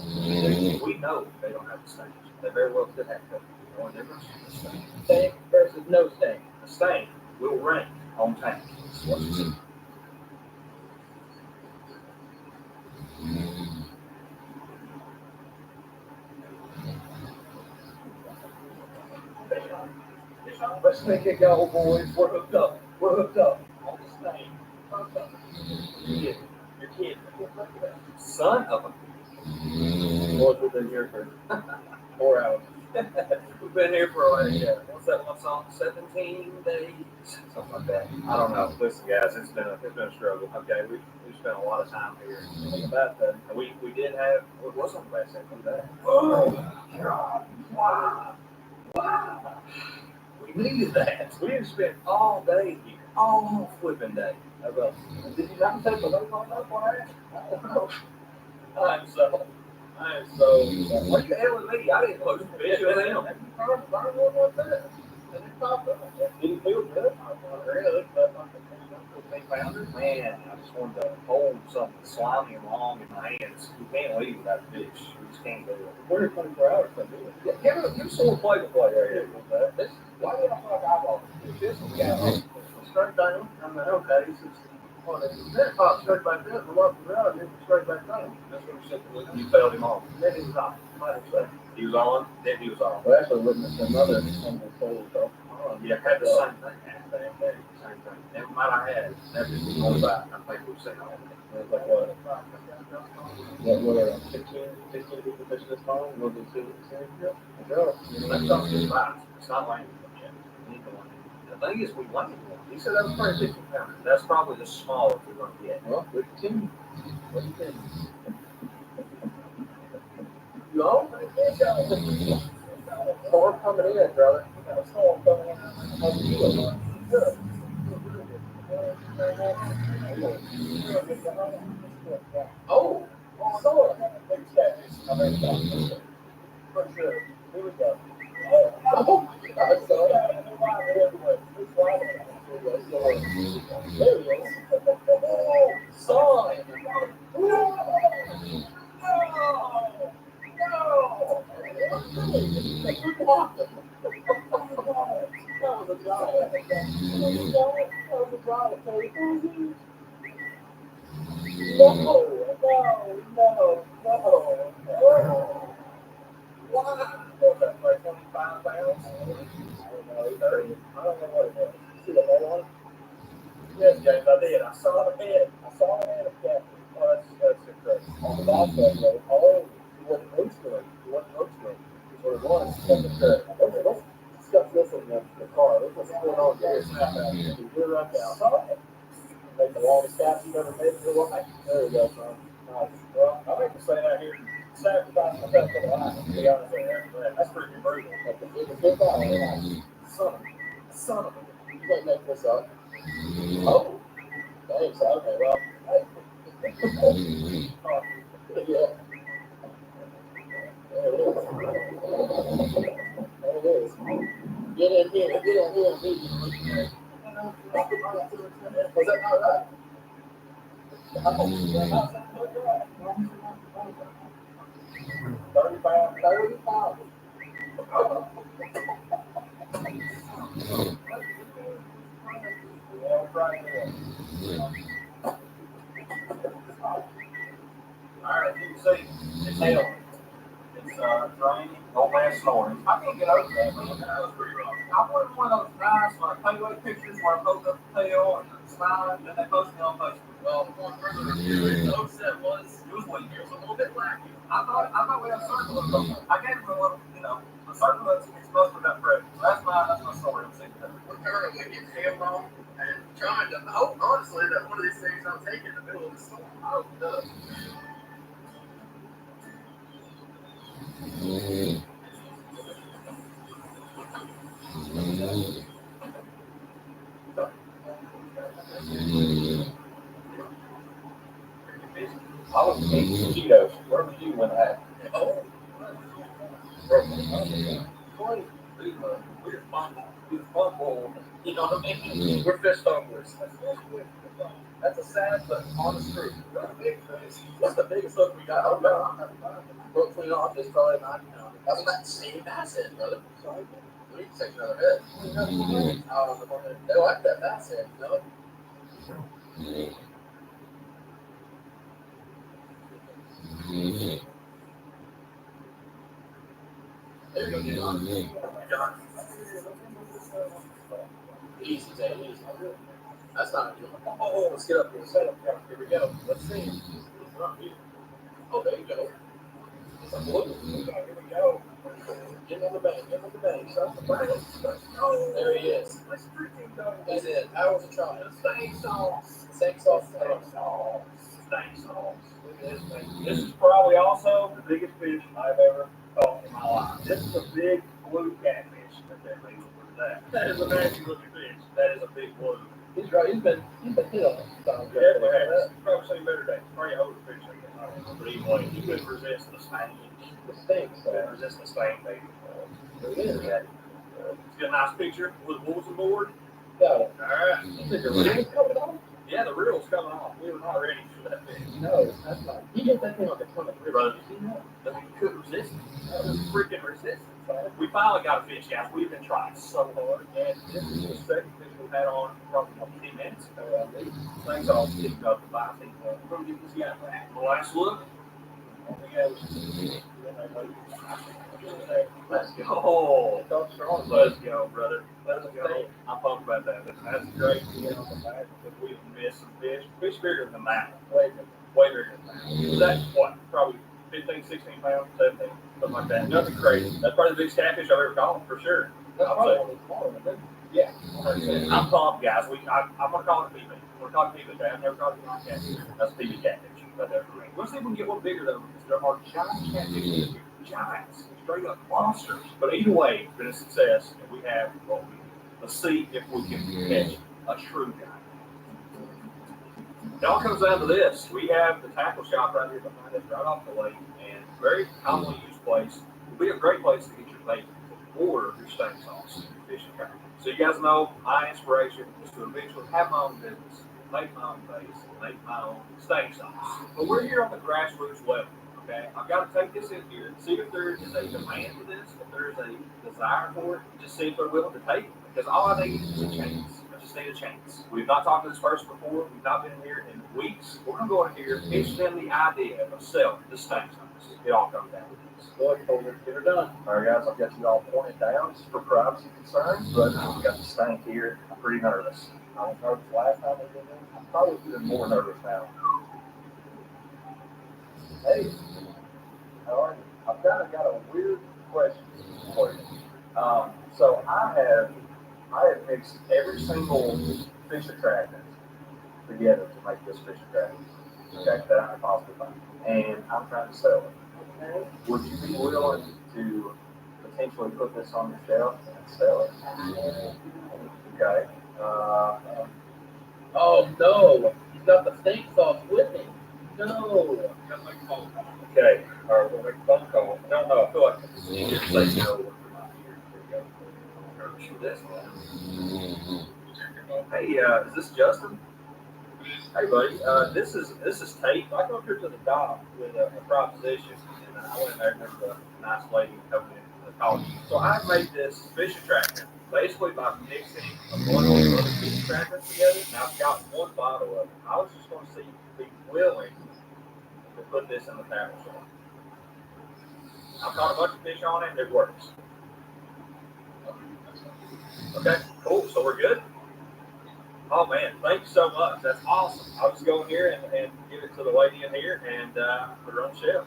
we know they don't have the stage. They very well could have the only difference. Stank versus no stank. The stank will rank on tank. That's what you see. Let's make it go, boys. We're hooked up. We're hooked up. On the stank. Hooked up. Your kid. Son of a. Boys, we've been here for 4 hours. We've been here for what's that one song? 17 days, something like that. I don't know. Listen, guys, it's been a struggle. Okay, we spent a lot of time here. About that. And we did have what was on the last second of that. Oh God! Wow! We needed that. We didn't spend all day here, all flipping day. How about? Did you not take the load on that one? I don't know. I'm so. What the hell with me? I didn't look at the fish with him. Didn't feel good. Really? Man, I just wanted to hold something slimy and long in my hands. You can't leave without a fish. You just can't do it. We're 24 hours to do it. Yeah, give us a little play-by-play right here. Why do you have like eyeballs? This one got straight down. I'm like, okay, this is. Well, that pop straight back up, and walked around, and it was straight back down. That's what we said. You failed him off. Then he was off. He was on, then he was off. We actually witnessed another one before, so. Yeah, had the same thing. Same thing. Never mind, I had it. Never just going back. I think we've seen all of it. It was like what? What were 15 people fishing this pond? Was it 2? That's not just bites. It's not landing yet. We need to land. The thing is, we landed one. He said that was probably 15 pounders. That's probably the smallest we're going to get. Well, 15. What do you think? You all? Storm coming in, brother. We got a storm coming in. How's it going? Good. Oh, big catfish. For sure. Here we go. Oh, God, son. There he is. Oh, son. No. What's that, like 25 pounds? I don't know, 30. I don't know what it was. See the name on it? Yes, James, I did. I saw the head. I saw the head of Captain. Oh, that's correct. On the back of it, oh, he wasn't roasting. He wasn't roasting. What it was. Okay, let's discuss this in the car. What's going on here? You're right now. Make the longest cap you've ever made in your life. There we go, son. Nice. Well, I like to say that here. Sacrifice myself for the life. To be honest with you. That's pretty brutal. But the big guy, son of a. You can't make this up. Oh. Thanks. Okay, well. Hey. Yeah. There it is. Get in here. Was that not right? 35. Yeah, right there. Alright, you can see it's hell. It's draining, old man snoring. I can't get over that, man. That was pretty rough. I wanted one of those nice takeaway pictures where I poke up the tail and smile, and then they post me on Facebook. Well, going further with you, the set was weak. It was a little bit lacking. I thought we had a circle of them. I gave him a little, a circle that's exposed to that pressure. So that's my story. We're currently getting him on and trying to hope, honestly, that one of these things I'll take in the middle of the storm. I hope it does. I was eating Cheetos. Where was you when that happened? Oh. We're fun. You know what I mean? We're fish stoners. That's a sad but honest truth. What's the biggest hook we got? Oh, no. We'll clean off this probably 90 pounds. That's not the same bass head, brother. Sorry. We need to take another head. They like that bass head, you know? There you go, John. Easy, Jay, easy. That's not good. Oh, let's get up here. Set up here. Here we go. Let's see. Oh, there you go. It's a blue. Here we go. Get on the bank. Get on the bank. Oh, there he is. Let's freaking go. He's in. Hours of trying. Steak sauce. Steak sauce. Steak sauce. This is probably also the biggest fish I've ever caught in my life. This is a big blue catfish. That is a nasty looking fish. That is a big blue. He's right. He's been hit on this time. Yeah, he's probably seen better days. Probably older fish. But anyway, he couldn't resist the stain. The stinks. Couldn't resist the stain, baby. It is. It's got a nice picture with wolves aboard. Got it. All right. You think the reel's coming on? Yeah, the reel's coming off. We were not ready for that fish. No, that's not. He hit that thing on the front of the Brother. You see that? But he couldn't resist it. That was freaking resistance. We finally got a fish, guys. We've been trying so hard. And this is the second fish we've had on probably 10 minutes. Things all kicked up to 5 feet. We'll give this guy the last look. Let's go. Let's go, brother. Let's go. I'm pumped about that. That's great to get on the back because we've missed some fish. Fish bigger than that. Way bigger than that. That's what? Probably 15, 16 pounds, 17, something like that. Nothing crazy. That's probably the biggest catfish I've ever caught, for sure. That's probably one of the smaller ones. Yeah. I'm pumped, guys. I'm going to call it a PB. We're talking PB. I've never caught it on catfish. That's a PB catfish. But we'll see if we can get one bigger, though, because there are giant catfish. Giants. Straight up monsters. But either way, it's been a success, and we have what we need. Let's see if we can catch a true guy. It all comes down to this. We have the tackle shop right here behind us, right off the lake, and very commonly used place. It will be a great place to get your bait or your steak sauce and your fishing tackle. So you guys know my inspiration is to eventually have my own business, make my own base, make my own steak sauce. But we're here on the grassroots level. Okay, I've got to take this in here, see if there is a demand for this, if there is a desire for it, just see if they're willing to take it. Because all I need is a chance. A just need a chance. We've not talked to this person before. We've not been here in weeks. We're going to go in here, pitch them the idea of selling the stank zones. It all comes down to this. Go ahead, Colbert, get her done. All right, guys, I've got you all pointed down just for privacy concerns, but we've got the stank here. I'm pretty nervous. I was nervous last time we did this. I'm probably even more nervous now. Hey, how are you? I've kind of got a weird question for you. So I have mixed every single fish attractant together to make this fish attractant. Okay, that I can possibly find. And I'm trying to sell it. Okay. Would you be willing to potentially put this on your shelf and sell it? Okay. Oh no, he's got the steak sauce with him. No. Okay, all right, we'll make a phone call. I don't know, I feel like you just say no when we're not here. There we go. Shoot this one. Hey, is this Justin? Hey, buddy, this is Tate. I come up here to the dock with a proposition, and I went in there and there's a nice lady coming in the college. So I made this fish attractant basically by mixing a bundle of other fish attractants together, and I've got one bottle of it. I was just going to see if you'd be willing to put this in the tackle shop. I've caught a bunch of fish on it, and it works. Okay, cool. So we're good? Oh, man, thank you so much. That's awesome. I'll just go in here and give it to the lady in here and put her on the shelf.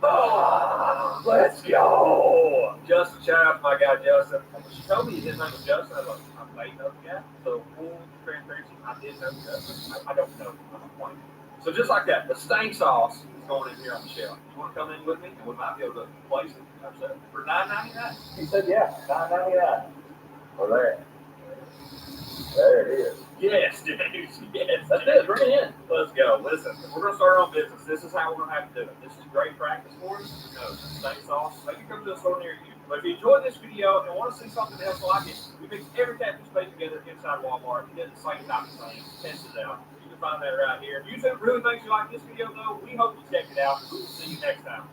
Oh, let's go. Justin, shout out to my guy, Justin. She told me his name was Justin. I was like, I may know the guy. So, full transparency, I did know Justin. I don't know. I'm a point. So, just like that, the stank sauce is going in here on the shelf. You want to come in with me? And we might be able to place it ourselves for $9.99. He said, yeah, $9.99. Well, there it is. Yes, dude. Yes. That's it, bring it in. Let's go. Listen, we're going to start our own business. This is how we're going to have to do it. This is great practice for us. You know, stank sauce. Maybe come to a store near you. But if you enjoyed this video and want to see something else like it, we mix every catfish bait together inside Walmart. It does the same type of thing. Test it out. You can find that right here. If YouTube really thinks you like this video, though, we hope you check it out. We will see you next time.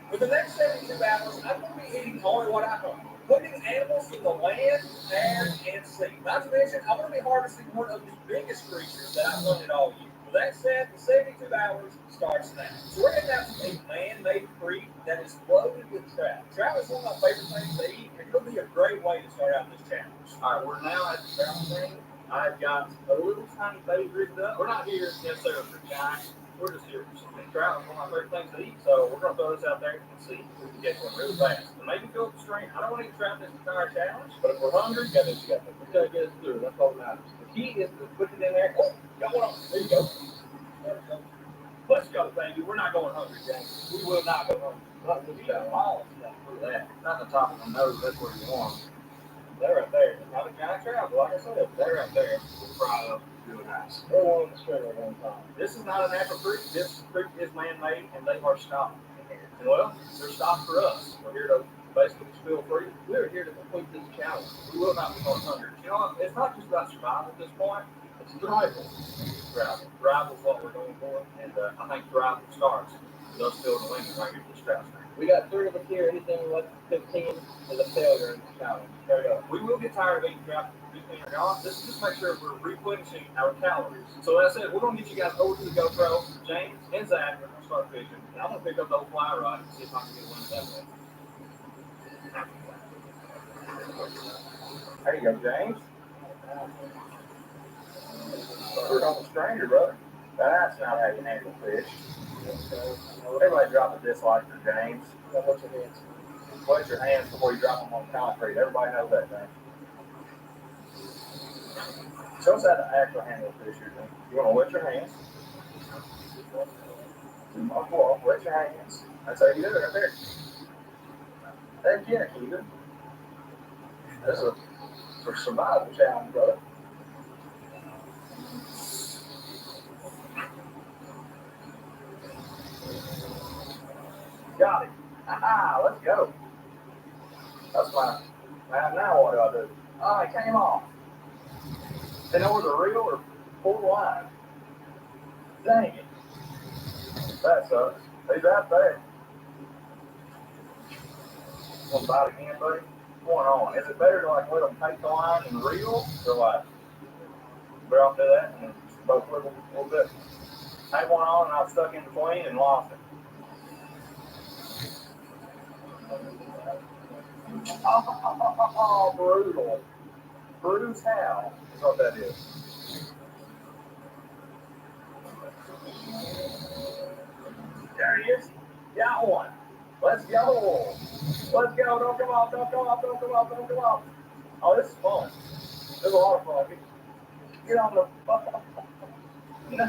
For the next 72 hours, I'm going to be eating only what I hunt. Putting animals in the land, air, and sea. Not to mention, I'm going to be harvesting one of the biggest creatures that I've hunted all year. With that said, the 72 hours starts now. So we're heading out to a man-made creek that is loaded with trout. Trout is one of my favorite things to eat, and it'll be a great way to start out this challenge. All right, we're now at the trout thing. I've got a little tiny bait rigged up. We're not here necessarily for giants. We're just here for some big trout. It's one of my favorite things to eat. So we're going to throw this out there and see if we can get one really fast. And maybe fill up the stream. I don't want to eat trout this entire challenge, but if we're hungry, got this together. We're going to get us through. That's all that matters. The key is to put it in there. Oh, got one on. There you go. There we go. Let's go, baby. We're not going hungry, James. We will not go hungry. Not this trout. All stuff. Look at that. Not the top of the nose. That's where you want them. They're right there. Not a giant trout, but like I said, they're right there. We'll fry up really nice. They're on the string at one time. This is not a natural creek. This creek is man-made, and they are stocked in here. And well, they're stocked for us. We're here to basically spill free. We're here to complete this challenge. We will not be going hungry. You know, it's not just about survival at this point. It's thrival. Thrival is what we're going for, and I think thrival starts with us filling the limit right here to this trout stream. We got 3 of us here. Anything less than 15 is a failure in this challenge. There you go. We will get tired of eating trout. This just make sure we're replenishing our calories. So as I said, we're going to get you guys over to the GoPro. James and Zach are going to start fishing. And I'm going to pick up the old fly rod and see if I can get one that way. There you go, James. We're on the stranger, brother. That's not how you handle fish. Everybody drop a dislike for James. What's your hands? Wet your hands before you drop them on concrete. Everybody knows that, James. Show us how to actually handle fish here, James. You want to wet your hands. Wet your hands. That's how you do it right there. Heck yeah, Keegan. This is a survival challenge, brother. Got it. Ah, let's go. That's my. Now what do I do? Oh, it came off. They know where the reel or pull the line. Dang it. That sucks. He's out there. Want to bite again, buddy? What's going on? Is it better to like let them take the line and reel, or like better off do that and just both wiggle a little bit? Take one on and I was stuck in between and lost it. Oh, brutal. Brutal is what that is. There he is. Got one. Let's go. Let's go. Don't come off. Don't come off. Don't come off. Don't come off. Oh, this is fun. There's a lot of fun. Get on the. No.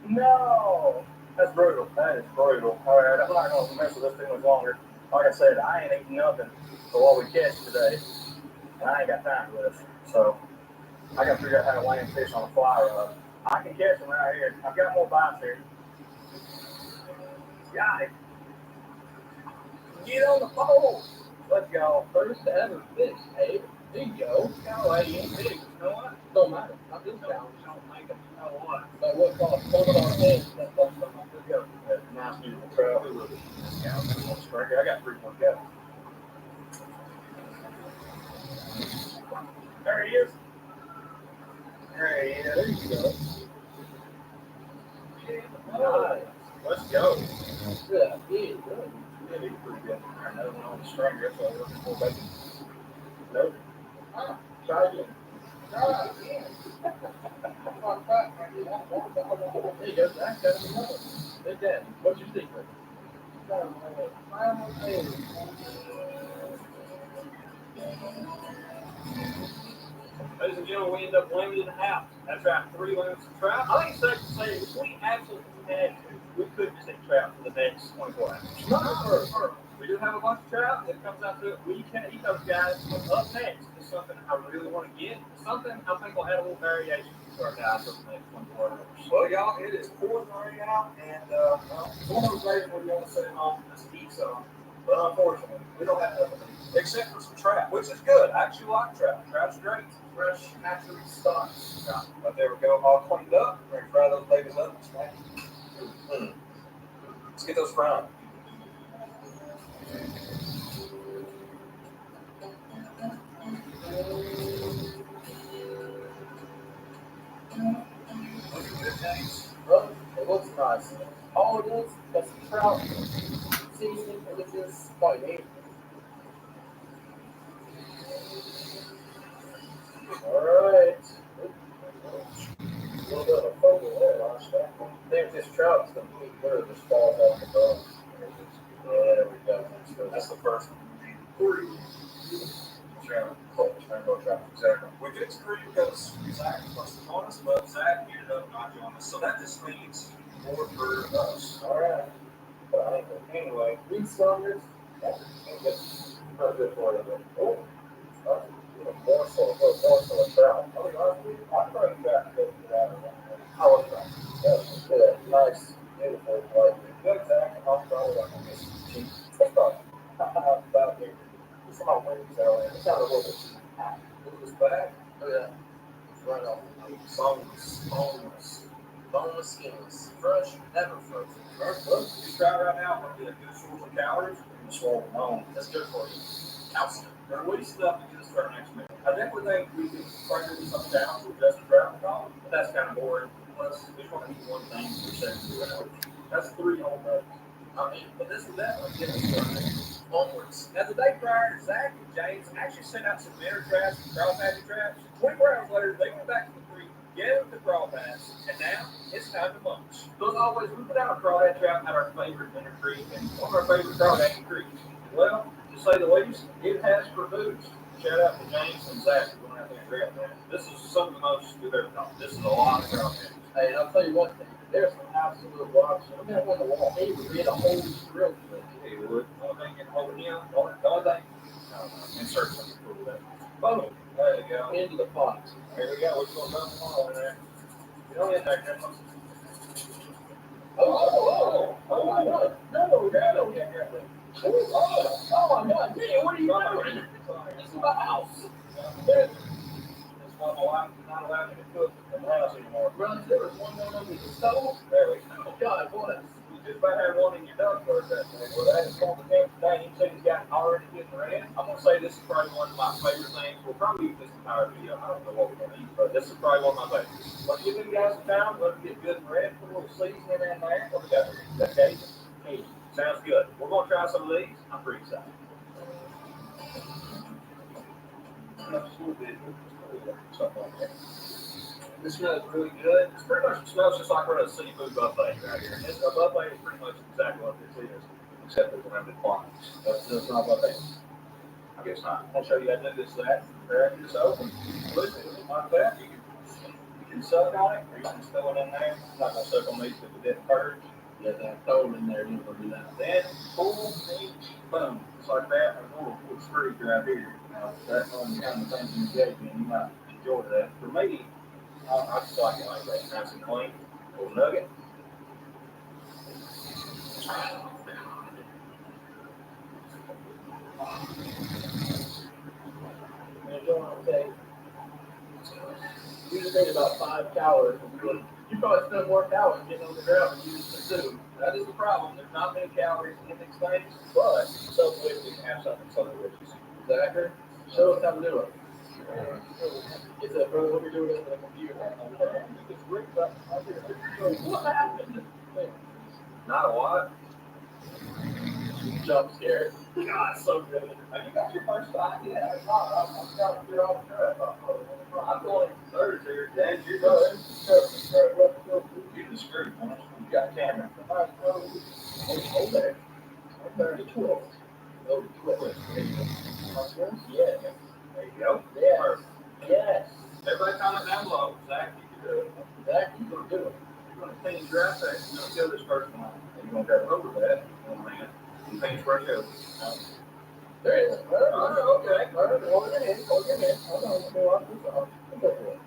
No. That's brutal. That is brutal. All right. I'm not going to mess with this too much longer. Like I said, I ain't eating nothing for what we catch today. And I ain't got time for this. So I got to figure out how to land fish on a fly rod. I can catch them right here. I've got more bites here. Got it. Get on the pole. Let's go. First ever fish, Abe. There you go. Go away. You ain't big. You know what? Don't matter. I'm just down. Don't make them. You know what? But what cost $4 head? That's something. Let's go. That's a nice, beautiful trout. I got 3 more go. There he is. There he is. There you go. Nice. Let's go. Yeah, good. Yeah, he's pretty good. Another one on the string. That's what I'm looking for, baby. Nope. Try again. Try again. There you go, Zach. Got another. Hey, Dad, what's your secret? Ladies and gentlemen, we end up limited out. That's right, 3 limits of trout. I think it's safe to say if we absolutely had to, we could just take trout for the next 24 hours. Not for we do have a bunch of trout. If it comes out to it, we can eat those guys. But up next is something I really want to get. Something I think will add a little variation to our guys for the next 24 hours. Well, y'all, it is pouring rain out, and it's one of those days where you want to sit at home and just eat some. But unfortunately, we don't have nothing to eat, except for some trout, which is good. I actually like trout. Trout's great. Fresh, naturally stocked trout. But there we go, all cleaned up. We're going to fry those babies up. Let's get those fried. Well, it looks nice. All it is, that's some trout seasoning, which is quite neat. Alright. A little bit of a focal there, last time. I think this trout's going to be good. Just falls off the boat. There we go. That's the first one. 3. Trout. Rainbow trout. Exactly. We did screw because Zach was on us, but Zach ended up not joining us. So that just means more for us. Alright. Anyway, These sluggers, not good for you. oh, a morsel of trout. I tried that. How was that? That's good. Nice, beautiful, like, Good, Zach. I'll try it on this. cheap. It's not about here. It's my wings there. It sounded a little bit cheap. Look at this bag. Oh, yeah. It's right off. Boneless. Boneless, skinless. Fresh, never frozen. Look, this trout right now might be a good source of calories and swollen bone. That's good for you. Calcium. There are ways stuff to get us to our next meal. I definitely think we can try to do something down to just a trout and all, but that's kind of boring. Plus, we just want to eat one thing for 72 hours. That's 3 whole days. I mean, but this would definitely get us to our next onwards. Now, the day prior, Zach and James actually sent out some dinner traps and crawfish traps. 24 hours later, they went back to the creek, gathered the crawfish, and now it's time to munch. So as always, we put out a crawdad trap at our favorite dinner creek and one of our favorite crawdad creeks. Well, to say the least, it has produced. Shout out to James and Zach for going out there and grabbing that. This is some of the most we've ever caught. This is a lot of crawfish. Hey, I'll tell you one thing. There's some absolute rocks. I'm going to win the wall. He would get a whole real quick. He would. Only thing getting hold of him, only thing. Insert something cool with that. Boom. There you go. Into the pot. There we go. We're going to dump them all in there. You don't hit that, Grandma. Oh, my God. No, we got Oh my God, man, what are you doing? This is my house. That's why my wife is not allowing me to cook in the house anymore. Bro, there was one going under the stove. There we go. Oh, God, what? You just about had one in your ductwork that day. Well, that is called the damn thing. You said he's got already getting red. I'm gonna say this is probably one of my favorite things. We'll probably use this entire video. I don't know what we're gonna eat, but this is probably one of my favorites. Let's give them guys some time. Let them get good and red. Put a little seasoning in there. What we got? That Cajun. Cajun. Sounds good. We're gonna try some of these. I'm pretty excited. Something like that. This smells really good. It pretty much smells just like we're at a seafood buffet right here. And a buffet is pretty much exactly what this is, except there's limited quantities. That's not a buffet. I guess not. I'll show you how to do this, that. Crack this open. Listen, like that. You can suck on it, or you can throw it in there. I'm not gonna suck on these because it didn't purge. Yeah, that throw it in there, you gonna do that. Then pull, boom, just like that. There's a little screw right here. Now that's one of the kind of things you gave me, and you might enjoy that. For me, I just like it like that, nice and clean. Little nugget. You just ate about 5 calories. You probably spent more calories getting on the ground than you just consumed. That is the problem. There's not many calories in these things, but so delicious to have something so delicious. Exactly. Show us how to do it. It's a brother, what we doing it on the computer. What happened? Not a lot. Jump scared. God, so good. Have you got your first bite yet? I'm trying to get off track. I'm going third here. Dan, you're going. You just screwed, man. You got a camera. Hold there. 12. Oh, 12. Yeah. There you go. Yeah. Perfect. Yes. Everybody comment down below. Zach, you can do it. Zach, you gonna do it. You're going to finish your assay. You're going to kill this first one. And you're going to grab over that. One man. You finish where it goes. There it is. Okay. Hold it in. Hold it in. Hold on. Go off this off. Go for it.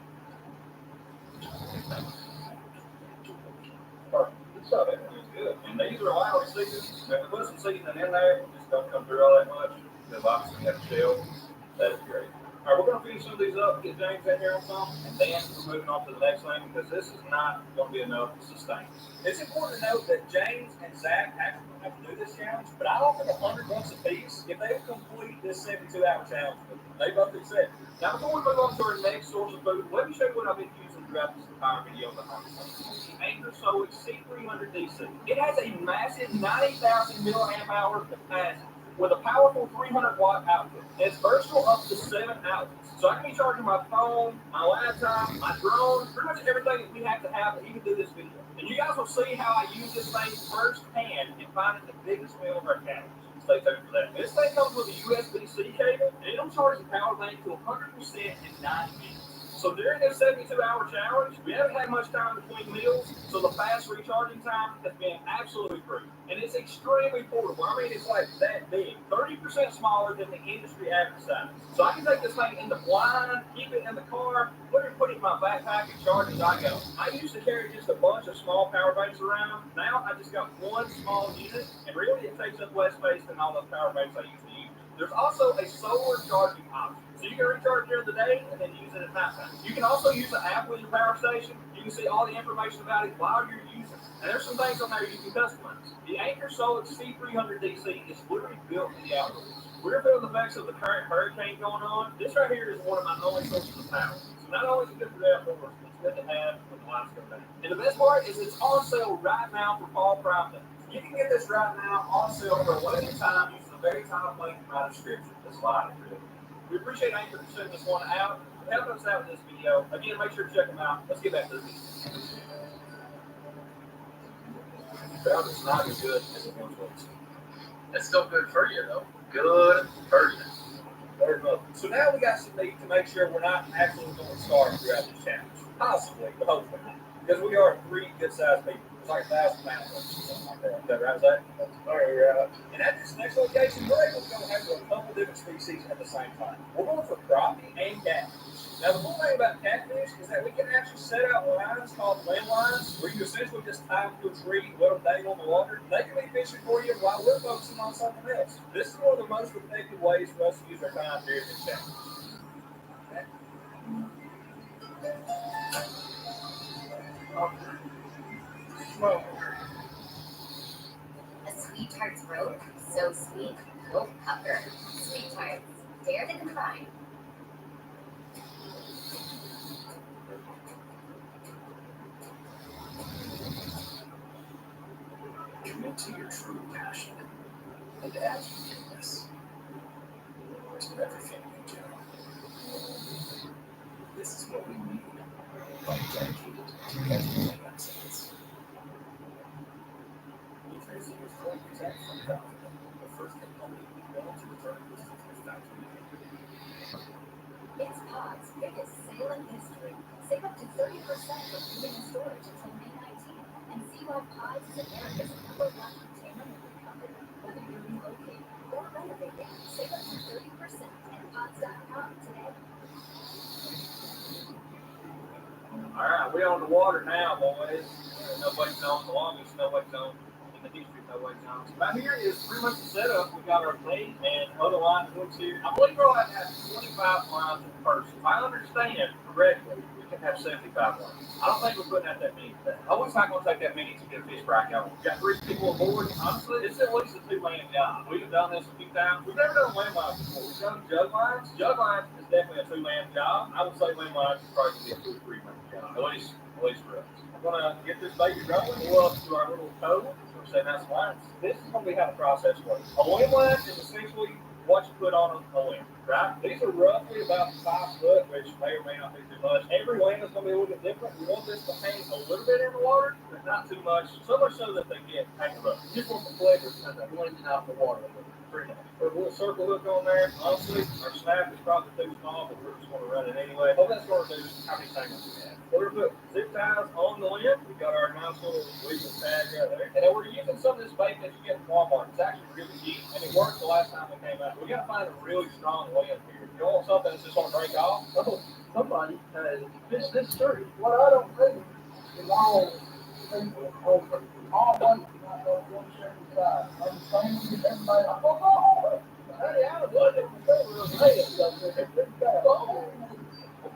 Good stuff. Everything's good. And these are lightly seasoned. If there was some seasoning in there, just don't come through all that much. Because obviously you have to shell. That is great. All right, we're going to finish some of these up, get James in here on some, and then we're moving on to the next thing because this is not going to be enough to sustain. It's important to note that James and Zach actually don't have to do this challenge, but I offer them $100 a piece if they complete this 72-hour challenge. They both accept. Now, before we move on to our next source of food, let me show you what I've been using throughout this entire video behind the scenes. The Anchor Solex C300 DC. It has a massive 90,000 milliamp hour capacity with a powerful 300-watt output. It's versatile up to 7 outlets. So I can be charging my phone, my laptop, my drone, pretty much everything that we have to have to even do this video. And you guys will see how I use this thing firsthand in finding the biggest meal of our calories. Stay tuned for that. This thing comes with a USB-C cable, and it'll charge the power bank to 100% in 90 minutes. So during this 72-hour challenge, we haven't had much time between meals, so the fast recharging time has been absolutely free. And it's extremely portable. I mean, it's like that big, 30% smaller than the industry average size. So I can take this thing in the blind, keep it in the car, put it in my backpack and charge as I go. I used to carry just a bunch of small power banks around. Now I just got one small unit, and really it takes up less space than all those power banks I used to use. There's also a solar charging option. So you can recharge during the day and then use it at nighttime. You can also use the app with your power station. You can see all the information about it while you're using it. And there's some things on there you can customize. The Anchor Solex C300 DC is literally built in the outdoors. We're feeling the effects of the current hurricane going on. This right here is one of my only sources of power. So not only is it good for the outdoors, it's good to have when the lights go down. And the best part is it's on sale right now for Fall Prime Day. You can get this right now on sale for a limited time using the very top link in my description. This live video. We appreciate Anchor for sending this one out. Help us out with this video. Again, make sure to check them out. Let's get back to the video. Found it's not as good as it once was. It's still good for you, though. Good for you. Very much. So now we got some meat to make sure we're not actually going to starve throughout this challenge. Possibly, but hopefully not. Because we are 3 good-sized people. like 1,000 pounds or something like that. Is that right, Zach? That's very right. And at this next location, we're able to go after a couple different species at the same time. We're going for crappie and catfish. Now, the cool thing about catfish is that we can actually set out lines called limb lines, where you essentially just tie them to a tree, let them dangle in the water. They can be fishing for you while we're focusing on something else. This is one of the most effective ways for us to use our time during this challenge. A sweetheart's rope, so sweet, you'll pucker. Sweethearts, dare to decline. Commit to your true passion and add uniqueness to everything you do. This is what we mean by dedicated to everything excellence. New Jersey is fully protected from conflict. The first component we built to return was to the factory. It's Pod's biggest sale in history. Save up to 30% for moving and storage until May 19th. And see why Pods is America's #1 container moving company. Whether you're relocating or renovating, save up to 30% at pods.com today. All right, we're on the water now, boys. No wake zone, the longest no wake zone in the history of no wake zones. Right here is pretty much the setup. We got our bait and other lines hooks here. I believe we're allowed to have 25 lines per person. If I understand correctly, we can have 75 lines. I don't think we're putting out that many today. I was not going to take that many to get a fish fry going. We've got 3 people aboard. Honestly, it's at least a 2-man job. We've done this a few times. We've never done land lines before. We've done jug lines. Jug lines is definitely a 2-man job. I would say land lines is probably going to be a 2 or 3-man job. At least for us. I'm going to get this baby rolling. We'll up to our little total. We're setting out some lines. This is going to be how the process works. A limb line is essentially what you put on a limb, right? These are roughly about 5 foot, which may or may not be too much. Every limb is going to be a little bit different. We want this to hang a little bit in the water, but not too much. So much so that they get tangled up. Just want the flavor of the limb out the water. Pretty nice. Put a little circle hook on there. Honestly, our snap is probably too small, but we're just going to run it anyway. All that's going to do is how many tangles we have. We're going to put zip ties on the limb. We got our nice little legal tag right there. And then we're using some of this bait that you get from Walmart. It's actually really cheap, and it worked the last time we came out. We got to find a really strong limb here. You want something that's just going to break off? Oh, somebody has fished this street. What I don't think is all people over. All one, not those 175. I'm saying to everybody, oh, hey, I was looking for people to make it something.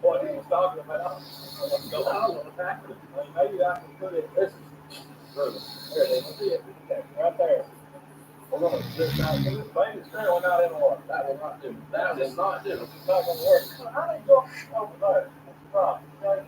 What he was talking about. Let's go out on the back of it. Maybe I can put it. This is true. There it is. See it? Okay, right there. We're going to zip out. This bait is currently not in the water. That will not do. That will not do. It's not going to work. How do you go over there? All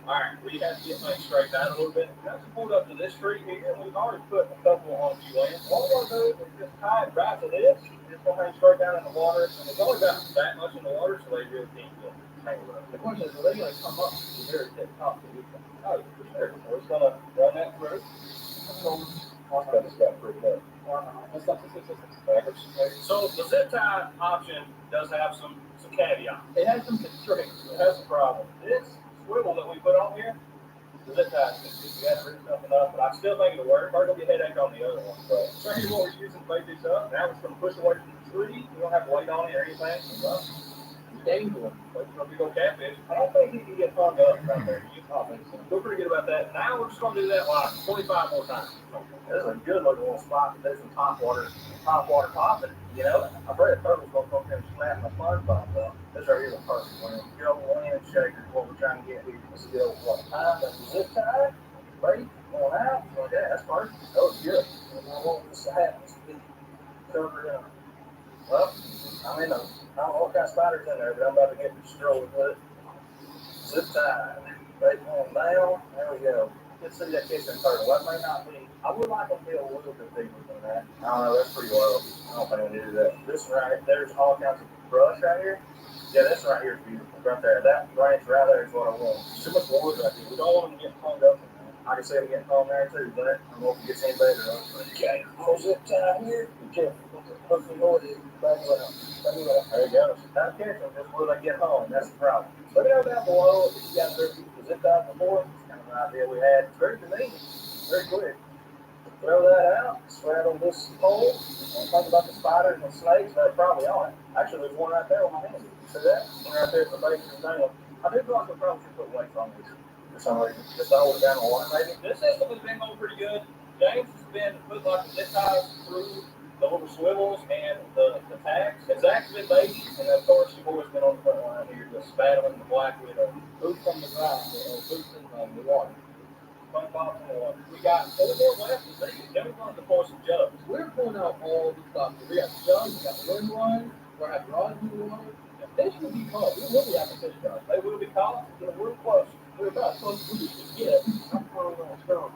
right, we have to get things straightened out a little bit. We got to pull up to this tree here, and we've already put a couple on a few lands. What we're going to do is just tie it right to this. It's going to hang straight down in the water, and it's only about that much in the water, so they really can't get tangled up. The question is, are they going to come up to very tip top of you? Oh, for sure. We're just going to run that through. I've got this guy pretty good. So the zip tie option does have some caveats. It has some constraints. It has a problem. This swivel that we put on here, the zip tie, if you have to rig something up, but I still think it'll work. Probably gonna be a headache on the other one. But so here's what we're using to bait this up. Now we're just gonna push away from the tree. We don't have to wait on it or anything. Dangle. Wait for a big old catfish. I don't think he can get hung up right there. I think so. Feel pretty good about that. Now we're just gonna do that like 25 more times. This is a good looking little spot to do some top water popping. You know, I'm afraid a turtle's gonna come here and slap my SpongeBob up. This right here is a perfect one. Good old land shaker is what we're trying to get here. This is good old what time, that's the zip tie, bait, going out. Like that, that's perfect. That was good. And I want this to happen. This will be covered up. Well, I mean, I don't know what kind of spiders in there, but I'm about to get destroyed with it. Zip tie, bait going down. There we go. Let's see that kitchen turtle. That may not be. I would like them to be a little bit deeper than that. I don't know. That's pretty low. I don't think we need to do that. This one right, there's all kinds of brush right here. Yeah, this right here is beautiful. Right there. That branch right there is what I want. Too much wood right here. We don't want them to get hung up in there. I can see them getting hung there too, but I don't know if it gets any better. Okay. Hold zip tie here. Be careful. Hopefully, Lord, it back out. There you go. Not catch them just where they get home. That's the problem. Let me know down below if you guys ever used the zip tie before. It's kind of an idea we had. It's very convenient. Very quick. on this pole and think about the spiders and snakes that are probably on it. Actually, there's one right there on my hand. See that? One right there at the base of the nail. I do feel like we probably should put weights on these for some reason. Just to hold it down on one, maybe. This system has been going pretty good. James has been putting like the zip ties through the little swivels and the tags. And Zach's been baby, and of course you've always been on the front line here, just battling the Black Widow. Boots on the ground, or boots in the water. SpongeBob and water. We got 4 more left to see. Then we're going to pour some jugs. We're pulling out all the stuff. We got jugs, we got rim line, we have rods in the water. The fish will be caught. We will be having fish jobs. They will be caught. We're close. We're about as close as we can get. I'm throwing on a stone.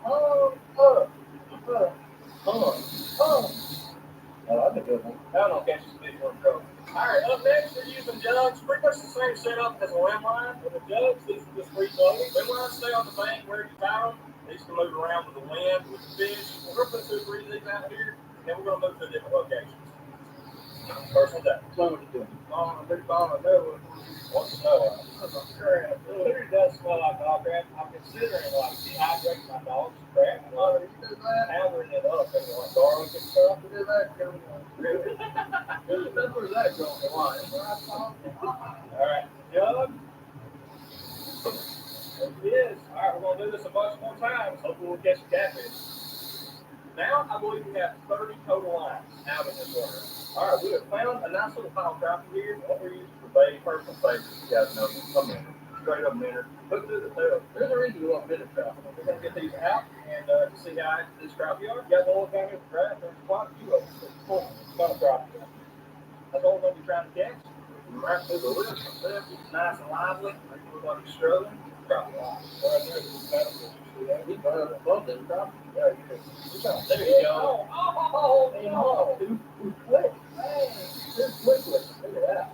Oh, that's a good one. I don't catch this fish on trouble. Alright, up next we're using jugs. Pretty much the same setup as a rim line. With the jugs, these are just free floating. Rim lines stay on the bank where you tie them. These can move around with the wind, with the fish. We're going to put 2 or 3 of these out here, and then we're going to move to a different location. First one down. Explain what you're doing. On a big ball of snow. What's snow? Crap. It really does smell like dog crap. I'm considering like dehydrating my dog's crap. Powdering it up and like garlic and stuff. We did that. Really? That's where that going on. Alright, jug. There it is. Alright, we're going to do this a bunch more times. Hopefully we'll catch a catfish. Now, I believe we have 30 total lines out in this water. Alright, we have found a nice little pile crappie here. What we're using for bait, personal favorite, you guys know, a minute. Straight up minute. Hooked through the tail. There's a reason we want minute crappie. We're going to get these out and to see how active these crappie are. You guys want to look down here at the graph? There's quite a few of them. It's quite a crappie. That's all we're going to be trying to catch. Right through the lip. Nice and lively. Look like he's struggling. Crappie line. Right there. We burned above them crappie. Yeah, you do. There you go. Oh, too quick. Too quick with it. Look at that.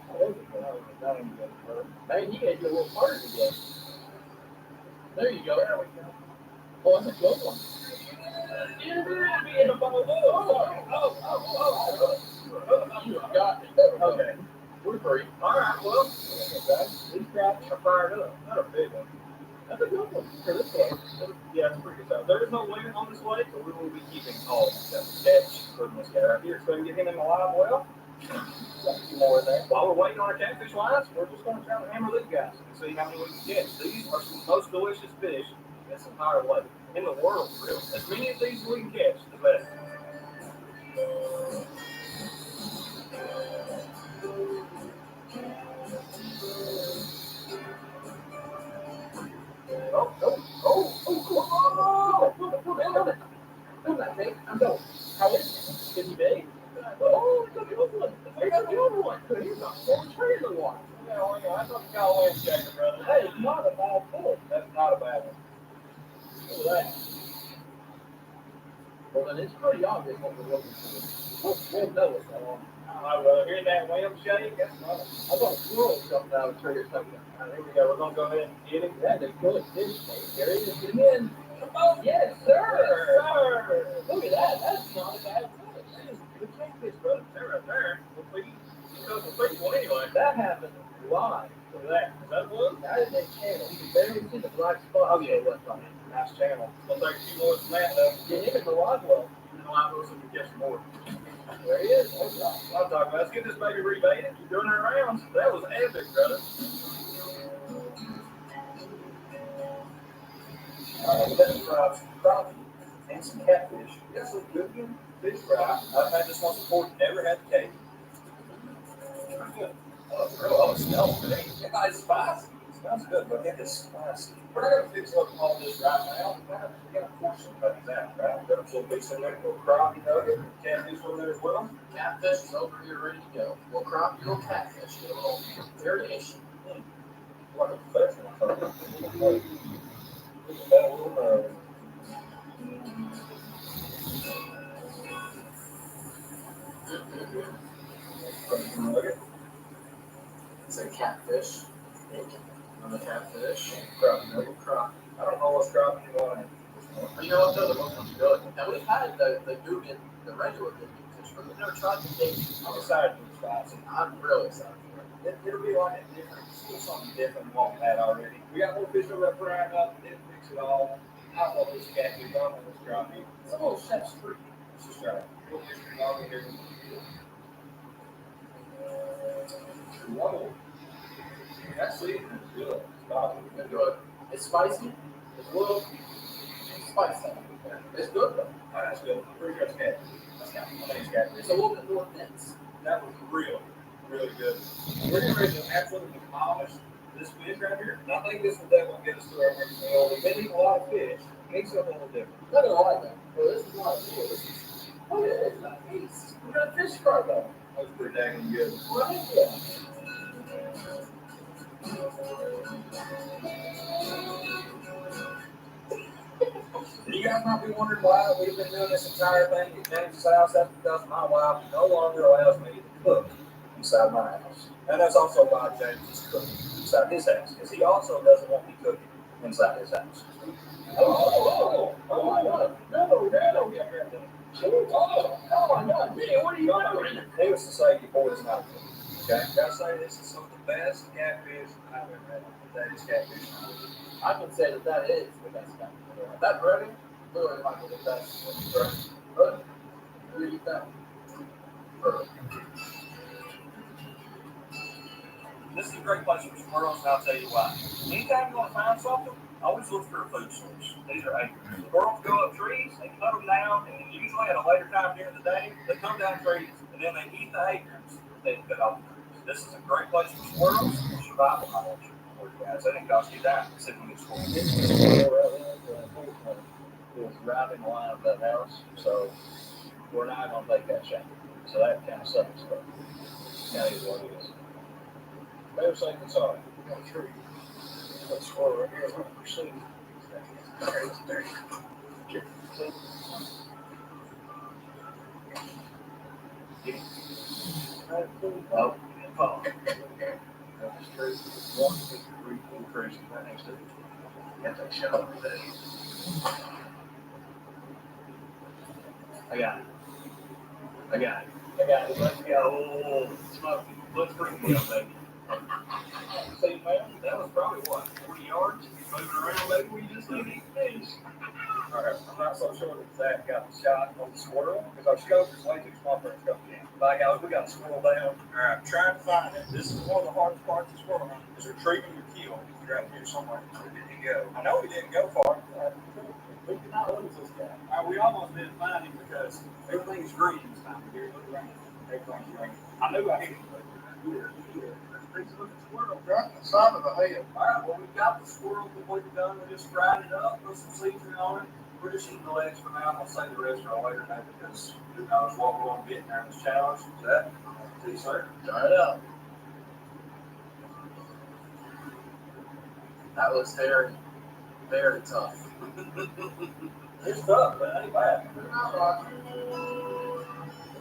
Man, you gave you a little harder to get. There you go. There we go. Oh, that's a good one. You got it. Okay. We're free. All right, well, these crabs are fired up. Not a big one. That's a good one for this one. Yeah, it's pretty good stuff. There is no limit on this lake, so we will be keeping all of them catch, including this guy right here. So we can get him in the live well. Got a few more in there. While we're waiting on our catfish lines, we're just going to try to hammer these guys and see how many we can catch. These are some of the most delicious fish in this entire lake, in the world, really. As many of these as we can catch, the better. I'm going. How is it? Can you be? Oh, it's a good one. It's a good one. He's not going to trade the one. Yeah, well, I thought you got a land shaker, brother. Hey, it's not a bad fish. That's not a bad one. Look at that. Well, then it's pretty obvious what we're looking for. We'll know it. All right, brother. Hearing that whale shake, that's not I thought a squirrel jumped out of the tree or something. All right, here we go. We're going to go ahead and get him. Yeah, they're good fish, mate. There he is. Get him in. Oh, yes, sir. Look at that. That's not a bad fish. The catfish, brother. They're right there. We'll feed people anyway. That happened live. Look at that. Is that one? That is a channel. You can barely see the black spot. Oh, yeah. What's on it? Nice channel. It's going to take a few more than that, though. Get him in the live well. You know, I know so we can catch some more. There he is. I'm talking about. Let's get this baby rebaited. Keep doing her rounds. That was epic, brother. All right, let's try some crappie and some catfish. We got some good fish fry. I've had this once before. Never had the cake. Pretty good. Oh, it smells great. Yeah, it's spicy. It smells good, but it is spicy. We're not going to fix up all this right now. We're going to force some things out, right? Got some piece in there, little crappie nugget, catfish over there as well. Catfish is over here ready to go. We'll crop your catfish. Get a little variation. Like a professional. Look at that little nugget. Nugget. It's a catfish. Another catfish. Crappie nugget. Crop. I don't know what's crappie you want. You know what? The other one's good. Now we've had the Dugan, the regular Dugan fish, but we've never tried the Dugan. I'm excited to try it. I'm really excited. It'll be like a different, something different than what we had already. We got more fish over there frying up, didn't fix it all. I don't know if this catfish on this crappie. It's a little chef's free. Let's just try it. Whoa. That's it. It's good. It's not Enjoy it. It's spicy. It's a little spicy. It's good though. That's good. Pretty good cat. That's got. I think it's got. It's a little bit more dense. That was really, really good. We're getting ready to absolutely demolish this fish right here. And I think this will definitely get us to our next meal. We've been eating a lot of fish. Need something a little different. Not gonna lie though. Well, this is not a meal. This is it's not a feast. We got a fish fry though. That was pretty dang good. Right? Yeah. You guys might be wondering why we've been doing this entire thing at James' house. That's because my wife no longer allows me to cook inside my house. And that's also why James is cooking inside his house, because he also doesn't want me cooking inside his house. Oh my God. No. Yeah, right there. Oh my God. Man, what are you doing? Needless to say, your boy is not cooking. Okay? Gotta say, this is some of the best catfish I've ever had. That is catfish. I can say that is the best catfish. That breading, literally might be the best breading. But you eat that. This is a great place for squirrels, and I'll tell you why. Anytime you want to find something, always look for a food source. These are acorns. Squirrels go up trees, they cut them down, and usually at a later time during the day, they come down trees, and then they eat the acorns they cut off the trees. This is a great place for squirrels and survival knowledge for you guys. I think cost you that sitting with squirrels. Is right in the line of that house, so we're not gonna take that shot. So that kind of sucks, but that is what it is. Better safe than sorry. Got a tree. That squirrel right here is 100%. There. Oh, oh. That's true. 153 increase right next to it. Got that shot over there. I got it. Let's go. Smoky. Let's bring it up, baby. See, man, that was probably what, 40 yards? Moving around, baby. We just need to eat fish. Alright, I'm not so sure that Zach got the shot on the squirrel because our scope is way too small for a scope again. Bye, guys. We got the squirrel down. Alright, I'm trying to find it. This is one of the hardest parts of squirrel hunting is retrieving your kill. He's right here somewhere. Where did he go? I know he didn't go far. We did not lose this guy. We almost didn't find him because everything's green this time of year. Look around. Everything's green. I knew I hit him, but here. Let's look at the squirrel right in the side of the head. All right, well, we've got the squirrel completely done. We just fried it up, put some seasoning on it. We're just eating the legs for now. I'll save the rest for a later day because who knows what we're going to get during this challenge. Is that? See you, sir. Try it out. That was very, very tough. It's tough, but it ain't bad.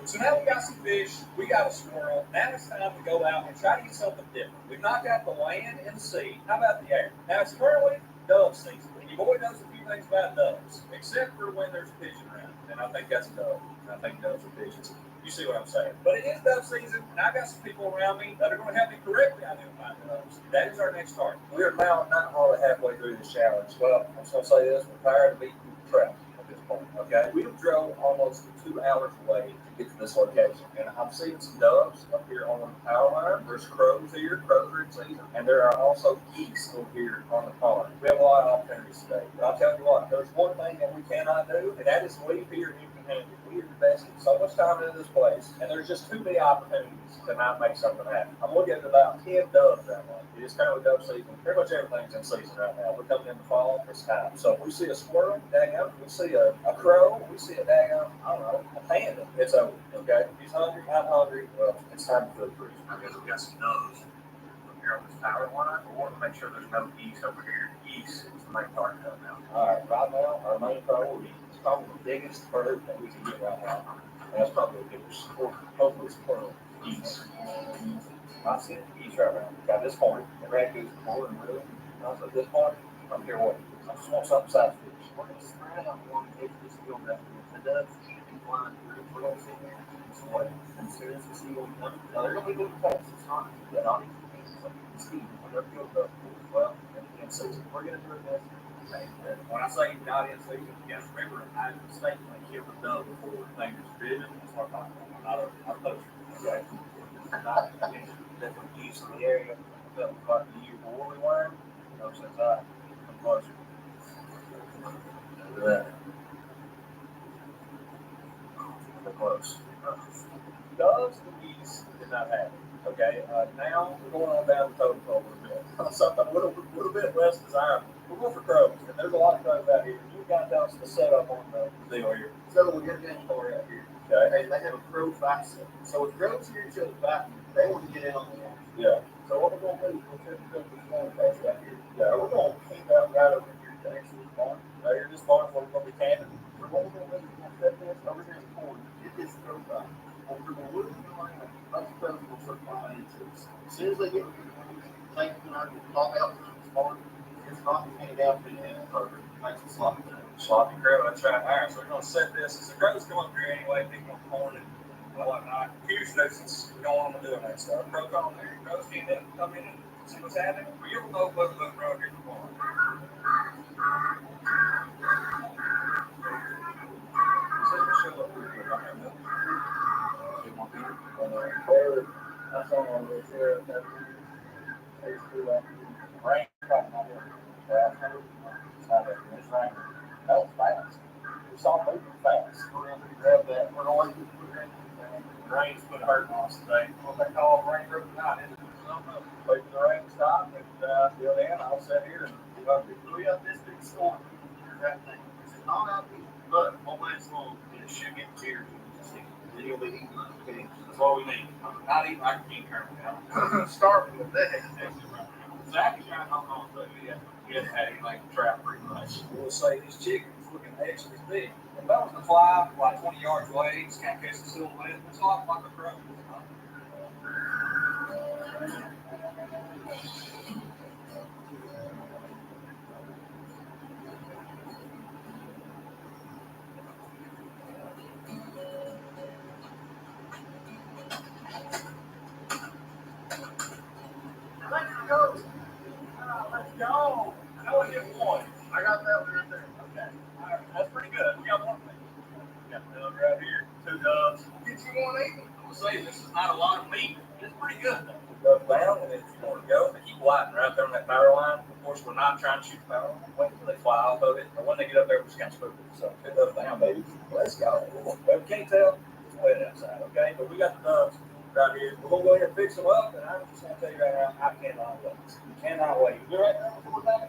So now we got some fish, we got a squirrel. Now it's time to go out and try to get something different. We've knocked out the land and the sea. How about the air? Now it's currently dove season. And your boy knows a few things about doves, except for when there's a pigeon around. And I think that's a dove. And I think doves are pigeons. You see what I'm saying? But it is dove season, and I got some people around me that are going to help me correctly identify doves. That is our next target. We are now not hardly halfway through this challenge. Well, I'm just going to say this. We're tired of beating the trap at this point, okay? We have drove almost 2 hours away to get to this location. And I'm seeing some doves up here on the power line. There's crows here. Crows are in season. And there are also geese over here on the pond. We have a lot of opportunities today. But I'll tell you what, there's one thing that we cannot do, and that is leave here empty-handed. We have invested so much time into this place, and there's just too many opportunities to not make something happen. I'm looking at about 10 doves right now. It is currently dove season. Pretty much everything's in season right now. We're coming in the fall. It's time. So if we see a squirrel, daggum. We see a crow. We see a daggum, I don't know, a panda. It's over. Okay? He's hungry. I'm hungry. Well, it's time for food. I guess we got some doves up here on this power line. We want to make sure there's no geese over here. Geese is the main target right now. All right. Right now, our main priority is probably the biggest bird that we can get right now. And that's probably the biggest squirrel. Hopefully, squirrel. Geese. I see the geese right now. Got this point. The raccoons before and really. Also, at this point, I'm here waiting. I just want something size fish. We're going to spread out one edge of this field right here. The doves should be flying through. We're going to sit there and just wait. And as soon as we see one coming, now they're going to be moving fast. It's not that all these pieces like you can see on their field up. Well, and so we're going to do it this. When I say not in season, you guys remember I mistakenly killed a dove before dangerous vision. That's what I'm talking about. I'm not a poacher. Okay. I'm not in different use of the area. I felt like the year before we were. No, since I'm closer. Look at that. We're close. Doves and geese did not have it. Okay, now we're going on down the totem pole a little bit. Something a little bit less desirable. We're going for crows, and there's a lot of crows out here. You got to tell us the setup on the deal here. So we got a game story out here. Okay. Hey, they have a crow fight set. So if crows hear each other fighting, they want to get in on the action. Yeah. So what we're going to do is we'll set the crows going past out here. Yeah, we're going to camp out right over here next to this barn. Right here, this barn where we're going to be camping. So what we're going to do is we're going to set this over here in the corner. Get this crow fight. And we're going to look around. Bunch of crows will start flying into us. As soon as they get within range, they can pop out from this barn. It's not handed out to the perfect. Makes it sloppy. Sloppy crow, that's right. All right, so we're going to set this. As the crows come up here anyway, picking up corn and whatnot. Here's nuisance. We don't want them doing that stuff. Crow come there, crows can't come in and see what's happening. Well, you'll know what's going around here for corn. Show up real quick. I know. I saw one of those there. There's two out here. Rain coming out here. It's raining. That was fast. We saw it moving fast. We're going to grab that. We're going to put it in. The rain's put a hurt on us today. What they call rain river tonight, isn't it? I don't know. Wait for the rain to stop, and till then, I'll sit here and We got this big storm. That thing. It's not out here, but won't last long. It should get clear. Then you'll be eating like a pig. that's all we need. I'm not eating like a king currently now. Starting with that. Zach is trying to hold on to it. He hadn't had anything to trap pretty much. We'll say this chicken is looking extra big. If that was to fly like 20 yards away, just can't catch the silhouette. It's like a crow. Let's go. Let's go. I only hit one. I got that one right there. Okay. All right. That's pretty good. We got one thing. We got the dove right here. 2 doves. Get you one eating. I'm going to say this is not a lot of meat. It's pretty good though. Dove down, and if you want to go, they keep lighting right there on that power line. Of course, we're not trying to shoot the power line. Wait until they fly off of it. And when they get up there, we're just kind of spook it. So, 2 doves down, baby. Let's go. Well, we can't tell. It's wet outside, okay? But we got the doves right here. We're going to go ahead and fix them up, and I'm just going to tell you right now, I cannot wait. Cannot wait. You right now?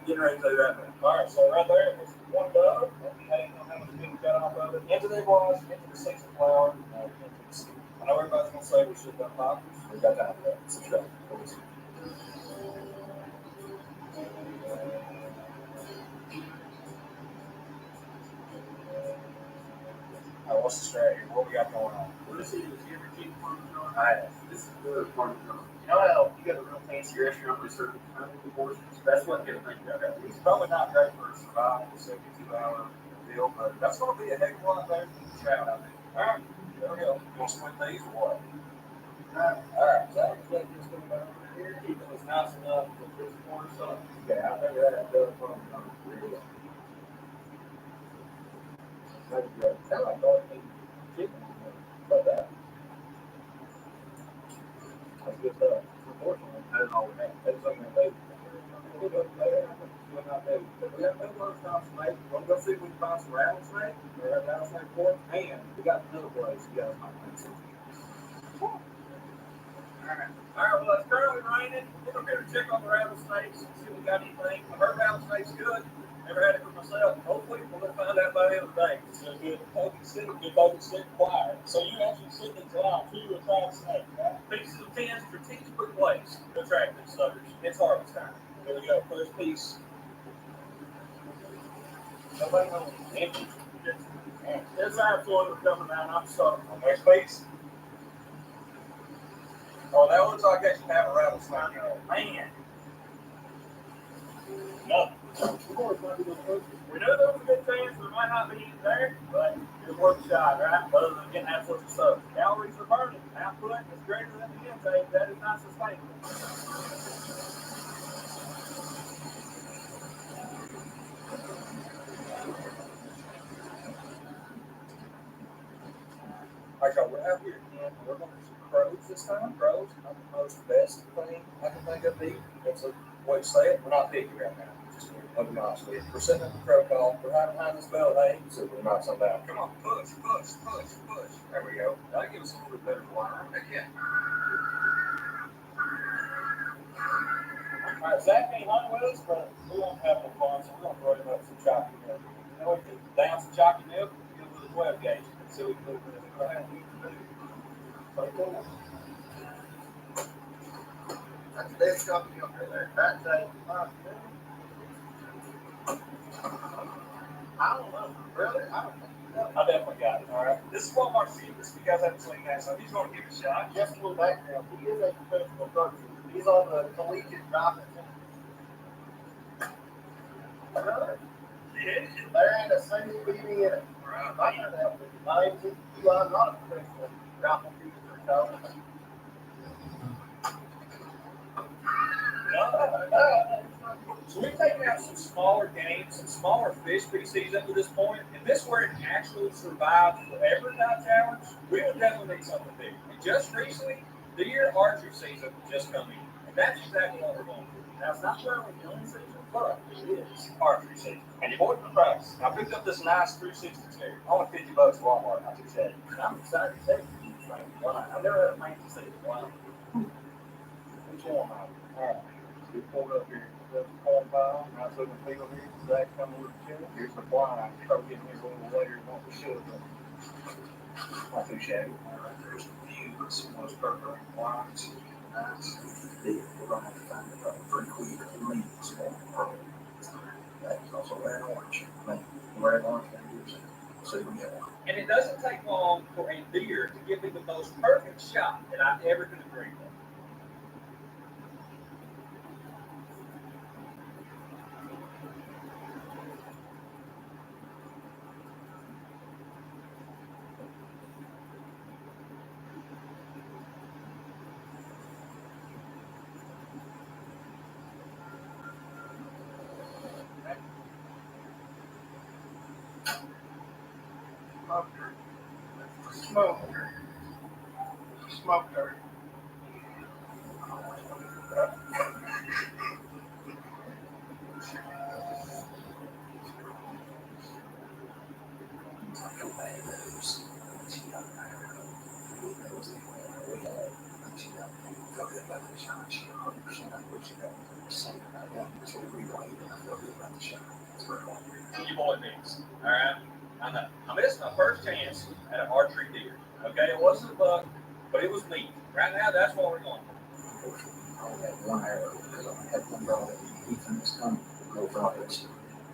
Getting ready to tell you right now. All right, so right there is 1 dove. Okay, how much we got off of it. Into the wash, into the 6 flour, into the seed. I know everybody's going to say we should have done poppers. We got time for that. Subscribe. What's the strategy? What we got going on? Well, this is every chicken farm going. This is the farm going. You know how you got a real fancy restaurant with certain portions? That's what they're thinking about. It's probably not great for a survival 72-hour deal, but that's going to be a heck of a lot better than the trout out there. All right, there we go. You want to split these or what? All right, so let this go down over here. Keep it nice enough to put the corn sauce. Yeah, I think that does probably come pretty good. Kind of like going chicken, but that. That's good stuff. Unfortunately, I don't know. That's something that they we got no more snake. We're going to see if we can find some rattlesnake or a rattlesnake pork. And we got another place you guys might think so. All right, well, it's currently raining. We're going to go check on the rattlesnakes and see if we got anything. I heard rattlesnake's good. Never had it for myself. Hopefully, we're going to find out by the end of the day. It's a good focus stick choir. So you actually sit and allow 2 to attract snakes, right? Pieces of 10 strategically placed to attract these suckers. It's harvest time. Here we go. First piece. Nobody knows. Empty. This our Florida coming down. I'm sorry. Next piece. Oh, that looks like they should have a rattlesnake. Man. No. We knew there was a good chance there might not be anything there, but it was worth a shot, right? Other than getting absolutely stuff. Calories are burning. Output is greater than the intake. That is not sustainable. Alright, y'all, we're out here again. We're going to do some crows this time. Crows, not the most best thing I can think of to eat. That's a way to say it. We're not picky right now. Just to be honest with you. We're setting up the crow call. We're hiding behind this belt, hey, so we can knock some down. Come on, push, push, push, push. There we go. That'll give us a little better wire. Again. Alright, Zach ain't hunting with us, but we won't have no fun, so we're going to throw him up some chalky milk. You know, we can down some chalky milk, get him with a 12 gauge, so we can put it in the ground. Pretty cool. That's the best chalky milk right there. That's a I don't know. Really? I don't think you know. I definitely got it, alright? This is Walmart Secrets. If you guys haven't seen that, so he's going to give it a shot. Just a little background. He is a professional person. He's on the collegiate rifle team. Brother, Yeah. there ain't a single BB in it. Right. I know that. My name's you. I'm not a professional rifle shooter, so. So we've taken out some smaller game, some smaller fish species up to this point, and this where it actually survived forever type challenge. We would definitely need something big. And just recently, the year archery season just come in, and that's exactly what we're going for. Now it's not really gun season, but it is archery season. And your boy for the price. I picked up this nice 360 chair, only $50 at Walmart. I just said, I'm excited to take it. Why? I've never had a fancy season. Wow. Which one? All right. We pulled up here. There's a corn pile, nice looking field here. Zach coming with the chili. Here's the blind. Probably getting here a little later than what we should, but not too shabby. All right, there's a view of some of those purple blinds. Nice. We're going to have to find it pretty quick. Leave small purple. That's also red orange. Red orange can do something. See what we have. And it doesn't take long for a deer to give me the most perfect shot that I ever could agree with. Smoke dirt. You boy mix. All right. I know. I missed my first chance at an archery deer. Okay, it wasn't a buck, but it was meat. Right now, that's what we're going for. I only had one arrow because I had one dog that Ethan is coming to go for it.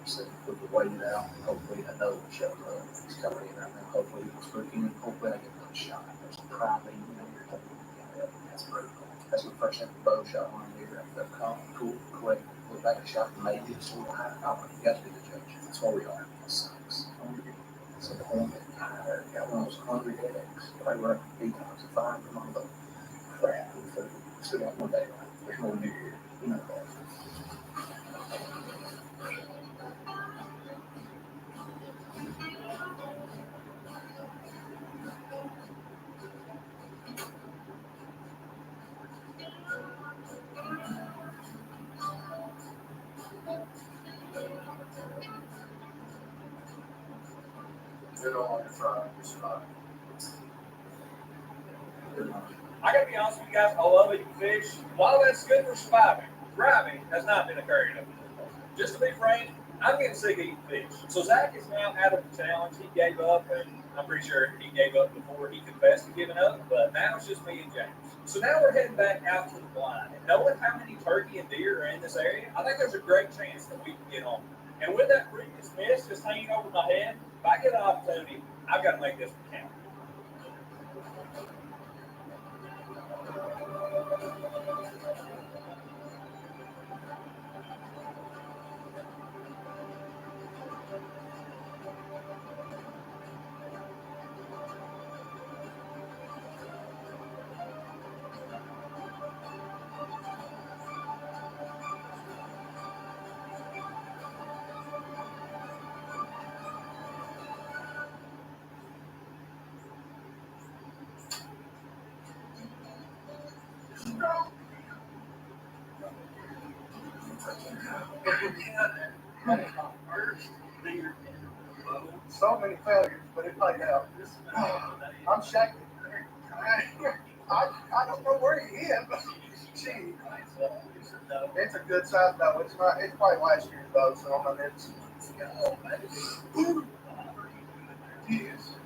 So we could wait it out. Hopefully, another one shows up. He's coming in right now. Hopefully, it's working. Hopefully, I get another shot. There's some priming, you know, you're hoping that's pretty cool. That's my first ever bow shot on deer. After calm, cool, quick. Look back and shot maybe it's a little high. I don't know. You got to be the judge. That's where we are. It sucks. So the horn got one of those hungry headaches. They were up to 3 times the fire from all the crap and food. Still got one day left. There's more deer here. You know that. Good on your fry. I gotta be honest with you guys, I love eating fish. While that's good for surviving, thriving has not been occurring up to this point. Just to be frank, I'm getting sick of eating fish. So Zach is now out of the challenge. He gave up, and I'm pretty sure he gave up before he confessed to giving up, but now it's just me and James. So now we're heading back out to the blind. And knowing how many turkey and deer are in this area, I think there's a great chance that we can get on. And with that previous miss just hanging over my head, if I get an opportunity, I've got to make this one count. That was my first beer in the boat. So many failures, but it played out. I'm shaking. I don't know where he is, but gee, it's a good size bow. It's not. It's probably last year's bow, so I'm on it's. Yes.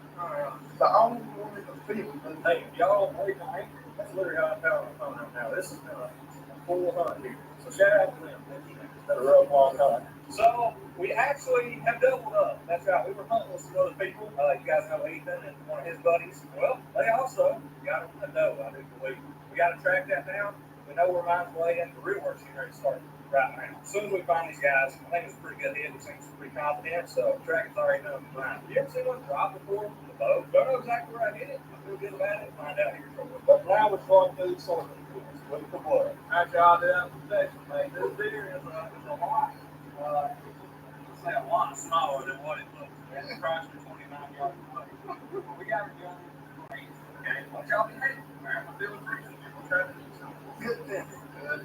The only one in the field. Hey, y'all wait my anchor. That's literally how I found my phone right now. This has been a full hunt here. So shout out to them. It's been a real long hunt. So we actually have doubled up. That's right. We were hunting with some other people. You guys know Ethan and one of his buddies. Well, they also got a doe, I do believe. We got to track that down. We know where mine's laying. The real work's getting ready to start right now. As soon as we find these guys, I think it's a pretty good hit. We seem pretty confident. So tracking's already done with mine. You ever seen one drop before? The bow? Don't know exactly where I hit it. I feel good about it. Find out here shortly. But now we're going through the soil. With the blood. Our job is protection, mate. This deer is a lot. It's a lot smaller than what it looks. It's approximately 29 yards away. We got it done. Okay, what y'all been hitting? I'm feeling pretty good. Good thing. Good.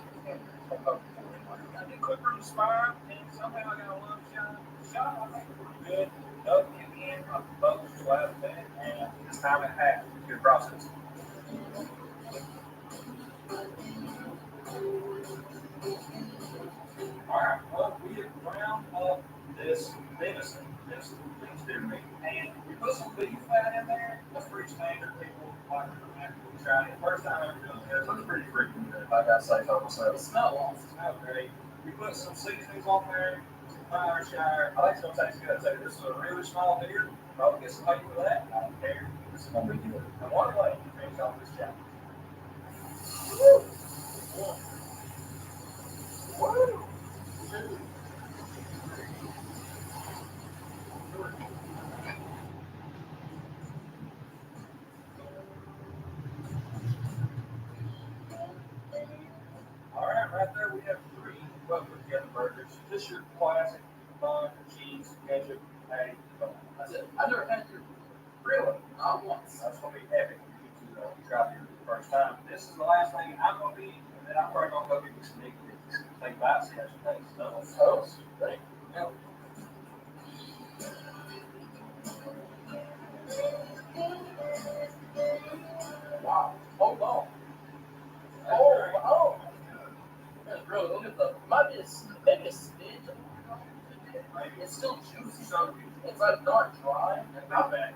I did quick from the spire, and somehow I got a lung shot. I think it was good. Up in my boat to out of bed, and this time and a half. Good process. Alright, well, we have ground up this venison, this deer meat, and we put some beef fat in there. That's pretty standard. People like to try it. First time ever doing this, it's pretty freaking good. If I got to say so myself. It smells awesome. It smells great. We put some seasonings on there, some fire shire. I think it's going to taste good. So this is a really small deer. Probably get some weight for that. I don't care. This is going to be good. And one way to finish off this chapter. Woo! Woo! Alright, right there we have 3 well put together burgers. Just your classic bun, cheese, ketchup, patty, bun. That's it. I've never had your really, not once. That's gonna be epic if you try here for the first time. This is the last thing I'm gonna be, and then I'm probably gonna go get some Nick Nicks. Take bites, catch some things. Toast. Great. Yeah. Wow. Hold on. Oh. That's really, look at the, might be maybe a smidge. It's still juicy. So it's like not dry. Not bad.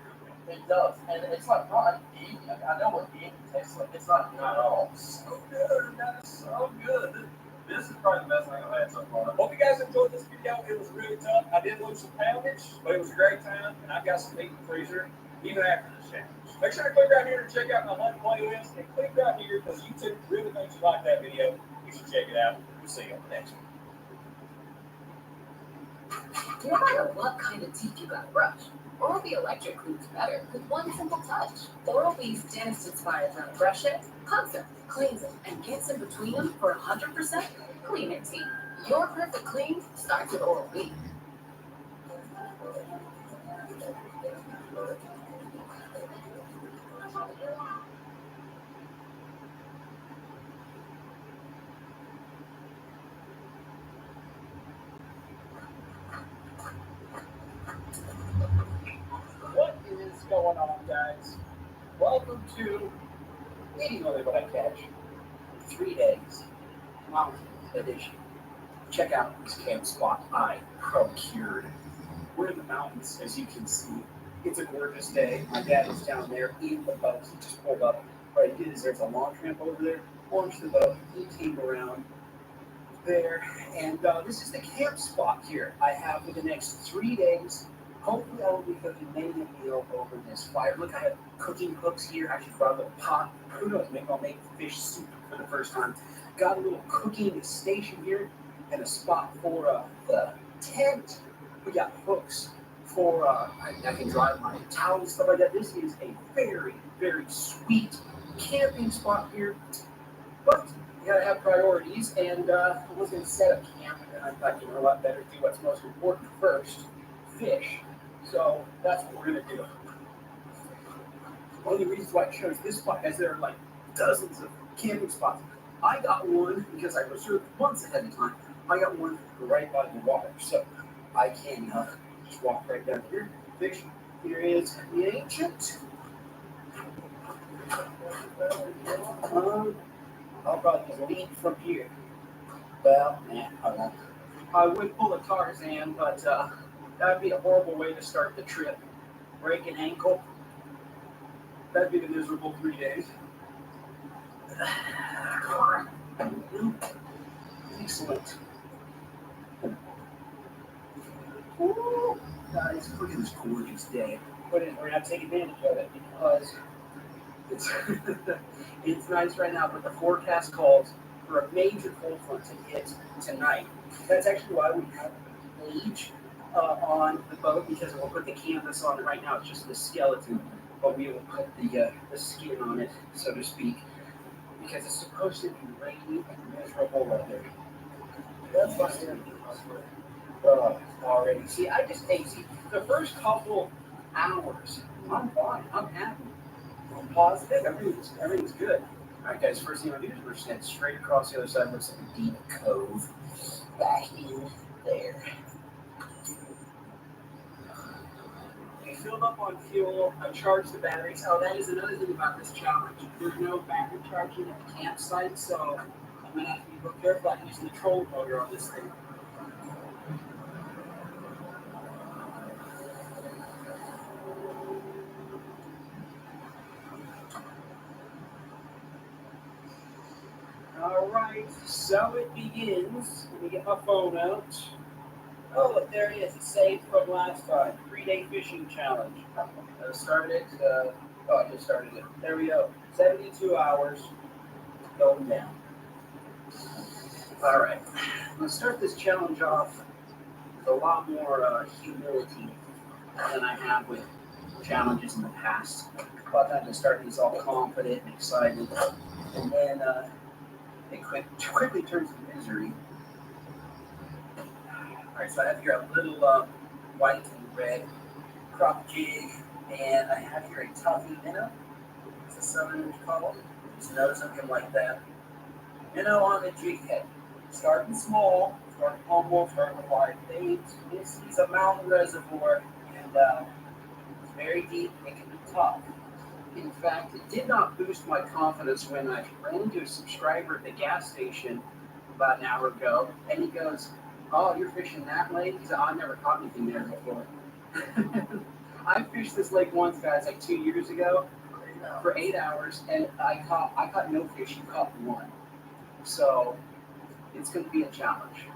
It does. And it's like not gamey. I know what gamey tastes like. It's not good at all. So good. That is so good. This is probably the best thing I've had so far. Hope you guys enjoyed this video. It was really tough. I did lose some poundage, but it was a great time. And I've got some meat in the freezer, even after this challenge. Make sure to click right here to check out my hunting playlist. And click right here because YouTube really thinks you like that video. You should check it out. We'll see you on the next one. No matter what kind of teeth you got brushed, Oral-B Electric cleans better with one simple touch. Oral-B's dentist-inspired line brush it, hugs them, cleans them, and gets in between them for 100% cleaner teeth. Your perfect clean starts with Oral-B. What is going on, guys? Welcome to Eating Only What I Catch. 3 days, mountain edition. Check out this camp spot I procured. We're in the mountains, as you can see. It's a gorgeous day. My dad is down there in the boat. He just pulled up. What he did is there's a launch ramp over there. Launched the boat. He came around there. And this is the camp spot here I have for the next 3 days. Hopefully I will be cooking maybe a meal over this fire. Look, I have cooking hooks here. I actually brought a little pot. Who knows, maybe I'll make fish soup for the first time. Got a little cooking station here and a spot for the tent. We got hooks for, I can dry my towels and stuff like that. This is a very, very sweet camping spot here. But you gotta have priorities, and I was gonna set up camp, and I thought, you know what, better do what's most important first, fish. So that's what we're gonna do. One of the reasons why I chose this spot is there are like dozens of camping spots. I got one because I reserved months ahead of time. I got one right by the water, so I can just walk right down here. Fish. Here is the ancient. I'll probably just lead from here. Well, I won't. I would pull a Tarzan, but that'd be a horrible way to start the trip. Break an ankle. That'd be the miserable 3 days. Excellent. Ooh, guys, look at this gorgeous day. But we're gonna have to take advantage of it because it's it's nice right now. But the forecast calls for a major cold front to hit tonight. That's actually why we have a cage on the boat, because we'll put the canvas on it. Right now it's just the skeleton, but we will put the skin on it, so to speak, because it's supposed to be rainy and miserable weather. That's why already. See, the first couple hours, I'm fine. I'm happy. I'm positive. Everything's good. All right, guys. First thing I'm gonna do is we're just head straight across the other side. Looks like a deep cove back in there. We filled up on fuel. I charged the batteries. Oh, that is another thing about this challenge. There's no battery charging at the campsite, so I'm gonna have to be real careful about using the trolling motor on this thing. All right, so it begins. Let me get my phone out. Oh, look, there it is. It's saved from last time. 3-day fishing challenge. Started it. I just started it. There we go. 72 hours going down. All right. I'm going to start this challenge off with a lot more humility than I have with challenges in the past. A lot of times I start these all confident and excited, and then it quickly turns to misery. Alright, so I have here a little white and red crop jig, and I have here a toughy minnow. It's a southern called. Just notice something like that. Minnow on the jig head. Starting small, starting humble, starting with wide bait. This is a mountain reservoir, and it's very deep. It can be tough. In fact, it did not boost my confidence when I ran into a subscriber at the gas station about an hour ago, and he goes, "Oh, you're fishing that lake?" He said, "I've never caught anything there before." I fished this lake once, guys, like 2 years ago, for 8 hours, and I caught no fish. You caught one, so it's going to be a challenge.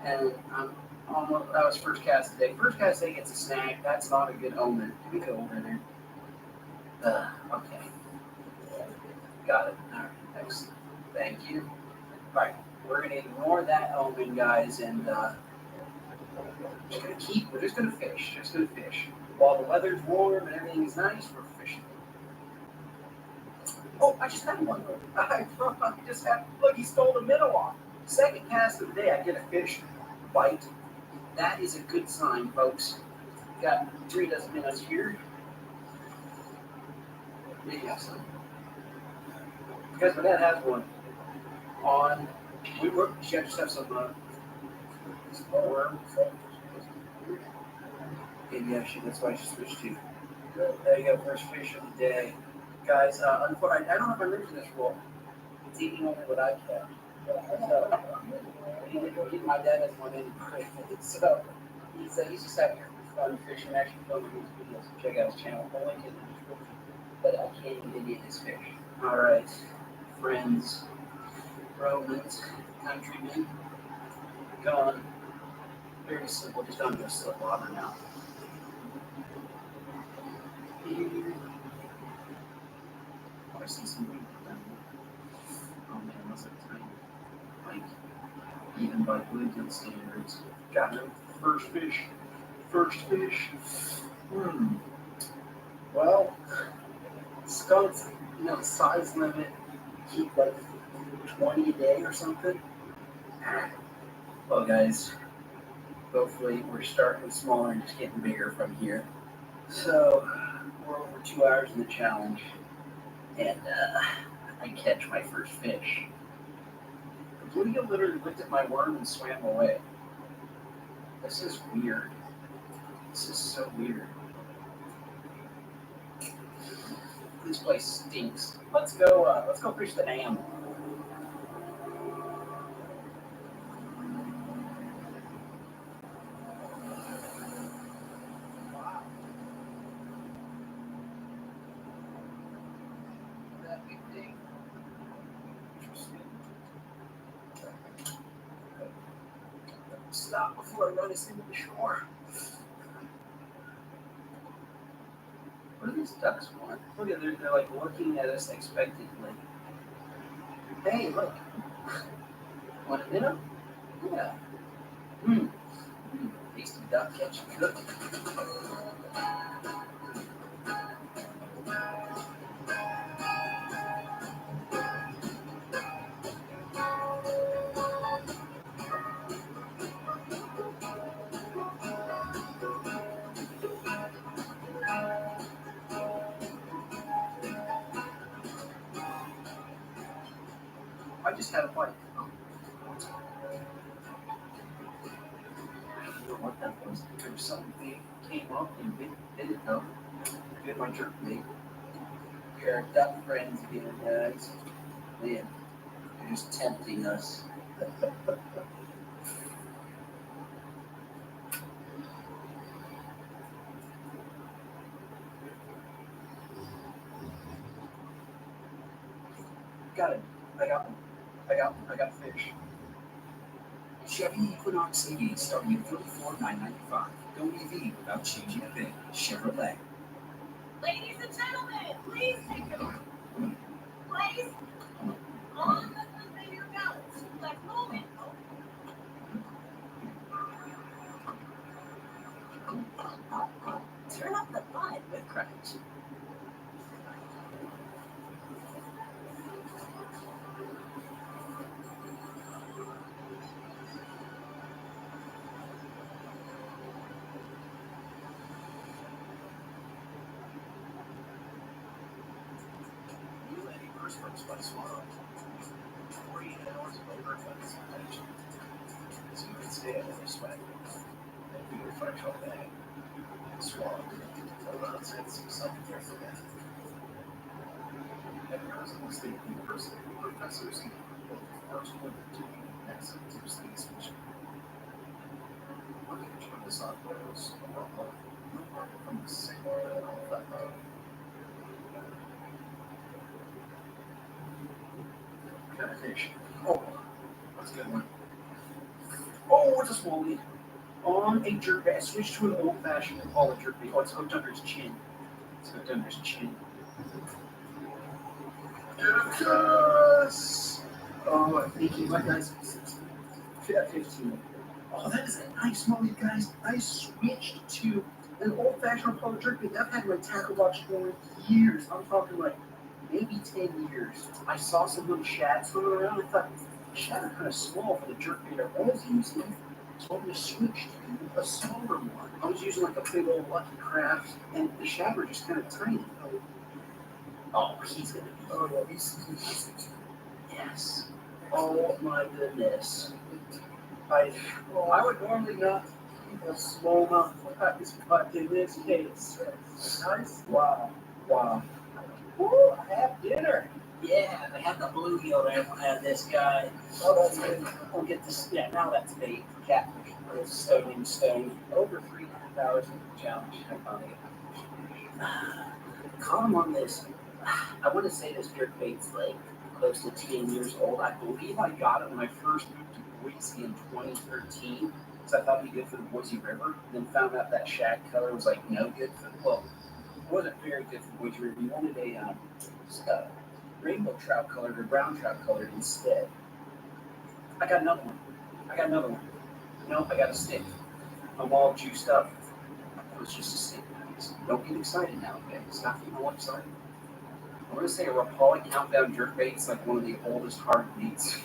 And that was first cast today. First cast today gets a snag. That's not a good omen. Can we go over there? Okay. Got it. All right. Excellent. Thank you. All right. We're going to ignore that omen, guys, and we're just going to fish. Just going to fish. While the weather's warm and everything is nice, we're fishing. Oh, I just had one. Look, he stole the minnow off. Second cast of the day, I get a fish bite. That is a good sign, folks. Got 3 dozen minnows here. Yes. Because my dad has one on. She just have some worm. Maybe that's why she switched to. There you go, first fish of the day. Guys, unfortunately, I don't know if I mentioned this rule. It's eating only what I catch. So, my dad has one anyway. So, he's just out here for fun fishing, actually filming these videos. Check out his channel. I'll link it in the description. But I can't even get his fish. All right, friends, Romans, countrymen, gone. Very simple, just under a slip water now. Here. Oh, I see some people down there. Oh man, those are tiny. Like, even by Bluegill standards. Got him. First fish. Well, skunks, size limit, keep like 20 a day or something. Well, guys, hopefully we're starting smaller and just getting bigger from here. So, we're over 2 hours in the challenge, and I catch my first fish. Lydia literally looked at my worm and swam away. This is weird. This is so weird. This place stinks. Let's go fish the dam. That big thing. Interesting. Stop before I run us into the shore. What do these ducks want? Look at they're like looking at us expectantly. Hey, look. Want a minnow? Yeah. Tasty duck catch cook. I just had a bite. I don't know what that was. There was something big came up and bit it though. Bit my jerk bait. Pair of duck friends here, guys. Man, they're just tempting us. Got it. I got fish. Chevy Equinox EV starting at $34,995. Go EV without changing a bit. Chevrolet. Ladies and gentlemen, please take your place on the conveyor belt. Let's move it. Turn up the fun with Crunch. First by Swallow. 48 hours of overflow suspension. So you can stay under the sweat and be refreshed all day. Swallow. No nonsense, something there for that. At Arizona State University, professors built the first women to be NASA deep space mission. One can join us on those from the same platform. Fish. Oh, that's a good one. Oh, it's a smalley. On a jerkbait. I switched to an old-fashioned and call it jerkbait. Oh, it's hooked under his chin. It's hooked under his chin. Yes! Oh, I'm thinking my guy's 15. Oh, that is a nice smalley, guys. I switched to an old-fashioned Apollo jerkbait. I've had my tackle box for years. I'm talking like maybe 10 years. I saw some little shad swimming around. I thought, shad are kind of small for the jerkbait I was using. So I'm going to switch to a smaller one. I was using like a big old Lucky Craft, and the shad were just kind of tiny. Oh, he's going to be. Oh, yeah, he's yes. Oh, my goodness. I would normally not keep a smallmouth practice, but in this case, nice. Wow. Woo, I have dinner. Yeah, they have the bluegill there. I have this guy. Oh, that's good. We'll get this. Yeah, now that's bait for catfish. It's stone. Over 3.5 hours in the challenge. I finally caught him on this. I want to say this jerkbait's like close to 10 years old. I believe I got it when I first moved to Boise in 2013. So I thought it'd be good for the Boise River. Then found out that shad color was like no good for the well. It wasn't very good for Boise River. You wanted a rainbow trout colored or brown trout colored instead. I got another one. No, I got a stick. I'm all juiced up. It was just a stick. Don't get excited now, okay? It's not getting all excited. I'm going to say a Rapala countdown jerkbait's like one of the oldest hard baits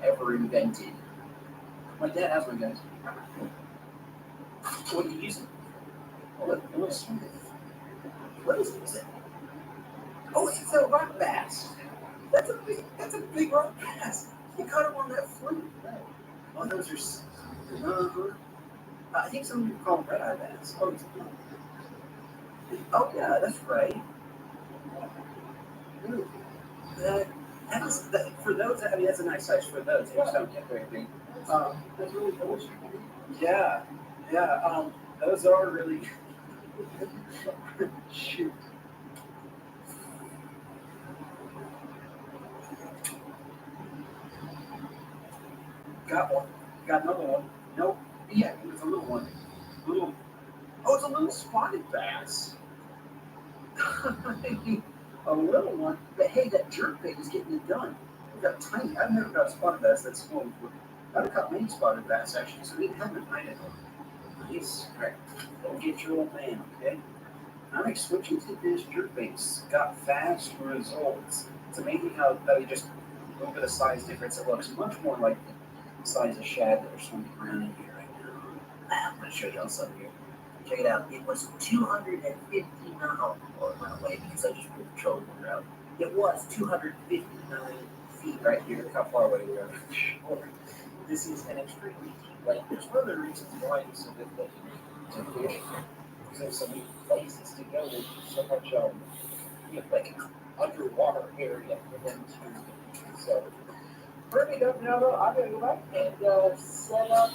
ever invented. My dad has one, guys. What are you using? Oh, look, a little sweet. What is it? Oh, it's a rock bass. That's a big rock bass. You caught him on that fluke. Oh, those are. I think some of you call them red eye bass. Oh yeah, that's right. Ooh, for those, I mean, that's a nice size for those. They just don't get very big. That's really cool. Yeah, yeah. Those are really. Shoot. Got one. Got another one. Nope. Yeah, it was a little one. Little. Oh, it's a little spotted bass. A little one. But hey, that jerkbait is getting it done. We got tiny. I've never got a spotted bass that's small before. I've caught many spotted bass actually, so we haven't mind it. Nice. Alright. Don't get your old man, okay? I'm switching to this jerkbaits. Got fast results. It's amazing how you just a little bit of size difference. It looks much more like the size of shad that are swimming around in here right now. I'm going to show y'all something here. Check it out. It was 259. Oh, it went away because I just pulled the trolling motor out. It was 259 feet right here. Look how far away we are from the shore. This is an extremely deep lake. There's one of the reasons why it's so difficult to fish. Because there's so many places to go. There's so much, like underwater area for them to. So, pretty dope now though. I'm going to go back and set up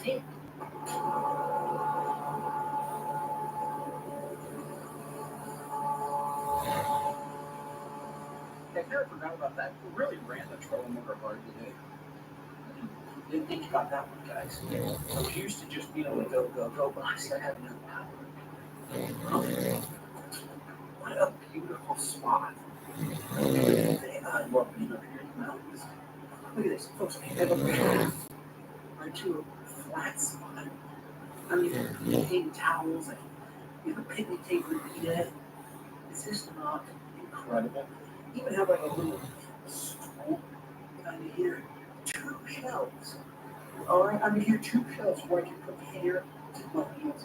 camp. I kind of forgot about that. We really ran the trolling motor hard today. Didn't think about that one, guys. I was used to just being able to go, but I still have no power. What a beautiful spot. I love being up here in the mountains. Look at this, folks. I have a right to a flat spot. I mean, hang towels and you have a picnic table to eat at. Is this not incredible? Even have like a little stool under here. 2 shelves. All right, under here, 2 shelves where I can prepare my meals.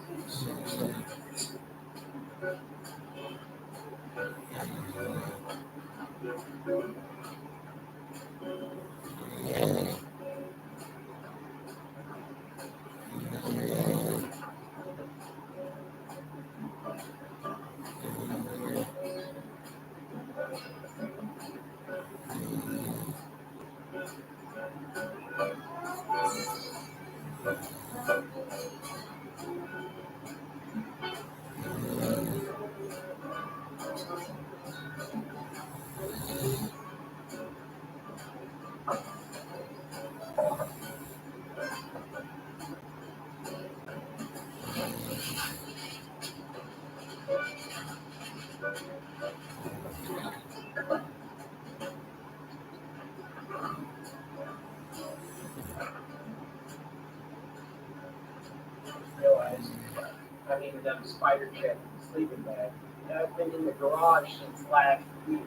Realize I haven't even done a spider check in the sleeping bag. I've been in the garage since last week.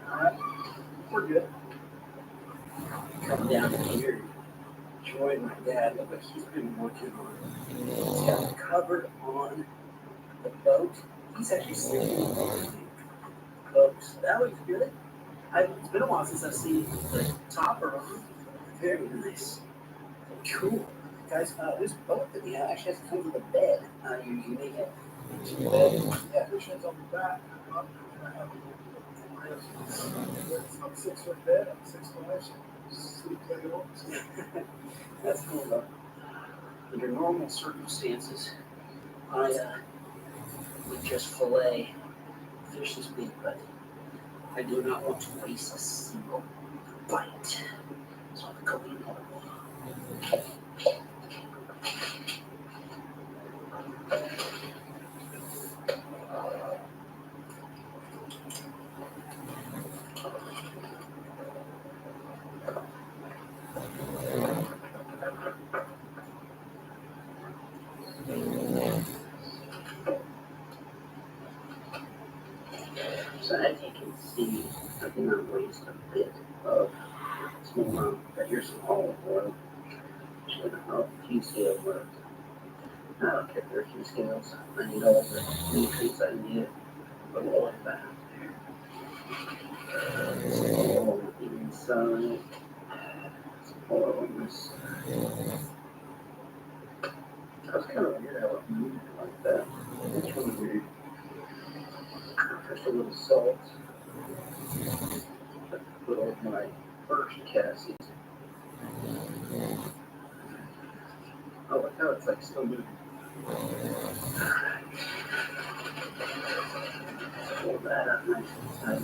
Alright, we're good. Come down here. Join my dad. Look what he's been working on. He's got it covered on the boat. He's actually sleeping on the boat. So that looks good. It's been a while since I've seen the topper on. Very nice. Cool. Guys, this boat that we have actually has to come with a bed. You make it to the bed. Yeah, cushions on the back. I'm 6 foot bed, I'm 6'5", so sleep like it wants. That's cool though. Under normal circumstances, I would just fillet fish this big, but I do not want to waste a single bite. So I'm going to go in. So as you can see, I cannot waste a bit of small amount, but here's some olive oil. Just gonna help a few scales work. I don't care if there are a few scales. I need all the nutrients I need. Put all of that there. Inside. Oh, this. That's kind of weird how it moved like that. It's really weird. Just a little salt. Put on my first Cassie. Oh, look how it's like still moving. Pull that up nice and tight.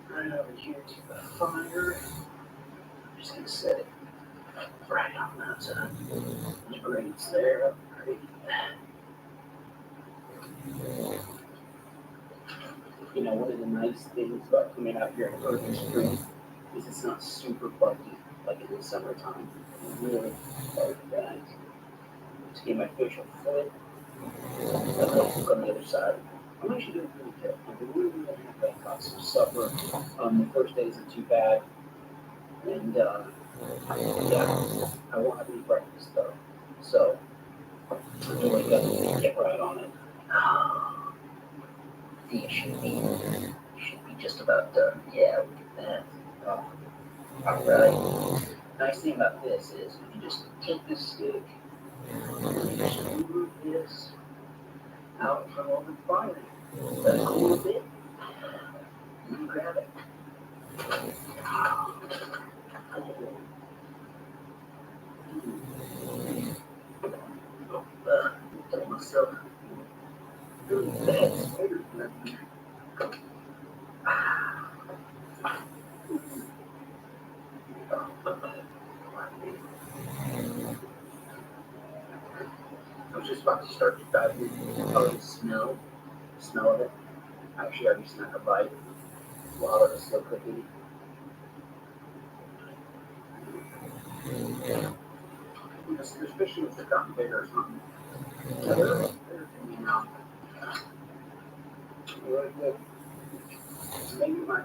Right over here to the fire. I'm just gonna set it right on that side. The grates there. Great. You know, one of the nice things about coming out here in early spring is it's not super buggy like in the summertime. Really hard, guys. Just get my facial foot. And then look on the other side. I'm actually doing pretty good. I've been really happy. I caught some supper. The first day isn't too bad. And yeah, I won't have any breakfast though. So I'm gonna wake up and get right on it. It should be just about done. Yeah, look at that. Alright. Nice thing about this is you just take this stick and just move this out from over the fire. Let it cool a bit. And then grab it. Tell myself doing bad spider nothing. I was just about to start to dive in. Oh, the smell of it. Actually, I already snuck a bite while it was still cooking. Especially if they've gotten bigger or something. Yeah, they're coming out. Really good. Maybe my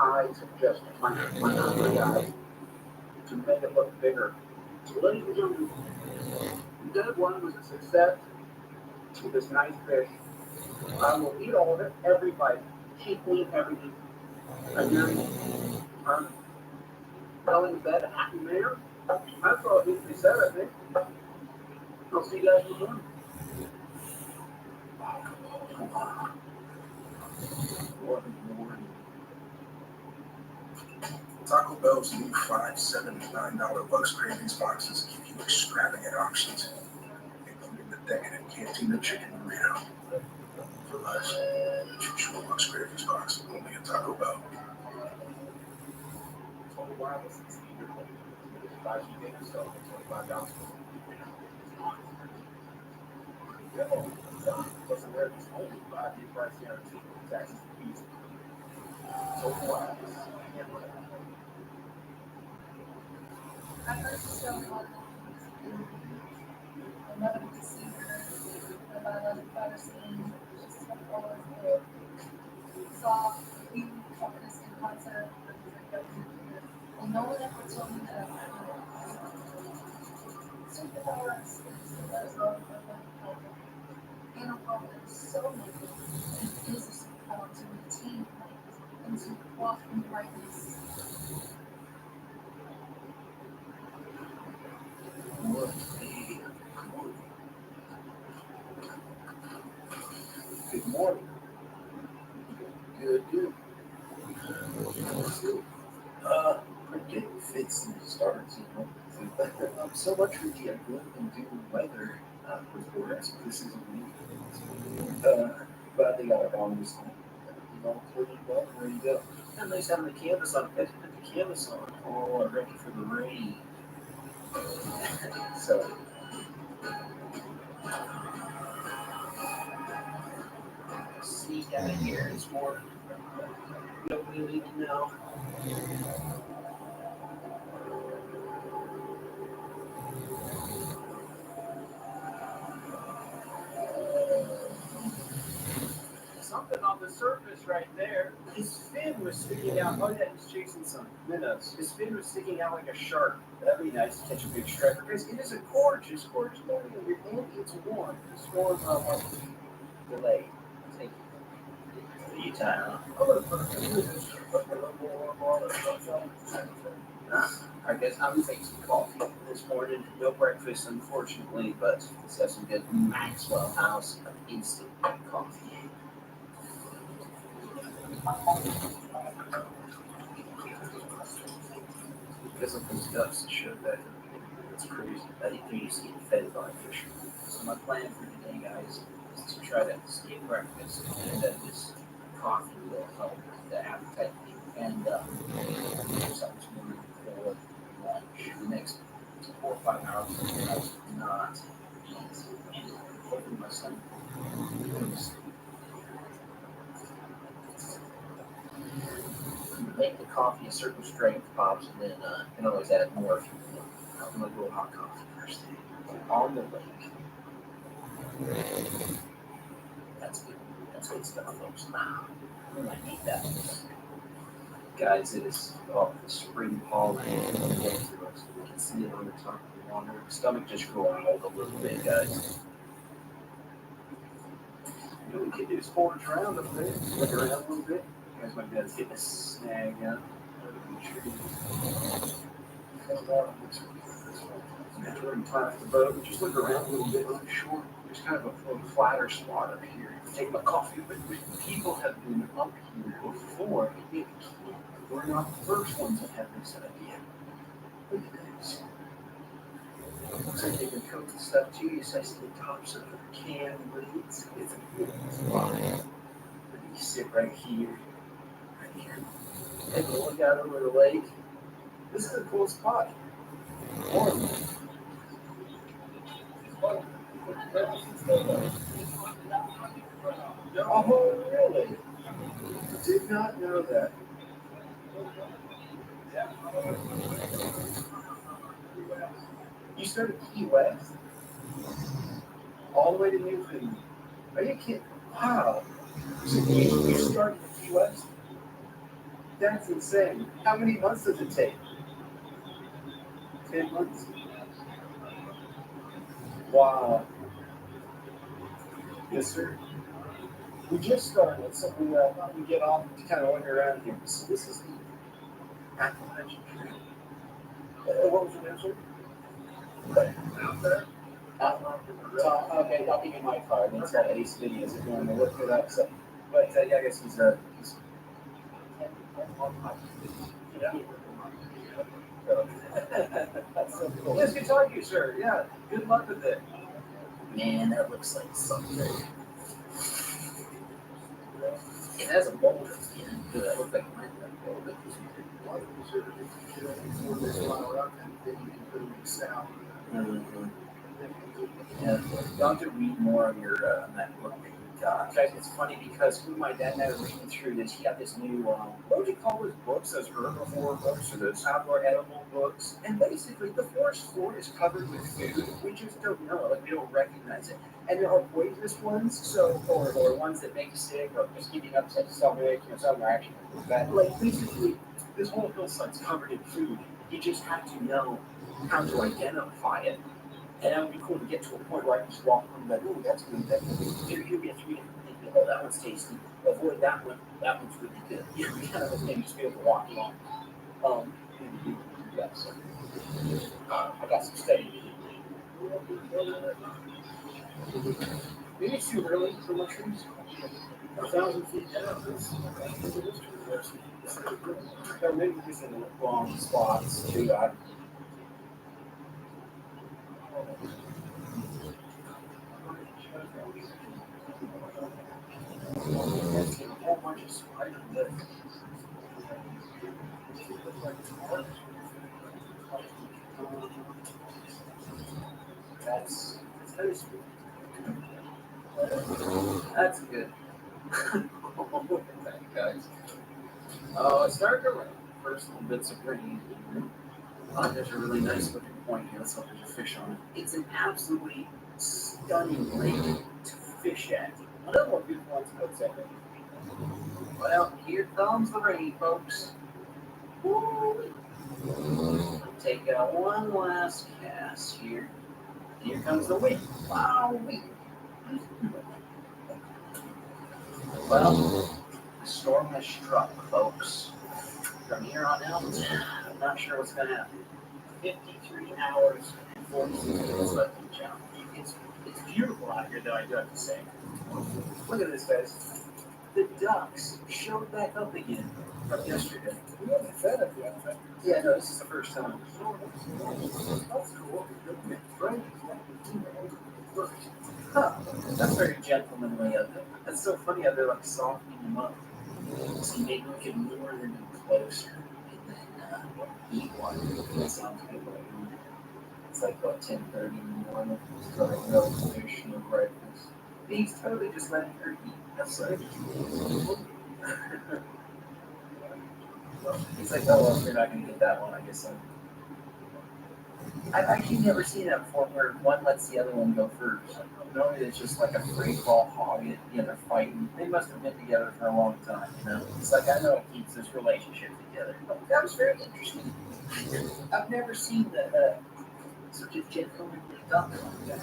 eyes have just my hungry eyes to make it look bigger. So, ladies and gentlemen, day one was a success with this nice fish. I will eat all of it, every bite. Keep me everything. Again, I'm telling that a happy mayor. That's all it needs to be said, I think. I'll see you guys in the morning. Taco Bell's new $5, $7, $9 Bucks Cravings boxes give you extravagant options, including the decadent Cantina Chicken Burrito. For less, choose your Bucks Cravings box only at Taco Bell. Total Wireless is the year 5G data cell for $25. Plus America's only 5-year price guarantee, taxes and fees. Total Wireless. I first showed one another receiver that I love better seeing just all of the saw you talking this in concert and no one ever told me that superpowers is the best role for the and a role that is so negative and is a superpower to retain and to walk in brightness. Good morning. Good. Getting fits and starts, you know. So much for the good and doom weather reports. This is a week. Glad they got it on this time. You know, pretty well, ready to go. And nice having the canvas on. Guys, put the canvas on. Oh, I'm ready for the rain. So. See down here, it's more. Nobody need to know. Something on the surface right there. His fin was sticking out. Oh yeah, he's chasing some minnows. His fin was sticking out like a shark. That'd be nice to catch a big striper. Because it is a gorgeous morning and it's warm. The storm was delayed. Take you time. I guess I'm gonna take some coffee this morning. No breakfast, unfortunately, but let's have some good Maxwell House instant coffee. Because of those ducks that showed that it's crazy that he used to get fed by fish. So my plan for today, guys, is to try to skip breakfast and then this coffee will help the appetite and something for lunch. The next 4 or 5 hours, I will not eat anything. Hopefully my son goes make the coffee a certain strength pops, and then can always add more if you want. I'm gonna go hot coffee first thing on the lake. That's good. That's good stuff, folks. I need that. Guys, it is the spring pollen. We can see it on the top of the water. Stomach just growing a little bit, guys. You know, we could do sports around up there. Look around a little bit. Guys, my dad's getting a snag out. After we tie off the boat, just look around a little bit on the shore. There's kind of a little flatter spot up here. Take my coffee, but people have been up here before. We're not the first ones that have this idea. Look at this. Looks like they can cook the stuff too. You see the tops of the can lids. It's a good spot. You sit right here. Take a look out over the lake. This is a cool spot. Warm. Oh, really? Did not know that. You started Key West? All the way to Newfoundland? Are you kidding? Wow. So you started at Key West? That's insane. How many months does it take? 10 months? Wow. Yes, sir. We just started, so we get off to kind of wander around here. So this is the Appalachian Trail. What was your name, sir? Out there? Okay, I'll give you my card. It's got Ace Videos if you want to look it up. So, but yeah, I guess he's That's so cool. Yes, good talking to you, sir. Yeah, good luck with it. Man, that looks like something. It has a mold in it. That looks like mine. Yeah, you'll have to read more of your that book that you got. Guys, it's funny because when my dad and I were reading through this, he got this new, what would you call those books? Those herbivore books or those outdoor edible books? And basically, the forest floor is covered with food. We just don't know. Like, we don't recognize it. And there are poisonous ones, so or ones that make you sick or just give you an upset stomach, some are actually bad. Like, basically, this whole hillside's covered in food. You just have to know how to identify it. And that would be cool to get to a point where I can just walk through and be like, oh, that's good, that's good. You'll get 3 different things. Oh, that one's tasty. Avoid that one. That one's really good. You know, kind of a thing just be able to walk along. Yeah, so I got some study to do. Maybe it's too early for mushrooms. 1,000 feet down. So maybe just in the wrong spots too. That's a whole bunch of spiders. That's very sweet. That's good. Look at that, guys. Oh, it's starting to rain. First little bits of rain. There's a really nice looking point here. Let's hope there's a fish on it. It's an absolutely stunning lake to fish at. One of the more beautiful ones outside. Well, here comes the rain, folks. Woo! Take out one last cast here. Here comes the wind. Wow, wind. Well, the storm has struck, folks. From here on out, I'm not sure what's going to happen. 53 hours and 46 minutes left in the challenge. It's beautiful out here, though, I do have to say. Look at this, guys. The ducks showed back up again from yesterday. We haven't fed it yet, right? Yeah, no, this is the first time. That's cool. Right. Huh. That's very gentlemanly of them. That's so funny how they're like softening them up. So maybe we can lure them in closer and then eat one. That sounds good. It's like what, 10:30 in the morning. It's like no fish, no breakfast. He's totally just letting her eat. That's like it's like, oh well, you're not gonna get that one, I guess. I've actually never seen that before where one lets the other one go first. Normally it's just like a free fall hog, they're fighting. They must have been together for a long time, you know? It's like, I know it keeps this relationship together. That was very interesting. I've never seen such a gentlemanly duck like that.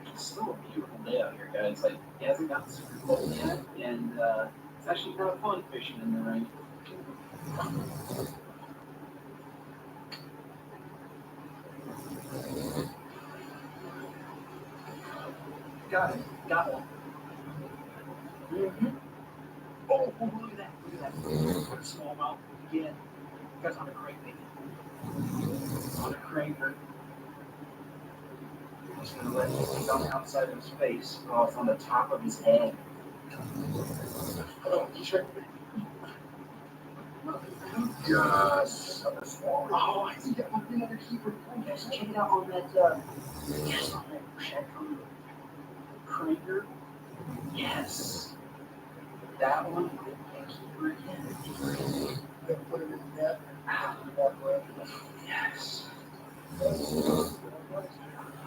It's still a beautiful day out here, guys. Like, it hasn't gotten super cold yet, and it's actually kind of fun fishing in the rain. Got it. Got one. Mm-hmm. Oh, look at that. Look at that. What a smallmouth again. Guys on a crankbait. On a cranker. Just gonna let it stick on the outside of his face. Oh, it's on the top of his head. Oh, he's right there. Yes. Oh, I think that might be another keeper. Guys, check it out on that, yes, on that shadow crater. Yes. That one. Keeper again. Then put it in the net and walk around. Yes.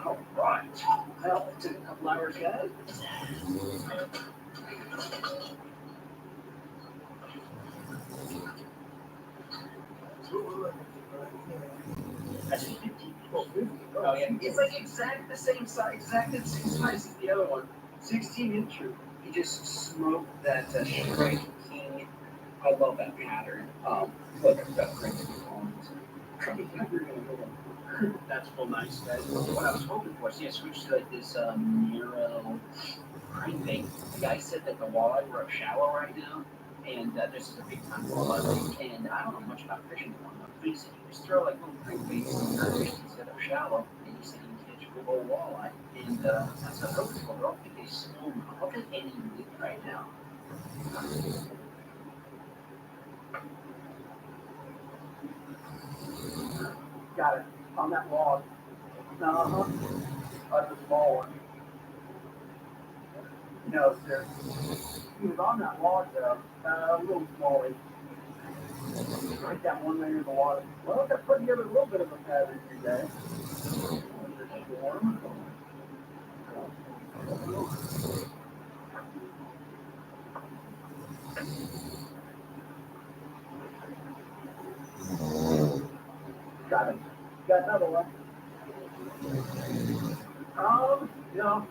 All right. Well, it took a couple hours, guys. That's 50 people. Oh, yeah. It's like exactly the same size as the other one. 16-incher. He just smoked that Strike King. I love that pattern. Look, I've got crazy arms. That's real nice, guys. What I was hoping for, see, I switched to like this Nero crankbait. The guy said that the walleye were up shallow right now, and this is a big time walleye. And I don't know much about fishing one, but he said you just throw like little crankbaits in your fish instead of shallow, and he said you can catch a big old walleye. And that's what I'm hoping for. I don't think they small. I'll take any meat right now. Got it. On that log. Uh-huh. That's a small one. No, sir. He was on that log, though. A little smallie. Right that one layer of the water. Well, that put together a little bit of a pattern here, guys. Warm. Got it. Got another one. No.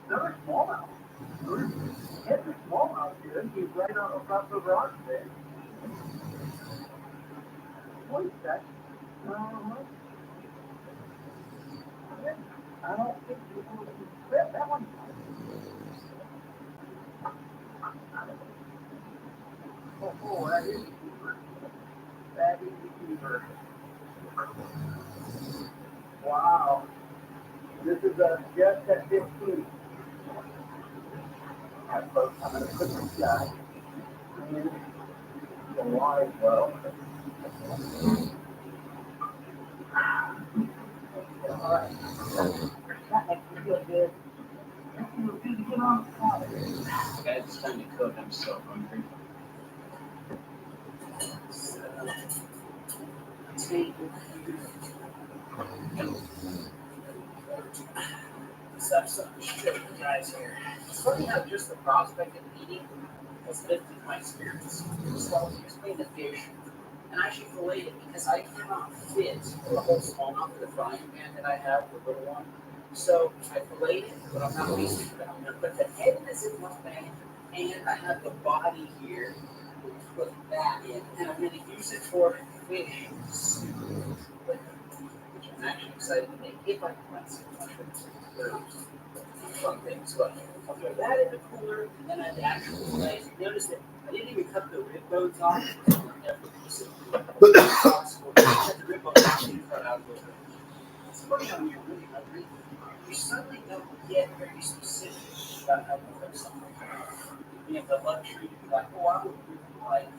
Another smallmouth. Hit the smallmouth, dude. He's right on across the rock there. What is that? I don't think you can grab that one. Oh, that is a keeper. That is a keeper. Wow. This is just at 15. Alright, folks, I'm going to put this guy in the wide well. Alright. That makes me feel good. Makes me feel good to get on the water. Guys, it's time to cook. I'm so hungry. Let's have some sugar, guys, here. It's funny how just the prospect of eating has lifted my spirits. So I was explaining the fish, and I actually filleted it because I cannot fit the whole smallmouth in the frying pan that I have, the little one. So I filleted it, but I'm not least it. I'm gonna put the head in the Ziploc bag, and I have the body here. Put that in, and I'm gonna use it for fish soup, which I'm actually excited to make. If I can find some mushrooms, they're fun things. But I'll throw that in the cooler, and then I have the actual fillet. Notice that I didn't even cut the rib bones off. Every piece of possible. Cut the rib bones off and cut out a little bit. It's funny how when you're really hungry, you suddenly don't get very specific about how to cook something. You have the luxury to be like, oh, I would really like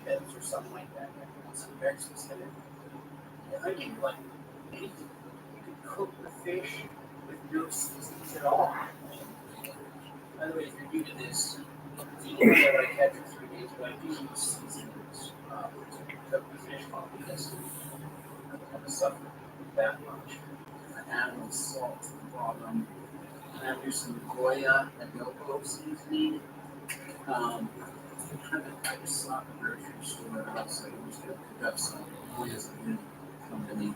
chips or something like that. Something very specific. And I can like anything. You can cook the fish with no seasonings at all. By the way, if you're new to this, the only way that I catch for 3 days, but I do use seasonings to cook the fish on because I don't have to suffer that much. I add a little salt to the bottom. And I do some Goya and Noco seasoning. I just saw the grocery store out, so I'm just going to pick up some Goya's a good company.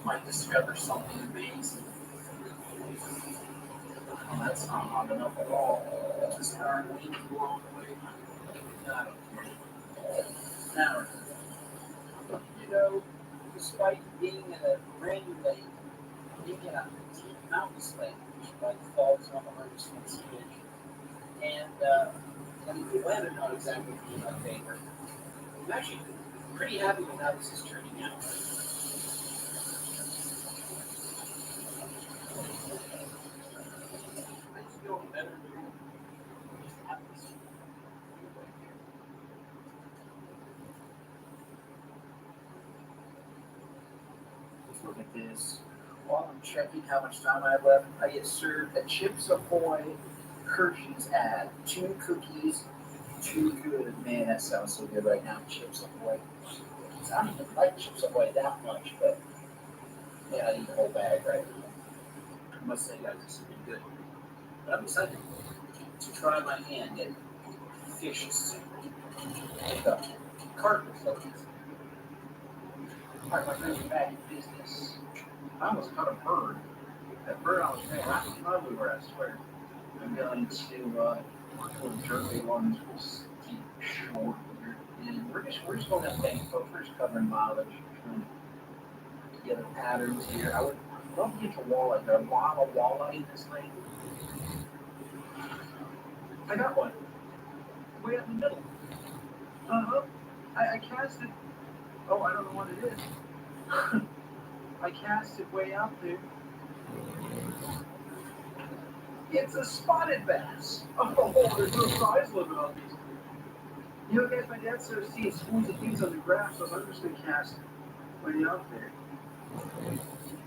Might discover something amazing. Oh, that's not hot enough at all. Just start waiting to go all the way. I don't care. Now, you know, despite being in a rainy lake, being in a deep mountainous lake, which by default is one of my expensive fish, and the weather not exactly being my favorite, I'm actually pretty happy with how this is turning out. I feel better doing this. Let's look at this. While I'm checking how much time I have left, I get served a Chips Ahoy Hershey's ad. 2 cookies, 2 good. Man, that sounds so good right now. Chips Ahoy. I don't even like Chips Ahoy that much, but yeah, I eat the whole bag right now. I must say, guys, this has been good. But I'm excited to try my hand at fish soup. The carpet cookies. Alright, my friends are back in business. I almost caught a bird. That bird I was paying right in front of me where I swear. I'm going to pull the jerky ones. We'll keep short here. And we're just going to bank, folks. We're just covering mileage. Trying to get the patterns here. I would love to get to walleye. There are a lot of walleye in this lake. I got one. Way up in the middle. I cast it. Oh, I don't know what it is. I cast it way out there. It's a spotted bass. Oh, there's no size limit on these. You know, guys, my dad started seeing schools of things on the graph, so I'm just going to cast way out there.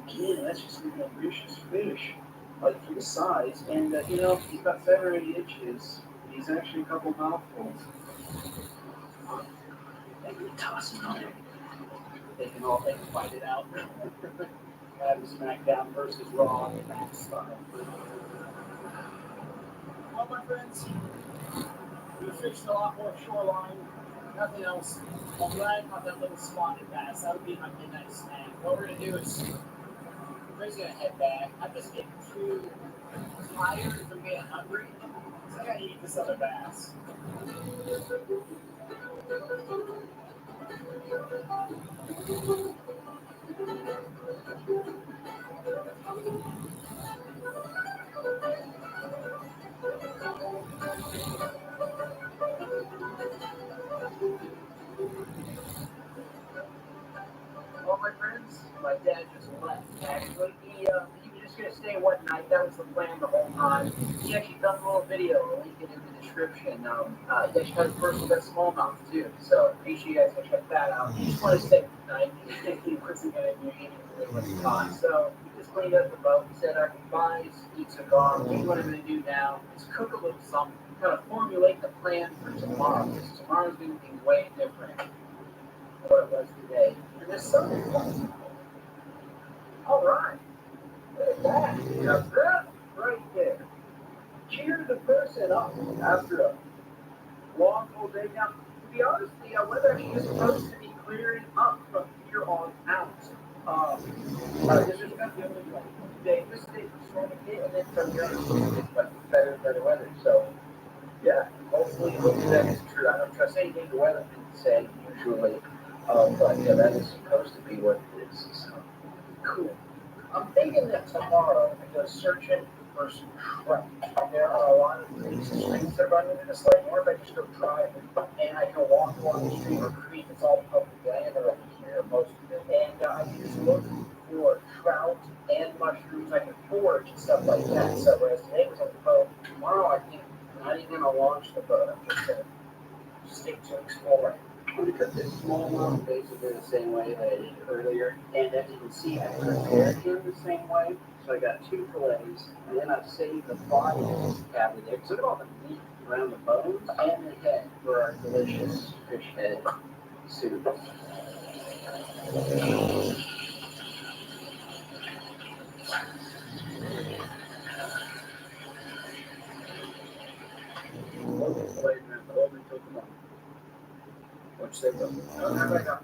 Again, that's just an ambitious fish, like for the size. And, you know, he's about 7 or 8 inches. He's actually a couple mouthfuls. And you toss it on there. They can fight it out. Have a smackdown versus raw max style. Well, my friends, we fished a lot more shoreline. Nothing else. I'm glad I caught that little spotted bass. That would be my midnight snack. What we're going to do is we're just going to head back. I'm just getting too tired from being hungry. So I got to eat this other bass. Well, my friends, my dad just left. Actually, he was just going to stay one night. That was the plan the whole time. He actually filmed a little video. I'll link it in the description. He actually has a personal best smallmouth, too. So make sure you guys go check that out. He just wanted to stay the night. He wasn't going to do anything with his time. So he just cleaned up the boat. He said our goodbyes. He took off. What I'm going to do now is cook a little something. Kind of formulate the plan for tomorrow. Because tomorrow's going to be way different than what it was today. And there's something fun. All right. Look at that. Now that right there. Cheer the person up after a long full day. Now, to be honest, the weather actually is supposed to be clearing up from here on out. This is going to be a then from your it's much better and better weather. So yeah, hopefully that is true. I don't trust anything the weather can say usually. But yeah, that is supposed to be what it is. So cool. I'm thinking that tomorrow I go searching for some trout. There are a lot of these streams that run into this lake, or if I just go drive and I can walk along the stream or creek, it's all public land around here, most of it. And I can just look for trout and mushrooms. I can forage and stuff like that. So whereas today was on the boat, tomorrow I think I'm not even gonna launch the boat. I'm just gonna stick to exploring. Because this small one basically the same way that I did earlier. And as you can see, I prepared him the same way. So I got 2 fillets, and then I've saved the body cavity there. So look at all the meat around the bones and the head for our delicious fish head soup. What's that? I got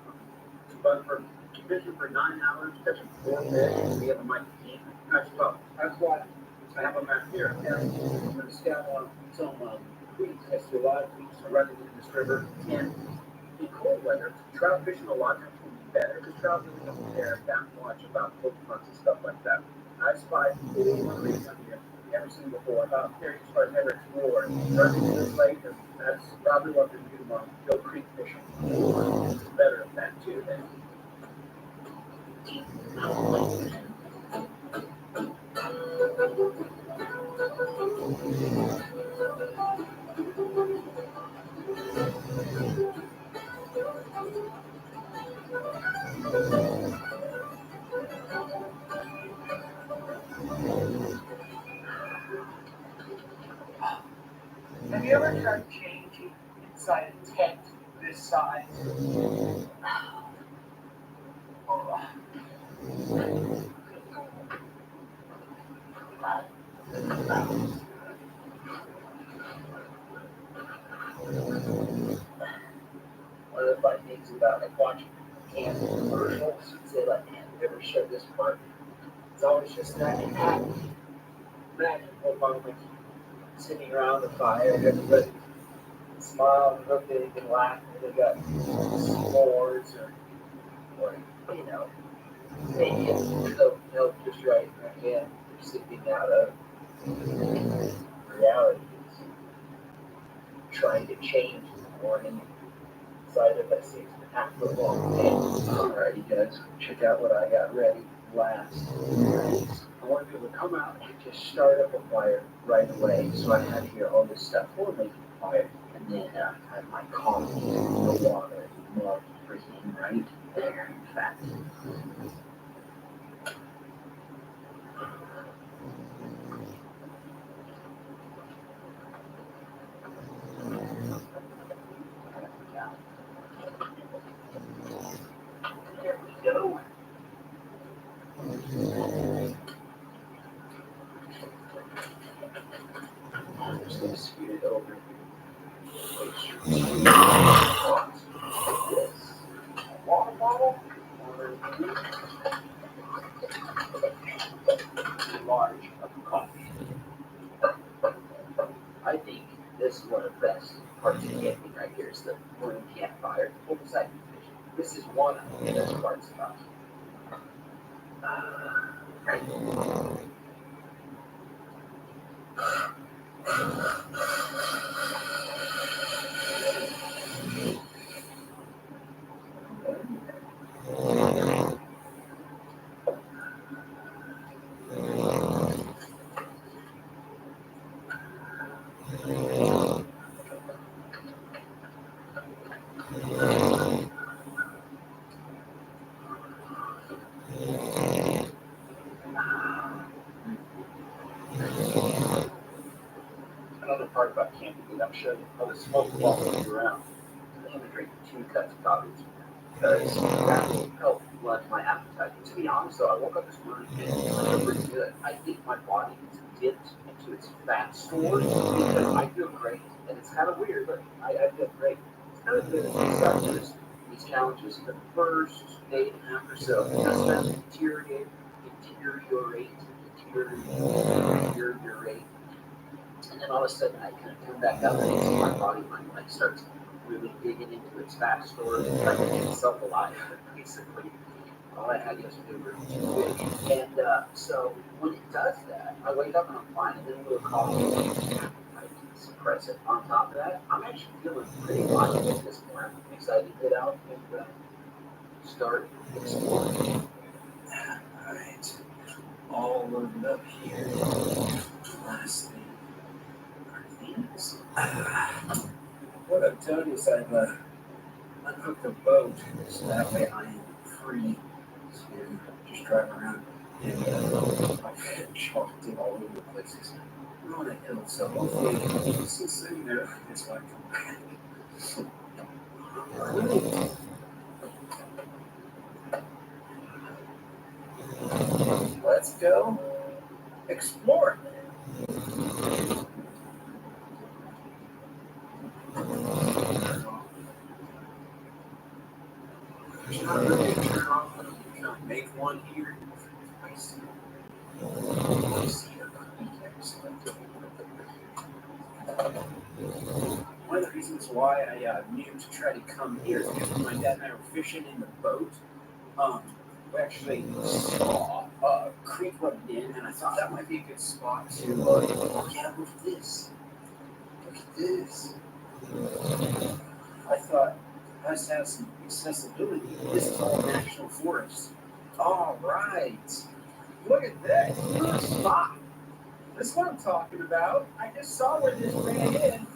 but for fishing for 9 hours, catching 4 fish, we have a mic team. That's tough. That's why I have them out here. And I'm going to scout on some creeks. I see a lot of creeks running in this river. And in cold weather, trout fishing a lot of times will be better because trout really don't care that much about cold fronts and stuff like that. I spied 4 creeks on here. Never seen before. About 30 spots never explored. Running to this lake, and that's probably what we're going to do tomorrow. Go creek fishing. It's better at that too than deep mountain lake. Have you ever tried changing inside a tent this size? One of the funny things about like watching camping commercials, say like, man, have you ever showed this part? It's always just that magical moment sitting around the fire, everybody smile and look big and laugh, and they got s'mores or you know, maybe it's milk just right in their hand. They're sipping out of reality. Trying to change in the morning. Inside of that 6.5 foot long tent. Alright, you guys, check out what I got ready last. I want people to come out and just start up a fire right away. So I had here all this stuff for making a fire. And then I have my coffee, the water, mug for him right there, in fact. There we go. I'm just going to scoot it over. Make sure this water bottle, large cup of coffee. I think this is one of the best parts of camping right here is the morning campfire. Full-size fish. This is one of the best parts about it. Another part about camping is I'm sure how the smoke follows you around. I'm going to drink 2 cups of coffee because that will help blunt my appetite. And to be honest though, I woke up this morning and I feel pretty good. I think my body is dipped into its fat stores because I feel great. And it's kind of weird, but I feel great. It's kind of good to see these challenges in the first day and a half or so. It does not deteriorate you're ready. And then all of a sudden I kind of come back up and my body mind like starts really digging into its backstory and trying to get itself alive, basically. All I had yesterday were 2 fish. And so when it does that, I wake up and I'm fine, and then a little coffee, I suppress it. On top of that, I'm actually feeling pretty fine at this point. I'm excited to get out and start exploring. Alright, all loaded up here. Last thing are these. What I've done is I've unhooked a boat, so that way I am free to just drive around and I've chalked it all over the places. We're on a hill, so hopefully this is sitting there as I come back. Let's go explore. There's not really a turn off, but you can kind of make one here. I see. I see it. One of the reasons why I knew to try to come here is because when my dad and I were fishing in the boat, we actually saw a creek rubbed in, and I thought that might be a good spot to yeah, look at this. Look at this. I thought us have some accessibility. This is all national forest. All right. Look at this. Look at the spot. This is what I'm talking about. I just saw where this ran in.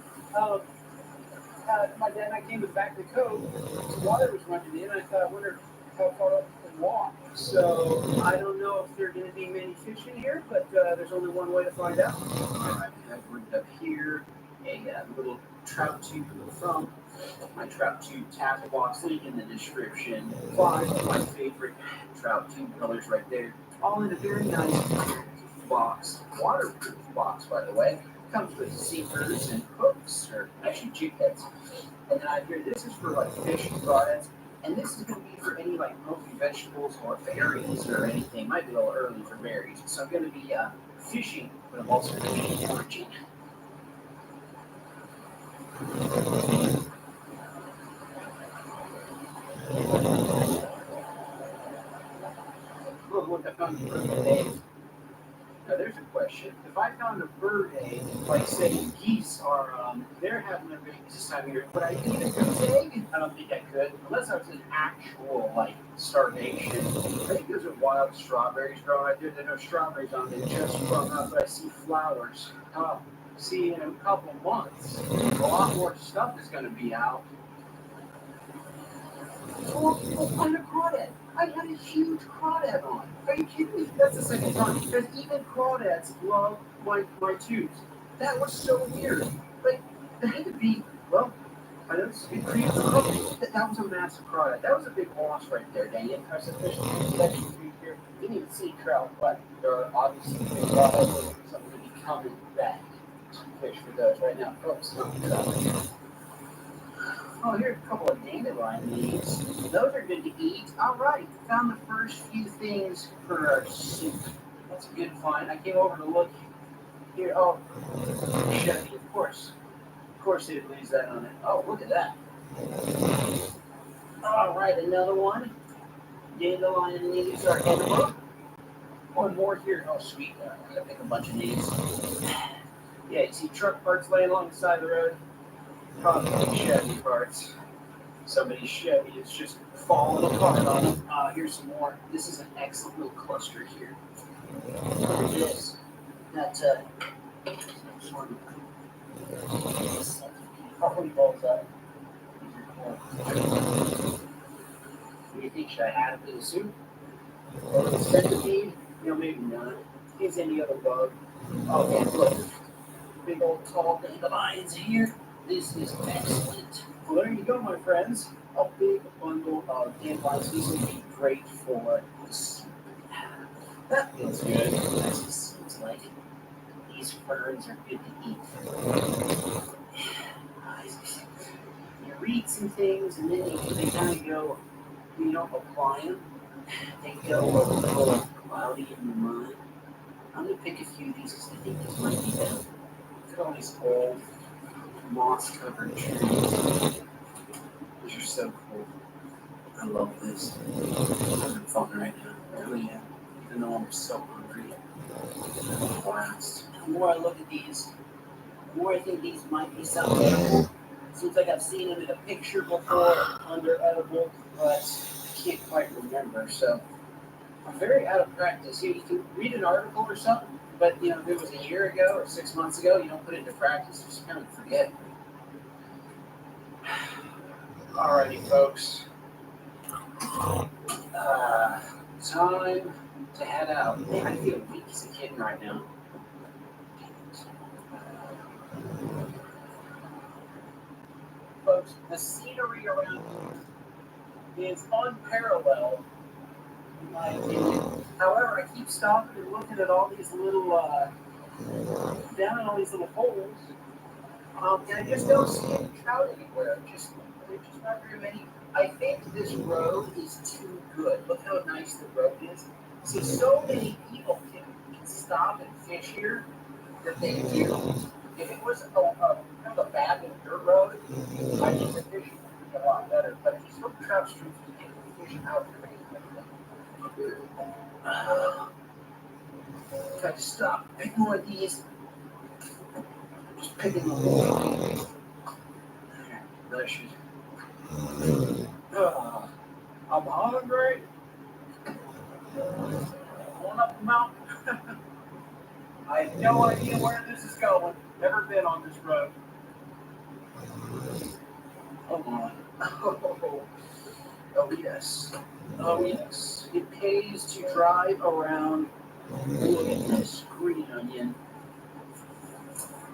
My dad and I came to the back of the cove. Some water was running in. I thought, I wonder how far up we can walk. So I don't know if there are going to be many fish in here, but there's only one way to find out. I have rigged up here a little trout tube in the front. My trout tube tackle box, link in the description. 5 of my favorite trout tube colors right there. All in a very nice box, waterproof box, by the way. Comes with seekers and hooks, or actually jig heads. And then I hear this is for like fish and crawdads, and this is going to be for any like healthy vegetables or berries or anything. Might be a little early for berries, so I'm going to be fishing, but I'm also going to be foraging. Look, I found a bird egg. Now there's a question. If I found a bird egg, like say geese are, they're having their babies this time of year, would I eat a goose egg? I don't think I could, unless I was in actual like starvation. I think there's a wild strawberries growing out there. There are no strawberries on them, they just sprung up, but I see flowers. See, in a couple of months, a lot more stuff is going to be out. Oh, find a crawdad. I had a huge crawdad on. Are you kidding me? That's the second time. Because even crawdads love my tubes. That was so weird. Like, it had to be, well, I know this is a big creek. That was a massive crawdad. That was a big loss right there, dang it. I said, fish section creek here. Didn't even see trout, but there are obviously big crawdads. Something to be coming back. Fish for those right now. Folks, not trout. Oh, here's a couple of dandelion leaves. Those are good to eat. All right, found the first few things for our soup. That's a good find. I came over to look here. Oh, Chevy, of course. Of course it leaves that on it. Oh, look at that. All right, another one. Dandelion leaves are edible. One more here. Oh, sweet. I'm going to pick a bunch of these. Yeah, you see truck parts laying along the side of the road? Probably Chevy parts. Somebody's Chevy is just falling apart on them. Here's some more. This is an excellent little cluster here. Look at this. That, sort of. How many balls are what do you think? Should I add it to the soup? Or the centipede? You know, maybe not. Is any other bug? Oh, yeah, look. Big old tall dandelions here. This is excellent. Well, there you go, my friends. A big bundle of dandelions. These would be great for the soup. That feels good. That just seems like these ferns are good to eat. You read some things, and then they kind of go, you don't apply them. They go a little cloudy in your mind. I'm gonna pick a few of these because I think these might be them. Look at all these old moss-covered trees. These are so cool. I love this. I'm having fun right now. I really am. Even though I'm so hungry. Blast. The more I look at these, the more I think these might be something edible. Seems like I've seen them in a picture before under edible, but I can't quite remember. So I'm very out of practice. You can read an article or something, but if it was a year ago or 6 months ago, you don't put it into practice, you just kind of forget. Alrighty, folks. Time to head out. Man, I feel weak as a kitten right now. Folks, the scenery around here is unparalleled, in my opinion. However, I keep stopping and looking at all these little, down in all these little holes, and I just don't see any trout anywhere. There's just not very many. I think this road is too good. Look how nice the road is. See, so many people can stop and fish here that they do. If it was kind of a bad dirt road, I think the fishing would be a lot better. But these little trout streams, you can fish out here. Try to stop, pick more of these. Just picking them all. Delicious. I'm hungry. Going up the mountain. I have no idea where this is going. Never been on this road. Come on. Oh yes. Oh yes. It pays to drive around. Look at this green onion.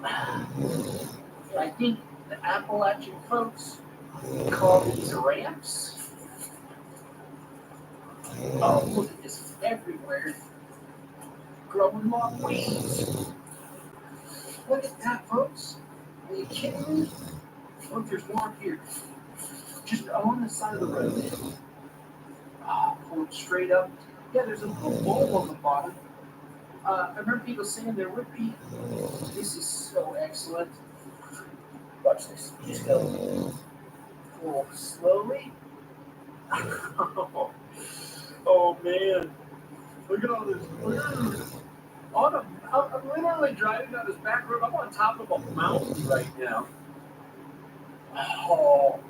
I think the Appalachian folks call these ramps. Oh, look at this everywhere. Growing long weeds. Look at that, folks. Are you kidding me? Look, there's more here. Just on the side of the road. Pulling straight up. Yeah, there's a little bowl on the bottom. I remember people saying there would be. This is so excellent. Watch this. Just go. Pull slowly. Oh man. Look at all this. Look at this. I'm literally driving down this back road. I'm on top of a mountain right now. Oh.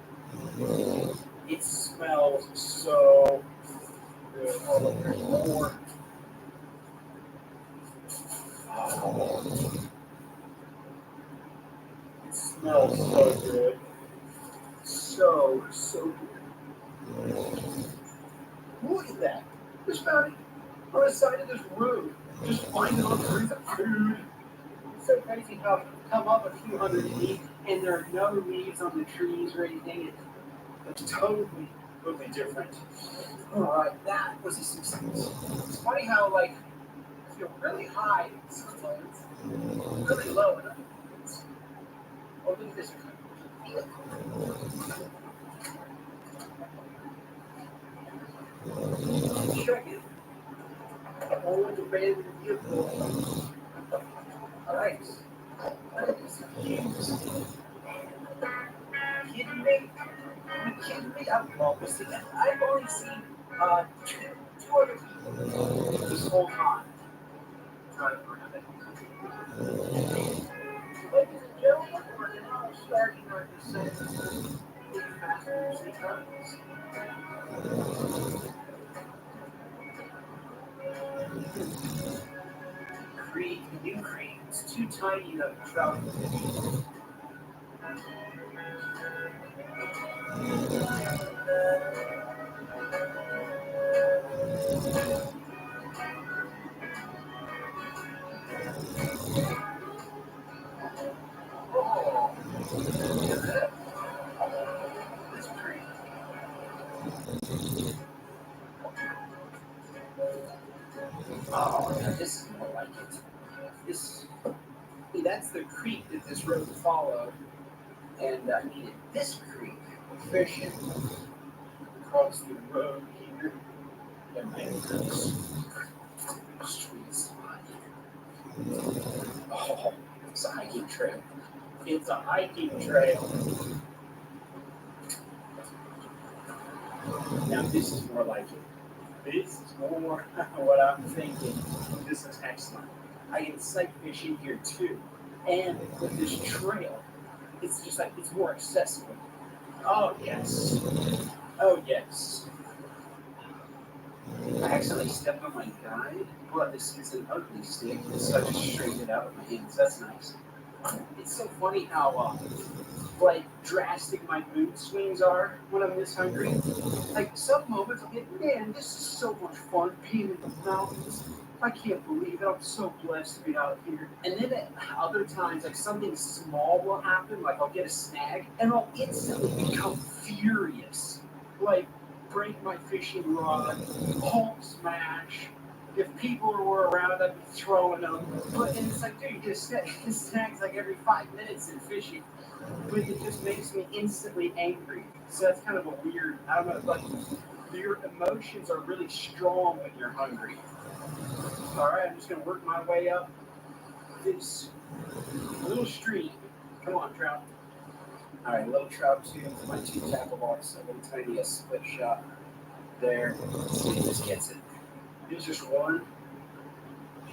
It smells so good. Oh, look, there's more. Oh. It smells so good. So good. Look at that. There's found it on the side of this road. Just finding all kinds of food. It's so crazy how come up a few hundred feet and there are no leaves on the trees or anything. It's totally different. Alright, that was a success. It's funny how I feel really high sometimes, really low in other things. Oh, look at this. Check it. Old abandoned vehicle. Alright. That is huge. Kidding me? Are you kidding me? I've only seen two other people this whole time. Ladies and gentlemen, we're now starting our descent into Masters and Titans. Creek, new creek. It's too tiny to trout. Oh, look at that. This creek. Oh, yeah, this is more like it. That's the creek that this road followed. And I needed this creek fishing across the road here. And my sweet spot here. Oh, it's a hiking trail. It's a hiking trail. Now this is more like it. This is more what I'm thinking. This is excellent. I can sight fishing here too. And with this trail, it's just like, it's more accessible. Oh yes. Oh yes. I accidentally stepped on my guide, but this is an ugly stick, so I just straightened it out with my hands. That's nice. It's so funny how like drastic my mood swings are when I'm this hungry. Like some moments I get, man, this is so much fun being in the mountains. I can't believe it. I'm so blessed to be out here. And then at other times, like something small will happen, like I'll get a snag, and I'll instantly become furious. Like break my fishing rod, Hulk smash. If people were around, I'd be throwing them. But and it's like, dude, you get snags like every 5 minutes in fishing. But it just makes me instantly angry. So that's kind of a weird, I don't know, like your emotions are really strong when you're hungry. Alright, I'm just gonna work my way up this little stream. Come on, trout. Alright, little trout two, my 2 tackle box, a little tiny split shot there. Let's see if this gets it. There's just one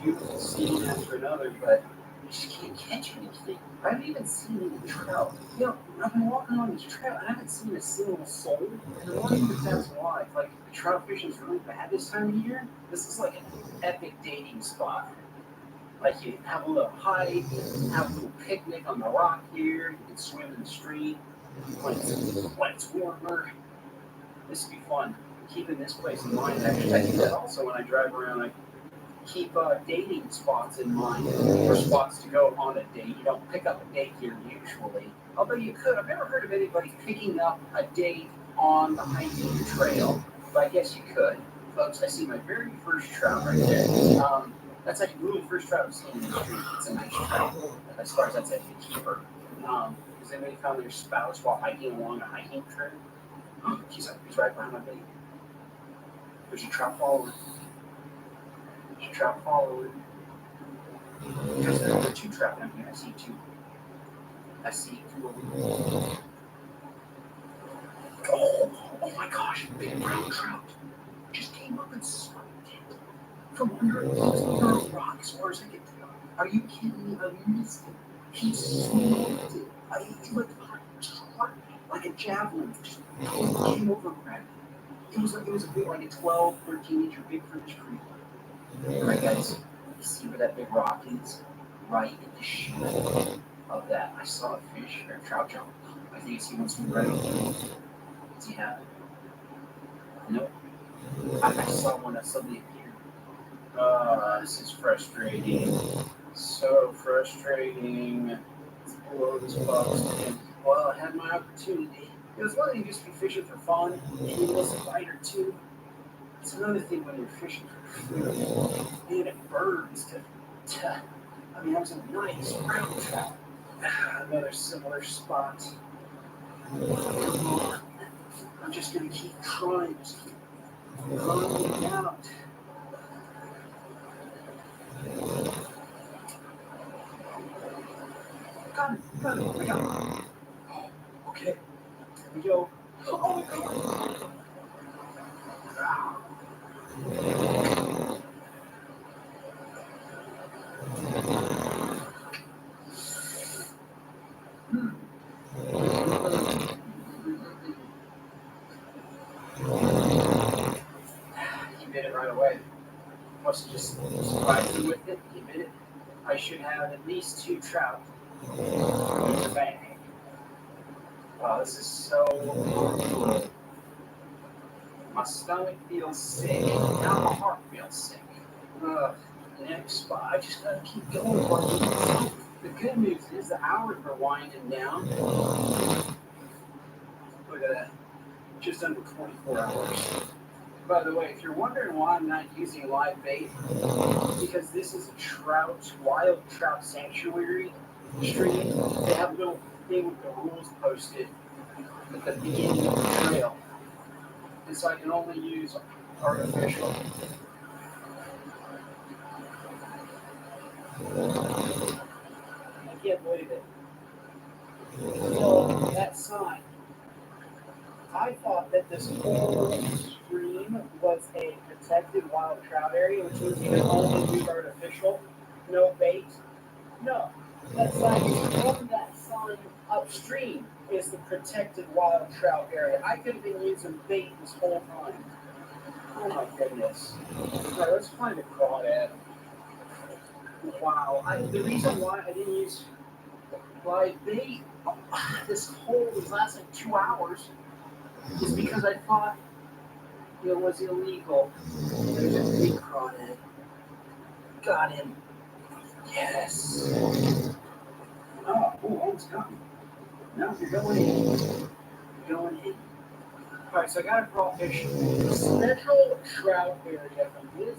beautiful scene after another, but I just can't catch anything. I haven't even seen any trout. You know, I've been walking on this trail and I haven't seen a single soul. And I wonder if that's why. Like, the trout fishing is really bad this time of year. This is like an epic dating spot. Like, you have a little hike, have a little picnic on the rock here, you can swim in the stream when it's warmer. This would be fun. Keeping this place in mind, actually. I do that also when I drive around. I keep dating spots in mind, or spots to go on a date. You don't pick up a date here usually, although you could. I've never heard of anybody picking up a date on the hiking trail, but I guess you could. Folks, I see my very first trout right there. That's actually the really first trout I've seen in the street. It's a nice trout, as far as that's a keeper. Has anybody found their spouse while hiking along a hiking trail? He's right behind my baby. There's a trout following. There's a trout following. There's 2 trout down here. I see 2. I see 2 over here. Oh my gosh, big brown trout. Just came up and swiped it. From under a rock as far as I can tell. Are you kidding me? I missed it. He swiped it. He went like a javelin. Just came over and grabbed it. It was a big, like a 12, 13-inch big French creek. Alright guys, you see where that big rock is? Right in the shadow of that. I saw a fish or a trout jump. I think he wants to be ready. Does he have it? Nope. I saw one that suddenly appeared. This is frustrating. So frustrating. It's below this box. Well, I had my opportunity. It was one thing just to be fishing for fun, and you miss a bite or 2. It's another thing when you're fishing for food. And it burns to I mean, that was a nice brown trout. Another similar spot. I'm just going to keep trying. Just keep running it out. Got it. I got it. Okay. Here we go. Oh, God. He did it right away. Must have just surprised me with it. He did it. I should have at least 2 trout in the bag. Wow, this is so. My stomach feels sick. Now my heart feels sick. Next spot. I just gotta keep going. The good news is the hours are winding down. Look at that. Just under 24 hours. By the way, if you're wondering why I'm not using live bait, because this is a wild trout sanctuary stream. They have a little thing with the rules posted at the beginning of the trail. And so I can only use artificial. I can't believe it. So that sign, I thought that this whole stream was a protected wild trout area, which means you can only use artificial, no bait. No, that sign from that sign upstream is the protected wild trout area. I could have been using bait this whole time. Oh my goodness. All right, let's find a crawdad. Wow. The reason why I didn't use live bait this last like 2 hours is because I thought it was illegal. There's a big crawdad. Got him. Yes. Oh, it's coming. No, you're going in. You're going in. All right, so I got a crawfish. Central trout area from this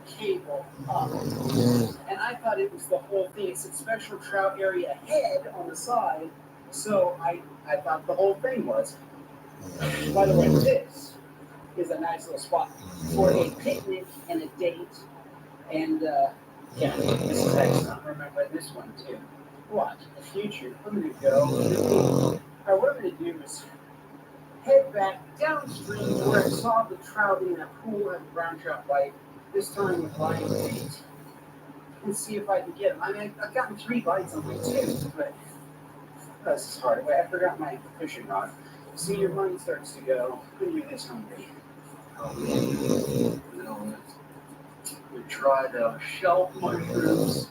cable up. And I thought it was the whole thing. It said special trout area head on the side. So I thought the whole thing was. By the way, this is a nice little spot for a picnic and a date. And yeah, this is excellent. Remember this one too. Watch the future. I'm gonna go. All right, what I'm gonna do is head back downstream where I saw the trout in that pool and the brown trout bite. This time with live bait, and see if I can get them. I mean, I've gotten 3 bites on my 2, but this is hard. Wait, I forgot my fishing rod. See, your mind starts to go. When you're this hungry. We tried shell mushrooms.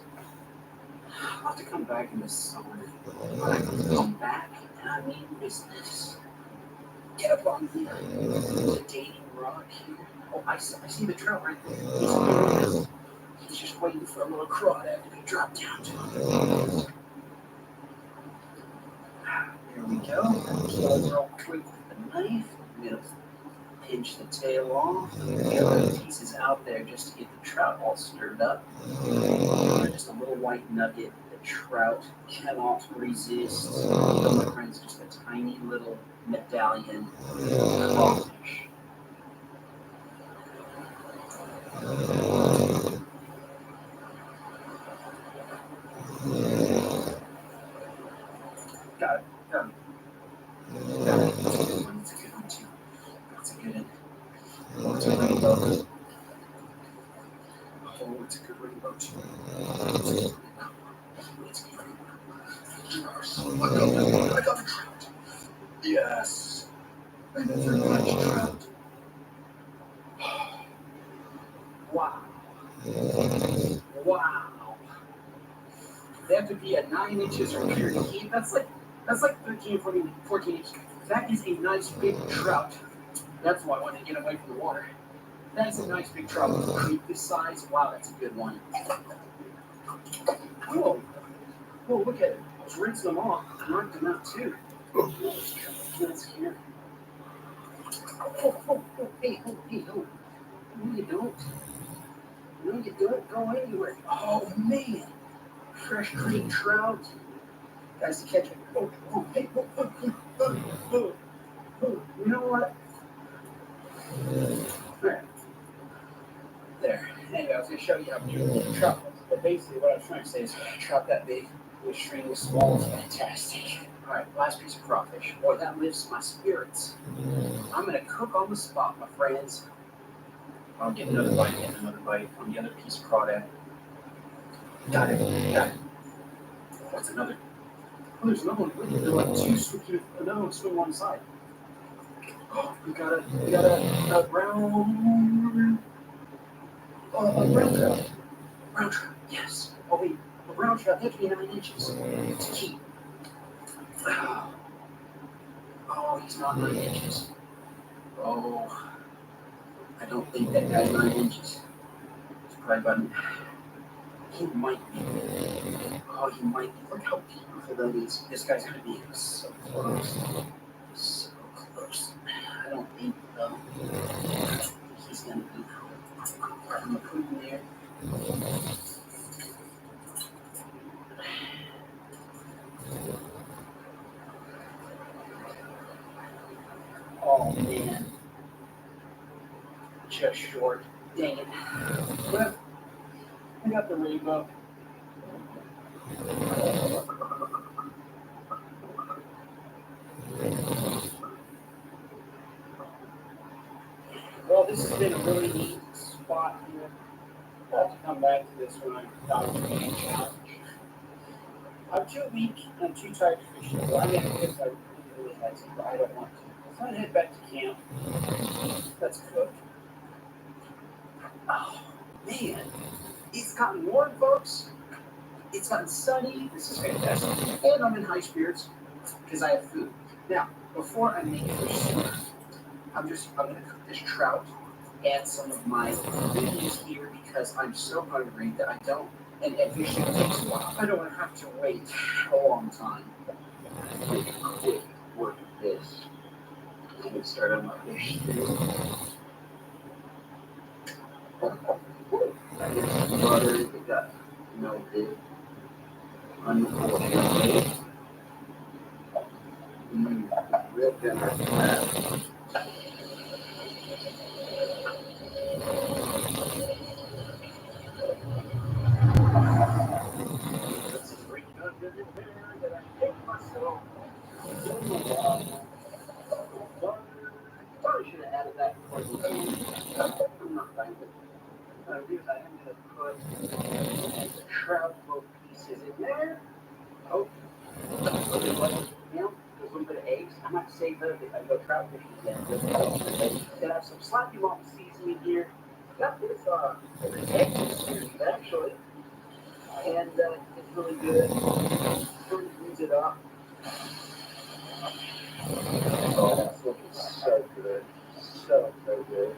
I'll have to come back in the summer. When I come back, and I mean business. Get up on the dating rock here. Oh, I see the trout right there. He's just waiting for a little crawdad to be dropped down to him. Here we go. So real quick with the knife. I'm gonna pinch the tail off. Get those pieces out there just to get the trout all stirred up. Just a little white nugget. The trout cannot resist. So my friends, just a tiny little medallion crawfish. Got it. That's a good one too. That's a good one. Oh, it's a rainbow. Oh, it's a good rainbow too. I got the trout. Yes. Another nice trout. Wow. Wow. They have to be at 9 inches or bigger to keep. That's like 13, 14 inches. That is a nice big trout. That's why I want to get away from the water. That's a nice big trout. Creep this size. Wow, that's a good one. Oh, look at it. I was rinsing them off. I knocked them out too. That's here. Hey, No, you don't. No, you don't go anywhere. Oh, man. Fresh creek trout. Guys, to catch it. Hey. You know what? There. Anyway, I was going to show you how beautiful the trout was. But basically, what I was trying to say is trout that big, the string was small, is fantastic. All right, last piece of crawfish. Boy, that lifts my spirits. I'm going to cook on the spot, my friends. I'll get another bite on the other piece of crawdad. Got it. What's another? Oh, there's another one. They're like 2 swim, another one swim one side. Oh, we got a brown trout. Brown trout, yes. Oh, wait, a brown trout, that should be 9 inches to keep. Oh, he's not 9 inches. Oh, I don't think that guy's 9 inches. It's probably about, he might be. Oh, he might be. Look how beautiful that is. This guy's going to be so close. So close. I don't think, though, he's going to be. I'm going to put him there. Oh, man. Just short. Dang it. But I got the rainbow. Well, this has been a really neat spot here. I'll have to come back to this when I'm done with the challenge. I'm too weak and I'm too tired to fish. So I'm going to if I really had to, but I don't want to. So I'm going to head back to camp. Let's cook. Oh, man. It's gotten warm, folks. It's gotten sunny. This is fantastic. And I'm in high spirits because I have food. Now, before I make fish soup, I'm going to cook this trout, add some of my ingredients here because I'm so hungry that I don't, and fishing takes a while. I don't want to have to wait a long time. Make a quick work of this. I'm going to start on my fish too. I get some butter that got melted. Unfortunately. Real generous with that. That's a great nugget in there that I make myself. Probably should have added that before I'm not thankful. What I'm going to do is I'm going to put the trout little pieces in there. Oh, a little bit of eggs. I might save those if I go trout fishing again. Then I have some Slappy Mama seasoning here. Got this Texas series actually, and it's really good. Sort of use it up. Oh, that's looking so good, so good.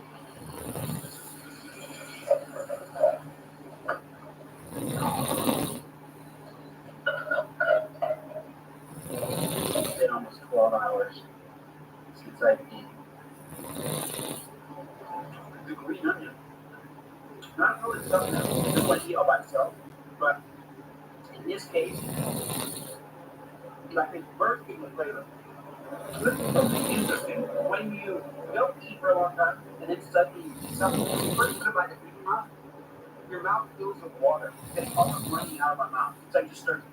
It's been almost 12 hours since I've eaten. The green onion. Not really something that just like eat all by itself, but in this case, I think first thing with flavor. This is something interesting. When you don't eat for a long time and then suddenly you eat something, first you bite your mouth fills with water. It's almost running out of my mouth. It's like you start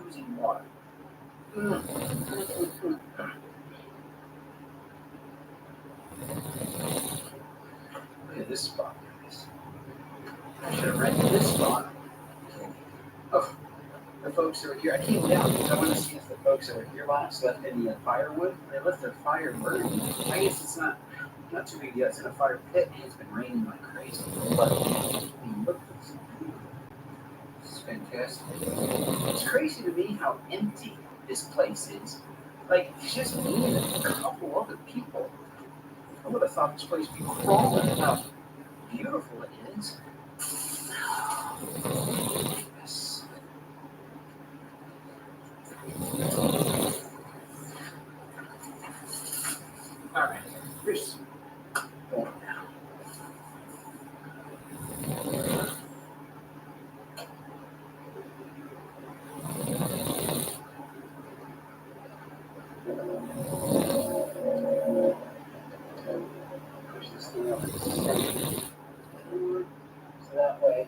oozing water. Look at this spot, guys. I should have rented this spot. Oh, the folks that were here, I came down because I want to see if the folks that were here last left any firewood. They left their fire burning. I guess it's not too big yet. It's in a fire pit and it's been raining like crazy. But I mean, look at this. This is fantastic. It's crazy to me how empty this place is. Like, it's just me and a couple other people. I would have thought this place would be crawling how beautiful it is. Yes. Alright, here's going now. Push this thing up to the center. So that way,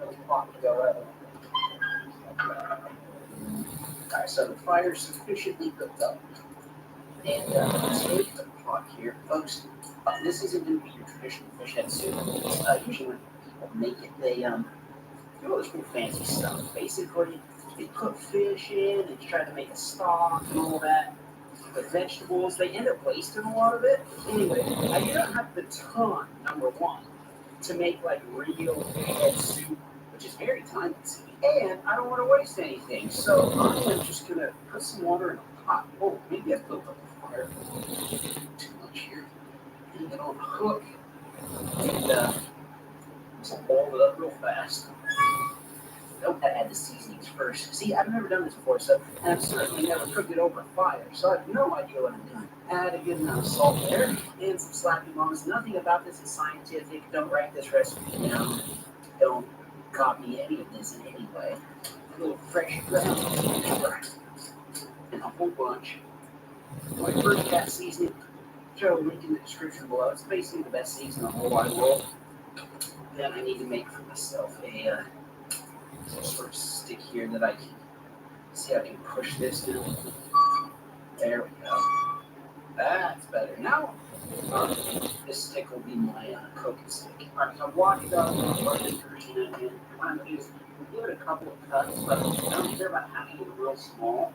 it's pot to go right. Alright, so the fire's sufficiently cooked up. And let's take the pot here. Folks, this isn't going to be your traditional fish head soup. Usually when people make it, they do all this cool fancy stuff. Basically, they put fish in and try to make a stock and all that. The vegetables, they end up wasting a lot of it. Anyway, you don't have the time, number one, to make like real fish head soup, which is very time consuming. And I don't want to waste anything, so I'm just going to put some water in a pot. Oh, maybe I built up the fire. Too much here. And get on the hook. And just boil it up real fast. Don't add the seasonings first. See, I've never done this before, so, and I've certainly never cooked it over fire, so I have no idea what I'm doing. Add a good amount of salt there, and some Slappy Mamas. Nothing about this is scientific. Don't write this recipe down. Don't copy any of this in any way. A little fresh ground pepper, and a whole bunch. My first cat seasoning, show a link in the description below. It's basically the best seasoning in the whole wide world. Then I need to make for myself a some sort of stick here that I can see I can push this down. There we go. That's better. Now, this stick will be my cooking stick. Alright, so watch this version again. One is give it a couple of cuts, but I don't care about having it real small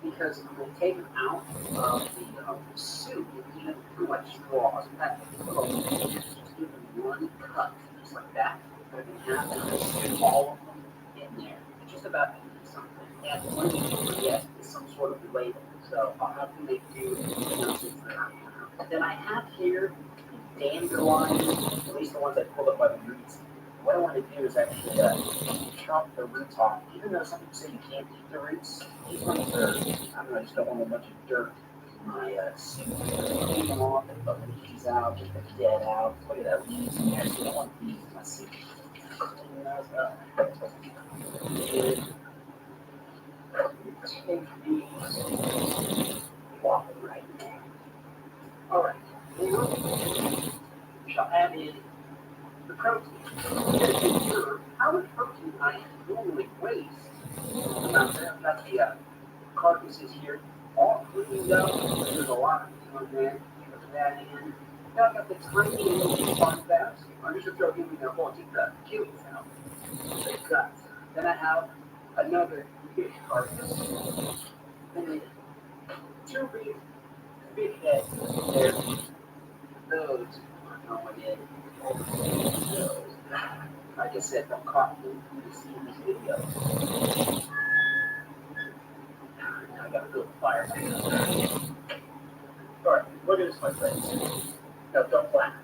because I'm going to take it out of the soup and get too much straws. In fact, just give it one cut, just like that. But I can have and just get all of them in there. It's just about something. And one thing you forget is some sort of label. So I'll have to make do announcements that I have. Then I have here dandelions, at least the ones I pulled up by the roots. What I want to do is actually chop the roots off. Even though some people say you can't eat the roots, these ones are, I don't know, I just don't want a bunch of dirt in my soup. Take them off and put the leaves out, get the dead out. Look at that leaves in there, so you don't want leaves in my soup. Clean those up. Good. Take these, walk them right now. Alright, now we shall add in the protein. Sure how much protein I normally waste. I've got the carcasses here all cleaned up. There's a lot on there. Put that in. Now I've got the tiny little fun bags. I'm just going to throw in there. Oh, take the killers out. The guts. Then I have another fish carcass. Then two big heads there. Those are going in. Those. Like I said, I'm confident you see in this video. I got a little fire. Alright, look at this, my friends. No, don't laugh.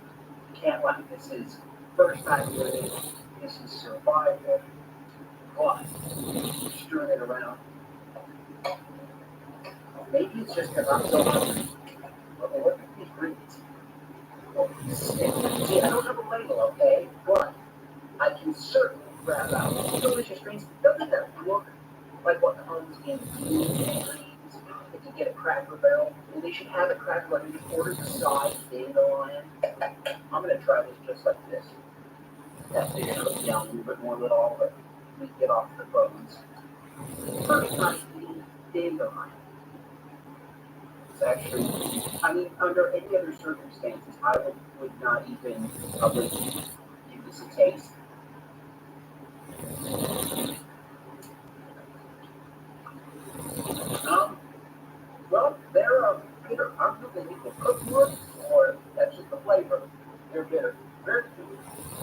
You can't laugh. This is first time doing it. This is survival. But stirring it around. Maybe it's just because I'm so hungry. Look at these greens. See, I don't have a label, okay? But I can certainly grab out delicious greens. Doesn't that look like what comes in beans and greens? If you get a Cracker Barrel, and they should have a Cracker Barrel in the order the size dandelion. I'm going to try this just like this. Have to cook down a little bit more with all of it. We get off the bones. First time eating dandelion. It's actually, I mean, under any other circumstances, I would not even probably give this a taste. Well, they're bitter. I don't know if they need to cook wood or that's just the flavor. They're bitter. Very good.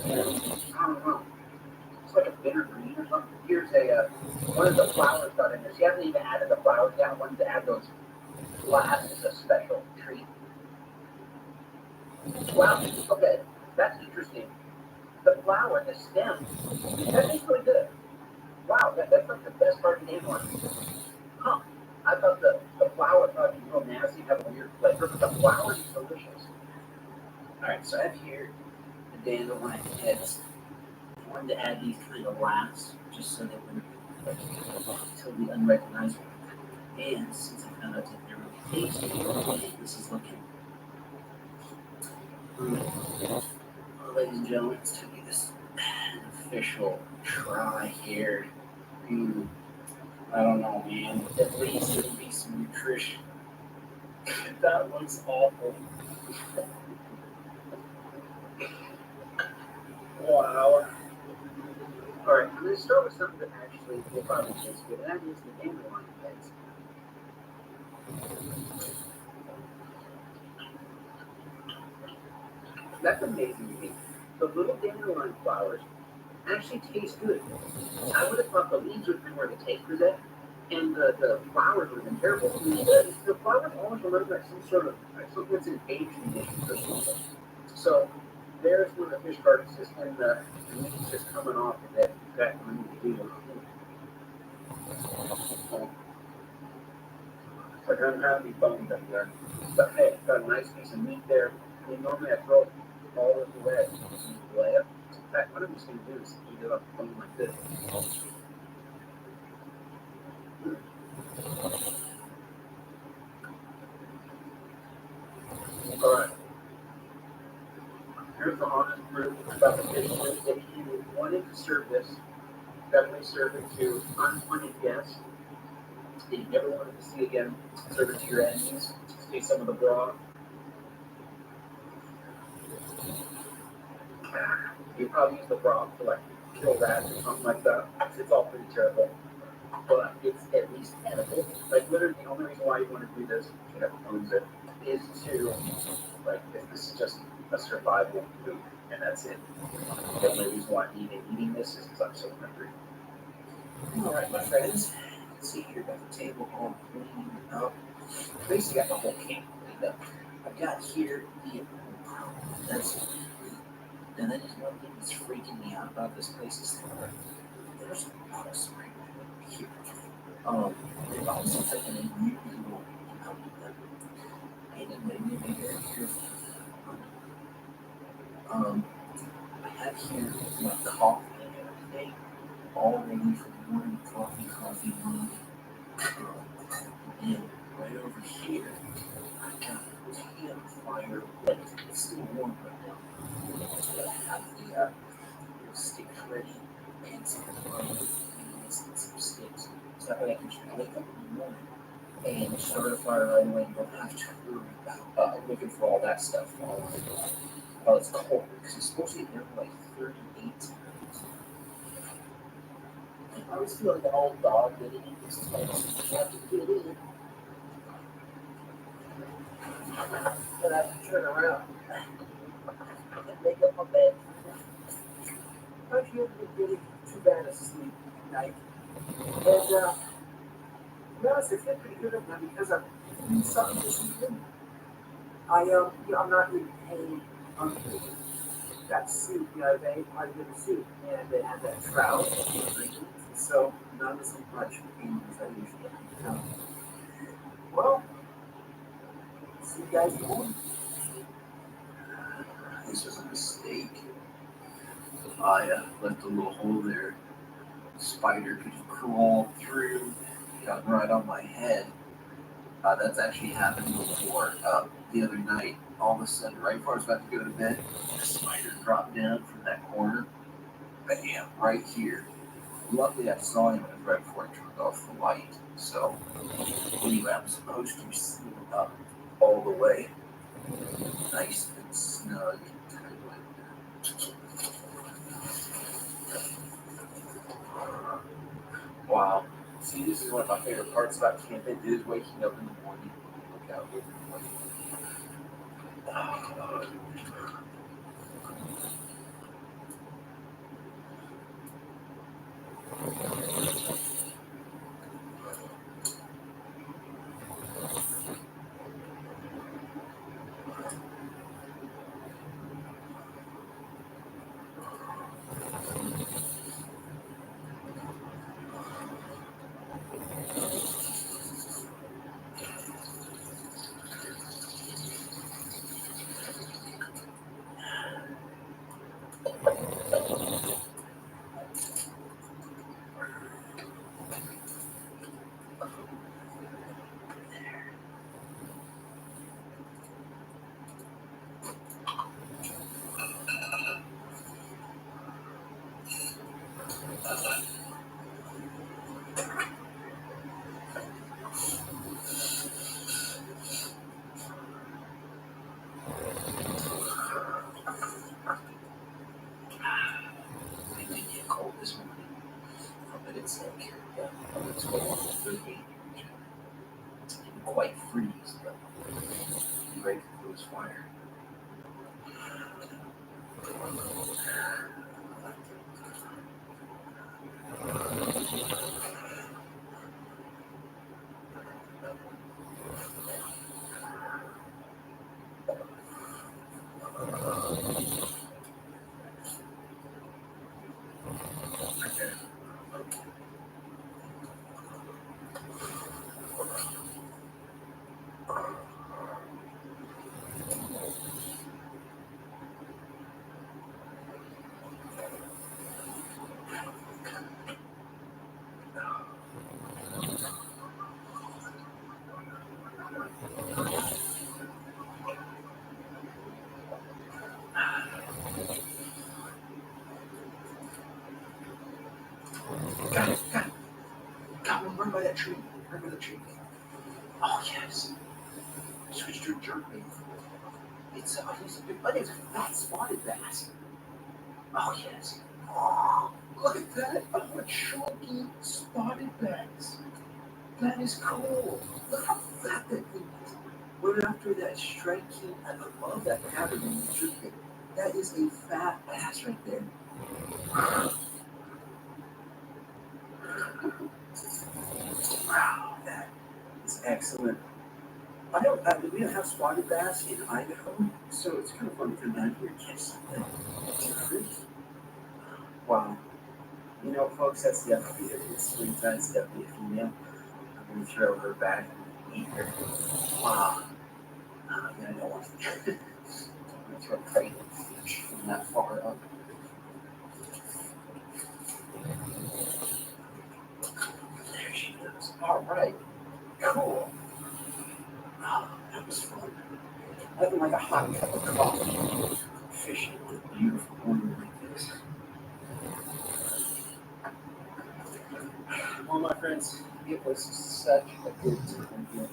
And I don't know. It's like a bitter green or something. Here's one of the flowers got in there. So you haven't even added the flowers yet. I wanted to add those flowers as a special treat. Wow. Okay. That's interesting. The flower, the stem, that tastes really good. Wow, that's like the best part of the dandelion. Huh. I thought the flower thought it'd be real nasty, have a weird flavor, but the flower is delicious. Alright, so I have here the dandelion heads. I wanted to add these kind of last, just so they wouldn't be totally unrecognizable. And since I found out that they're really tasty, this is looking. Well, ladies and gentlemen, let's take this official try here. I don't know, man. At least it'll be some nutrition. That looks awful. Wow. Alright, I'm going to start with something that actually will probably taste good, and that is the dandelion heads. That's amazing to me. The little dandelion flowers actually taste good. I would have thought the leaves would be where the taste was at, and the flowers would have been terrible. The flowers almost remind me of some sort of, something that's in Asian dishes or something. So there's one of the fish carcasses, and the meat's just coming off of it. That one to do. It's like I'm having bones up there. But hey, got a nice piece of meat there. I mean, normally I throw all of the legs. In fact, what I'm just going to do is eat it up something like this. Alright. Here's the honest truth about the fish. If you wanted to serve this that may serve it to unwanted guests that you never wanted to see again. Serve it to your enemies. See some of the broth. You probably use the broth to like kill rats or something like that. It's all pretty terrible, but it's at least edible. Like literally, the only reason why you want to do this, whoever owns it, is to like this is just a survival food, and that's it. The only reason why I'm eating this is because I'm so hungry. All right, my friends. Let's see here. Got the table all cleaned up. Basically, got the whole camp cleaned up. I've got here the that's. And then there's one thing that's freaking me out about this place is that there's a lot of spring here. There's also like an unusual amount of them. Anyway, maybe they're here. I have here my coffee and everything, all ready for the morning coffee mug. And right over here, I got a campfire lit. It's still warm right now. I have the little stick ready and some and some sticks. So that way I can just wake up in the morning and start a fire right away and don't have to worry about looking for all that stuff while it's cold. Because it's supposed to get down to like 38. I always feel like an old dog getting in this place. You have to get in. But I have to turn around and make up my bed. I actually haven't been getting too bad of sleep at night. And to be honest, I feel pretty good right now because I'm doing something this evening. I'm not really paid on that soup. I've ate quite a bit of soup, and they had that trout and drinking, so not as much pain as I usually have. Well, see you guys in the morning. This was a mistake. I left a little hole there. The spider could crawl through, got right on my head. That's actually happened before. The other night, all of a sudden, right before I was about to go to bed, a spider dropped down from that corner. Bam, right here. Luckily, I saw him right before I turned off the light. So, anyway, I'm supposed to sleep up all the way. Nice and snug. Wow. See, this is one of my favorite parts about camping is waking up in the morning. Look out in the morning. Didn't quite freeze, but you break through his fire. tree. Remember the tree? Oh, yes. Switch to a jerkbait. It's a fat spotted bass. Oh, yes. Oh, look at that. A chunky spotted bass. That is cool. Look how fat that thing is. Right after that striking, I love that pattern in the jerkbait. That is a fat bass right there. Wow, that is excellent. We don't have spotted bass in Idaho, so it's kind of fun to come down here and catch something different. Wow. You know, folks, that's definitely a springtime. It's definitely a female. I'm going to throw her back and eat her. Wow. I don't want to. I'm going to throw a pregnant fish from that far up. There she goes. All right. Cool. Oh, that was fun. Nothing like a hot cup of coffee. Fishing on a beautiful morning like this. Well, my friends, it was such a good time here.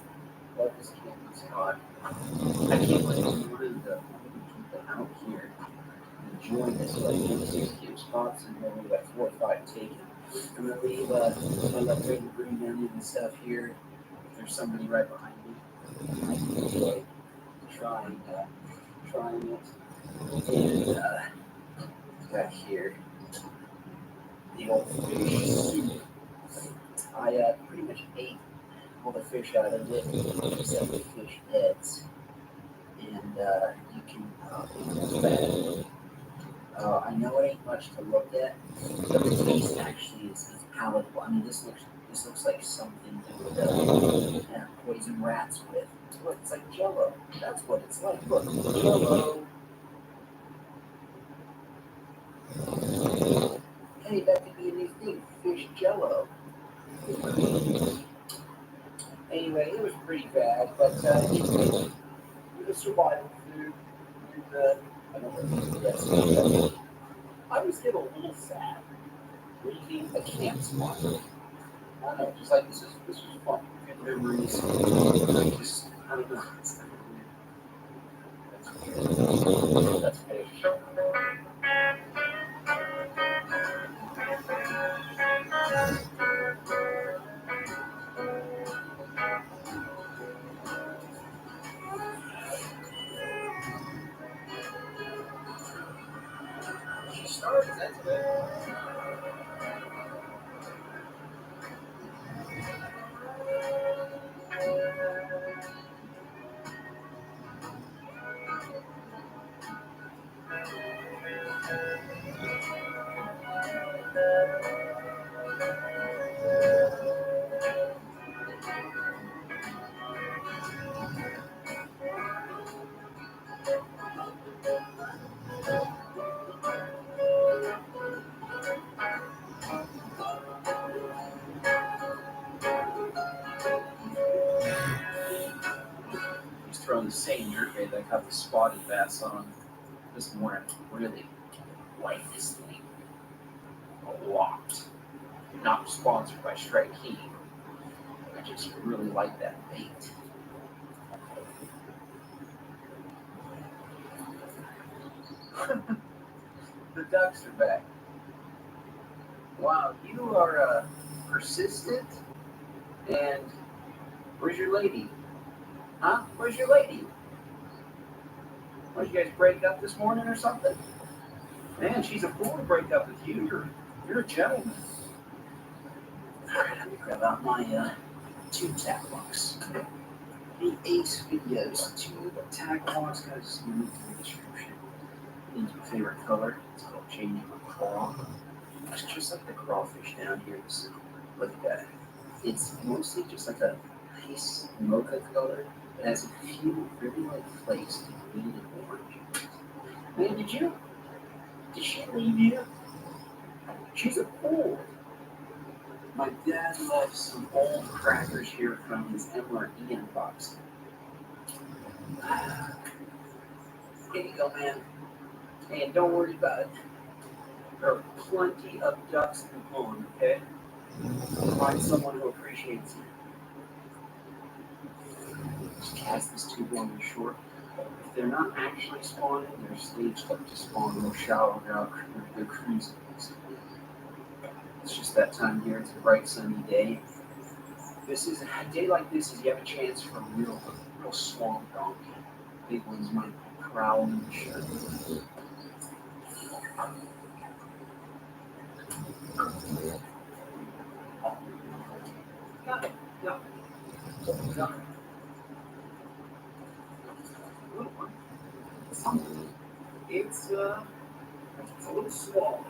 Love this camping spot. I can't wait for one of the people out here enjoying this. Like, 6 cute spots, and then we got 4 or 5 taken. I'm going to leave my left hand green onion and stuff here. If there's somebody right behind me, I can enjoy trying it. And back here, the old fish soup. I pretty much ate all the fish out of it, except the fish heads. And you can bad. I know it ain't much to look at, but the taste actually is palatable. I mean, this looks like something you would poison rats with. Look, it's like Jello. That's what it's like. Look, Jello. Hey, that could be a new thing. Fish Jello. Anyway, it was pretty bad, but it was survival food. And I don't know if I was getting a little sad leaving a camp spot. I don't know, just like this was fun. Good memories. Just, I don't know. It's kind of weird. That's fish. She started, that's good. Throwing the same jerkbait that I caught the spotted bass on this morning. Really like this thing a lot. Not sponsored by Strike King. I just really like that bait. The ducks are back. Wow, you are persistent. And where's your lady? Huh? Where's your lady? What, you guys break up this morning or something? Man, she's a fool to break up with you. You're a gentleman. Alright, let me grab out my tube tackle box. The Ace Videos tube tackle box, guys, link in the description. Into your favorite color. It's called Changing a Craw. It's just like the crawfish down here. So look at that. It's mostly just like a nice mocha color. It has a few really light flakes of green and orange. Man, did she leave you? She's a fool. My dad left some old crackers here from his MRE box. Here you go, man. And don't worry about it. There are plenty of ducks in the pond, okay? Find someone who appreciates you. Just cast this tube along your shore. If they're not actually spawning, they're staged up to spawn. They'll shower out. They're cruising. It's just that time of year. It's a bright sunny day. This is a day like this is you have a chance for a real swamp donkey. Big ones might prowl in the shirt. Got it. No. No. It's a little small.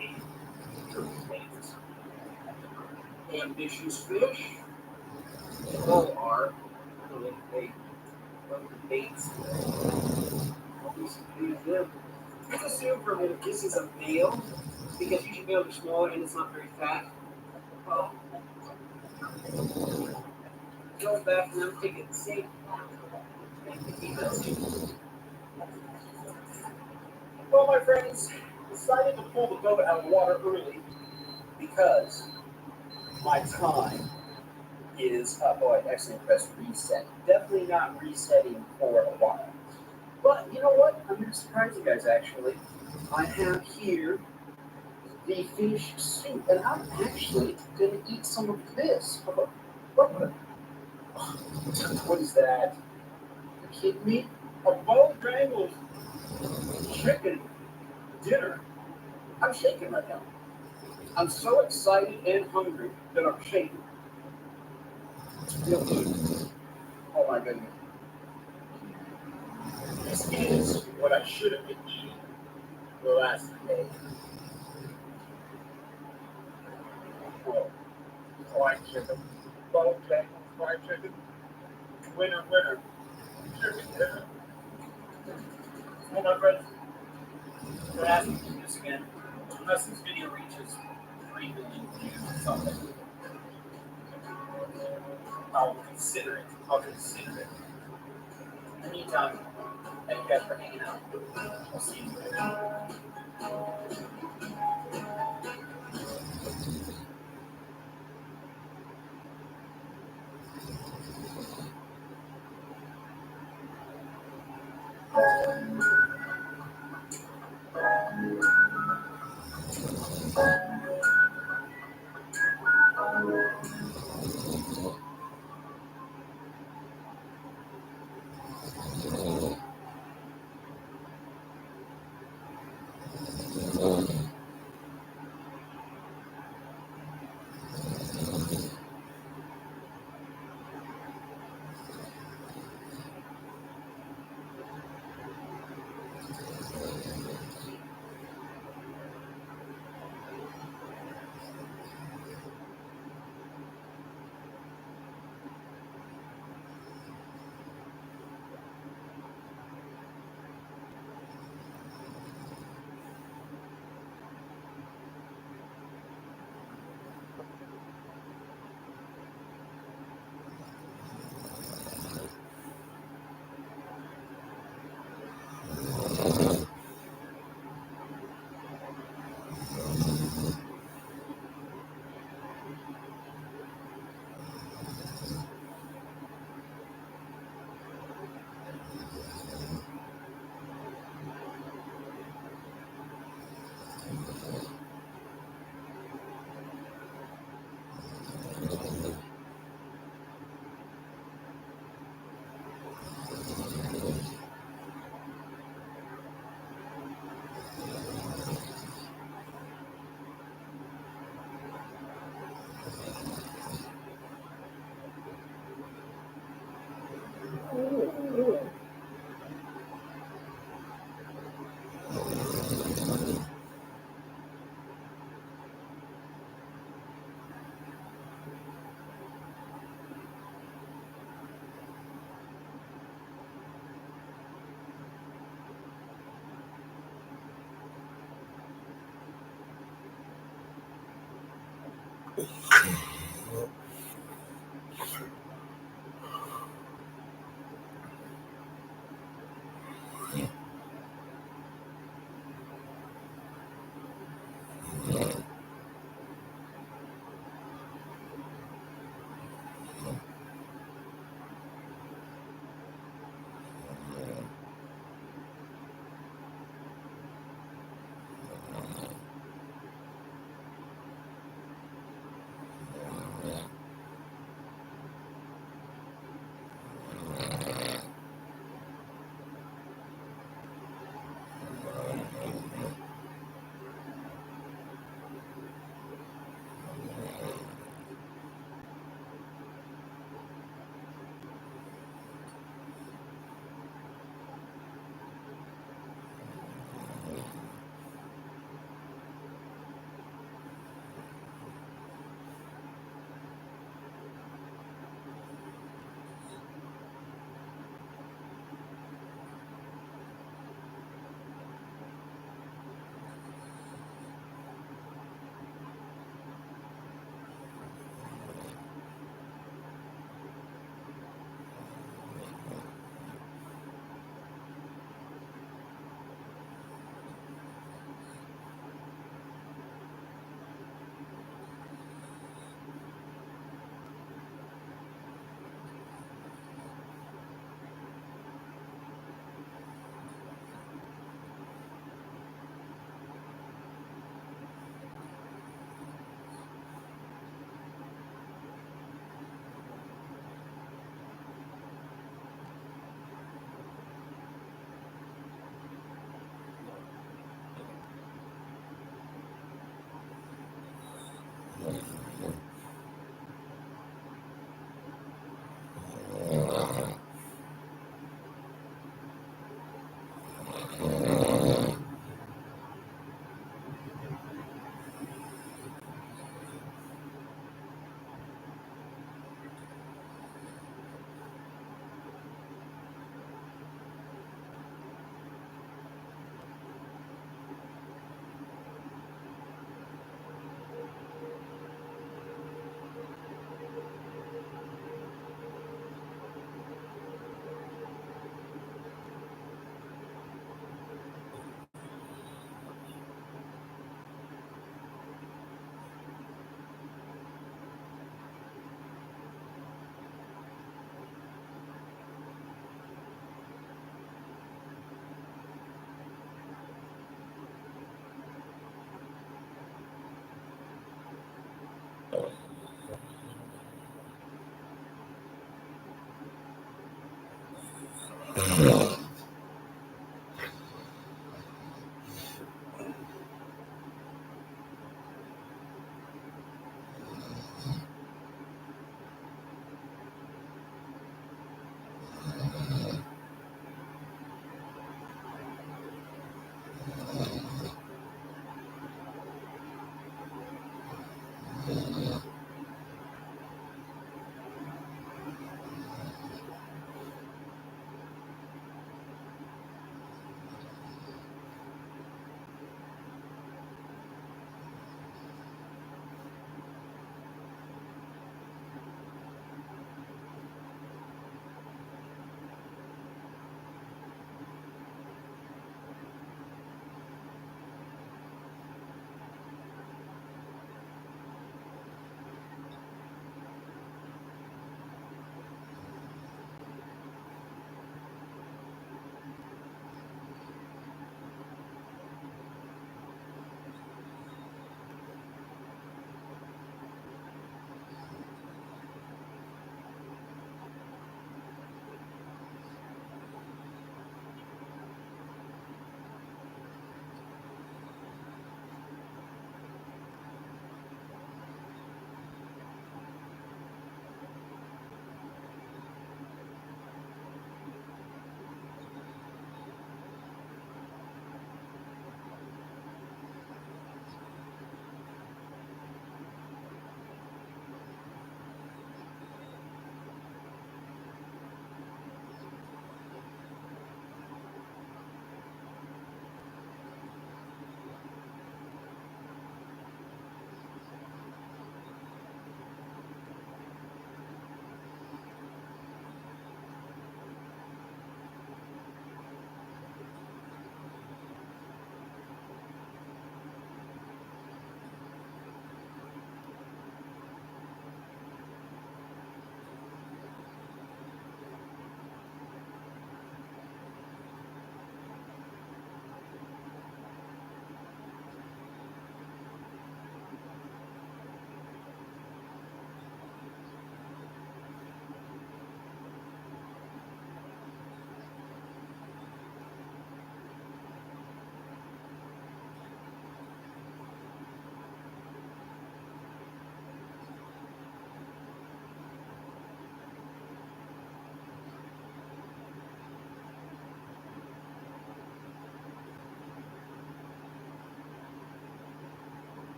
Ambitious fish. They all are. They love the baits. Let's assume for a minute this is a male, because usually males are smaller and it's not very fat. Go back and I'm taking the same. Well, my friends, decided to pull the boat out of the water early because my time is up. Oh, I accidentally pressed reset. Definitely not resetting for a while. But you know what? I'm going to surprise you guys, actually. I have here the fish soup, and I'm actually going to eat some of this. What is that? You kidding me? A well-strangled chicken dinner. I'm shaking right now. I'm so excited and hungry that I'm shaking. Real good. Oh my goodness. This is what I should have been eating the last day. Whoa. Fried chicken. Well-strangled fried chicken. Winner, winner. Chicken dinner. Well, my friends, we're asking for this again. Unless this video reaches 3 million views or something, I'll consider it. In the meantime, thank you guys for hanging out. I'll see you later.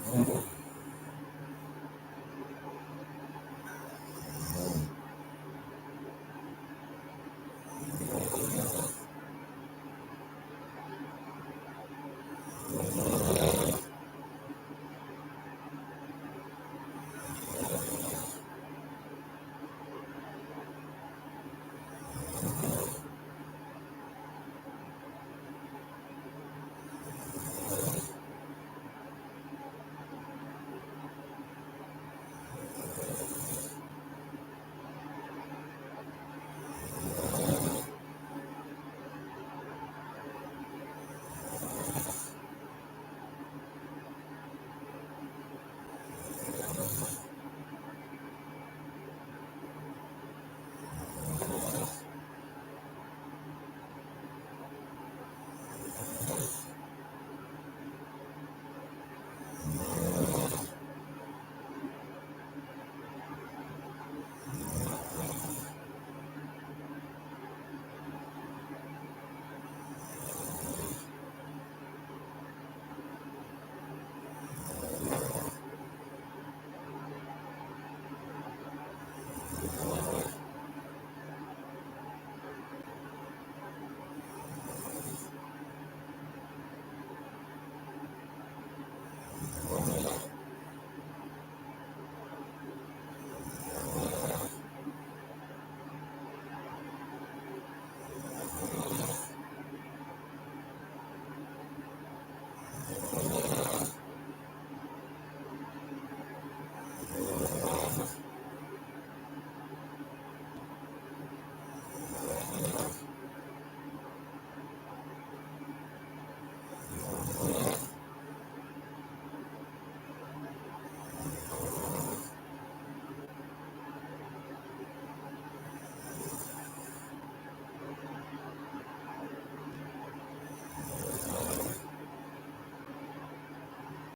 Mm-hmm.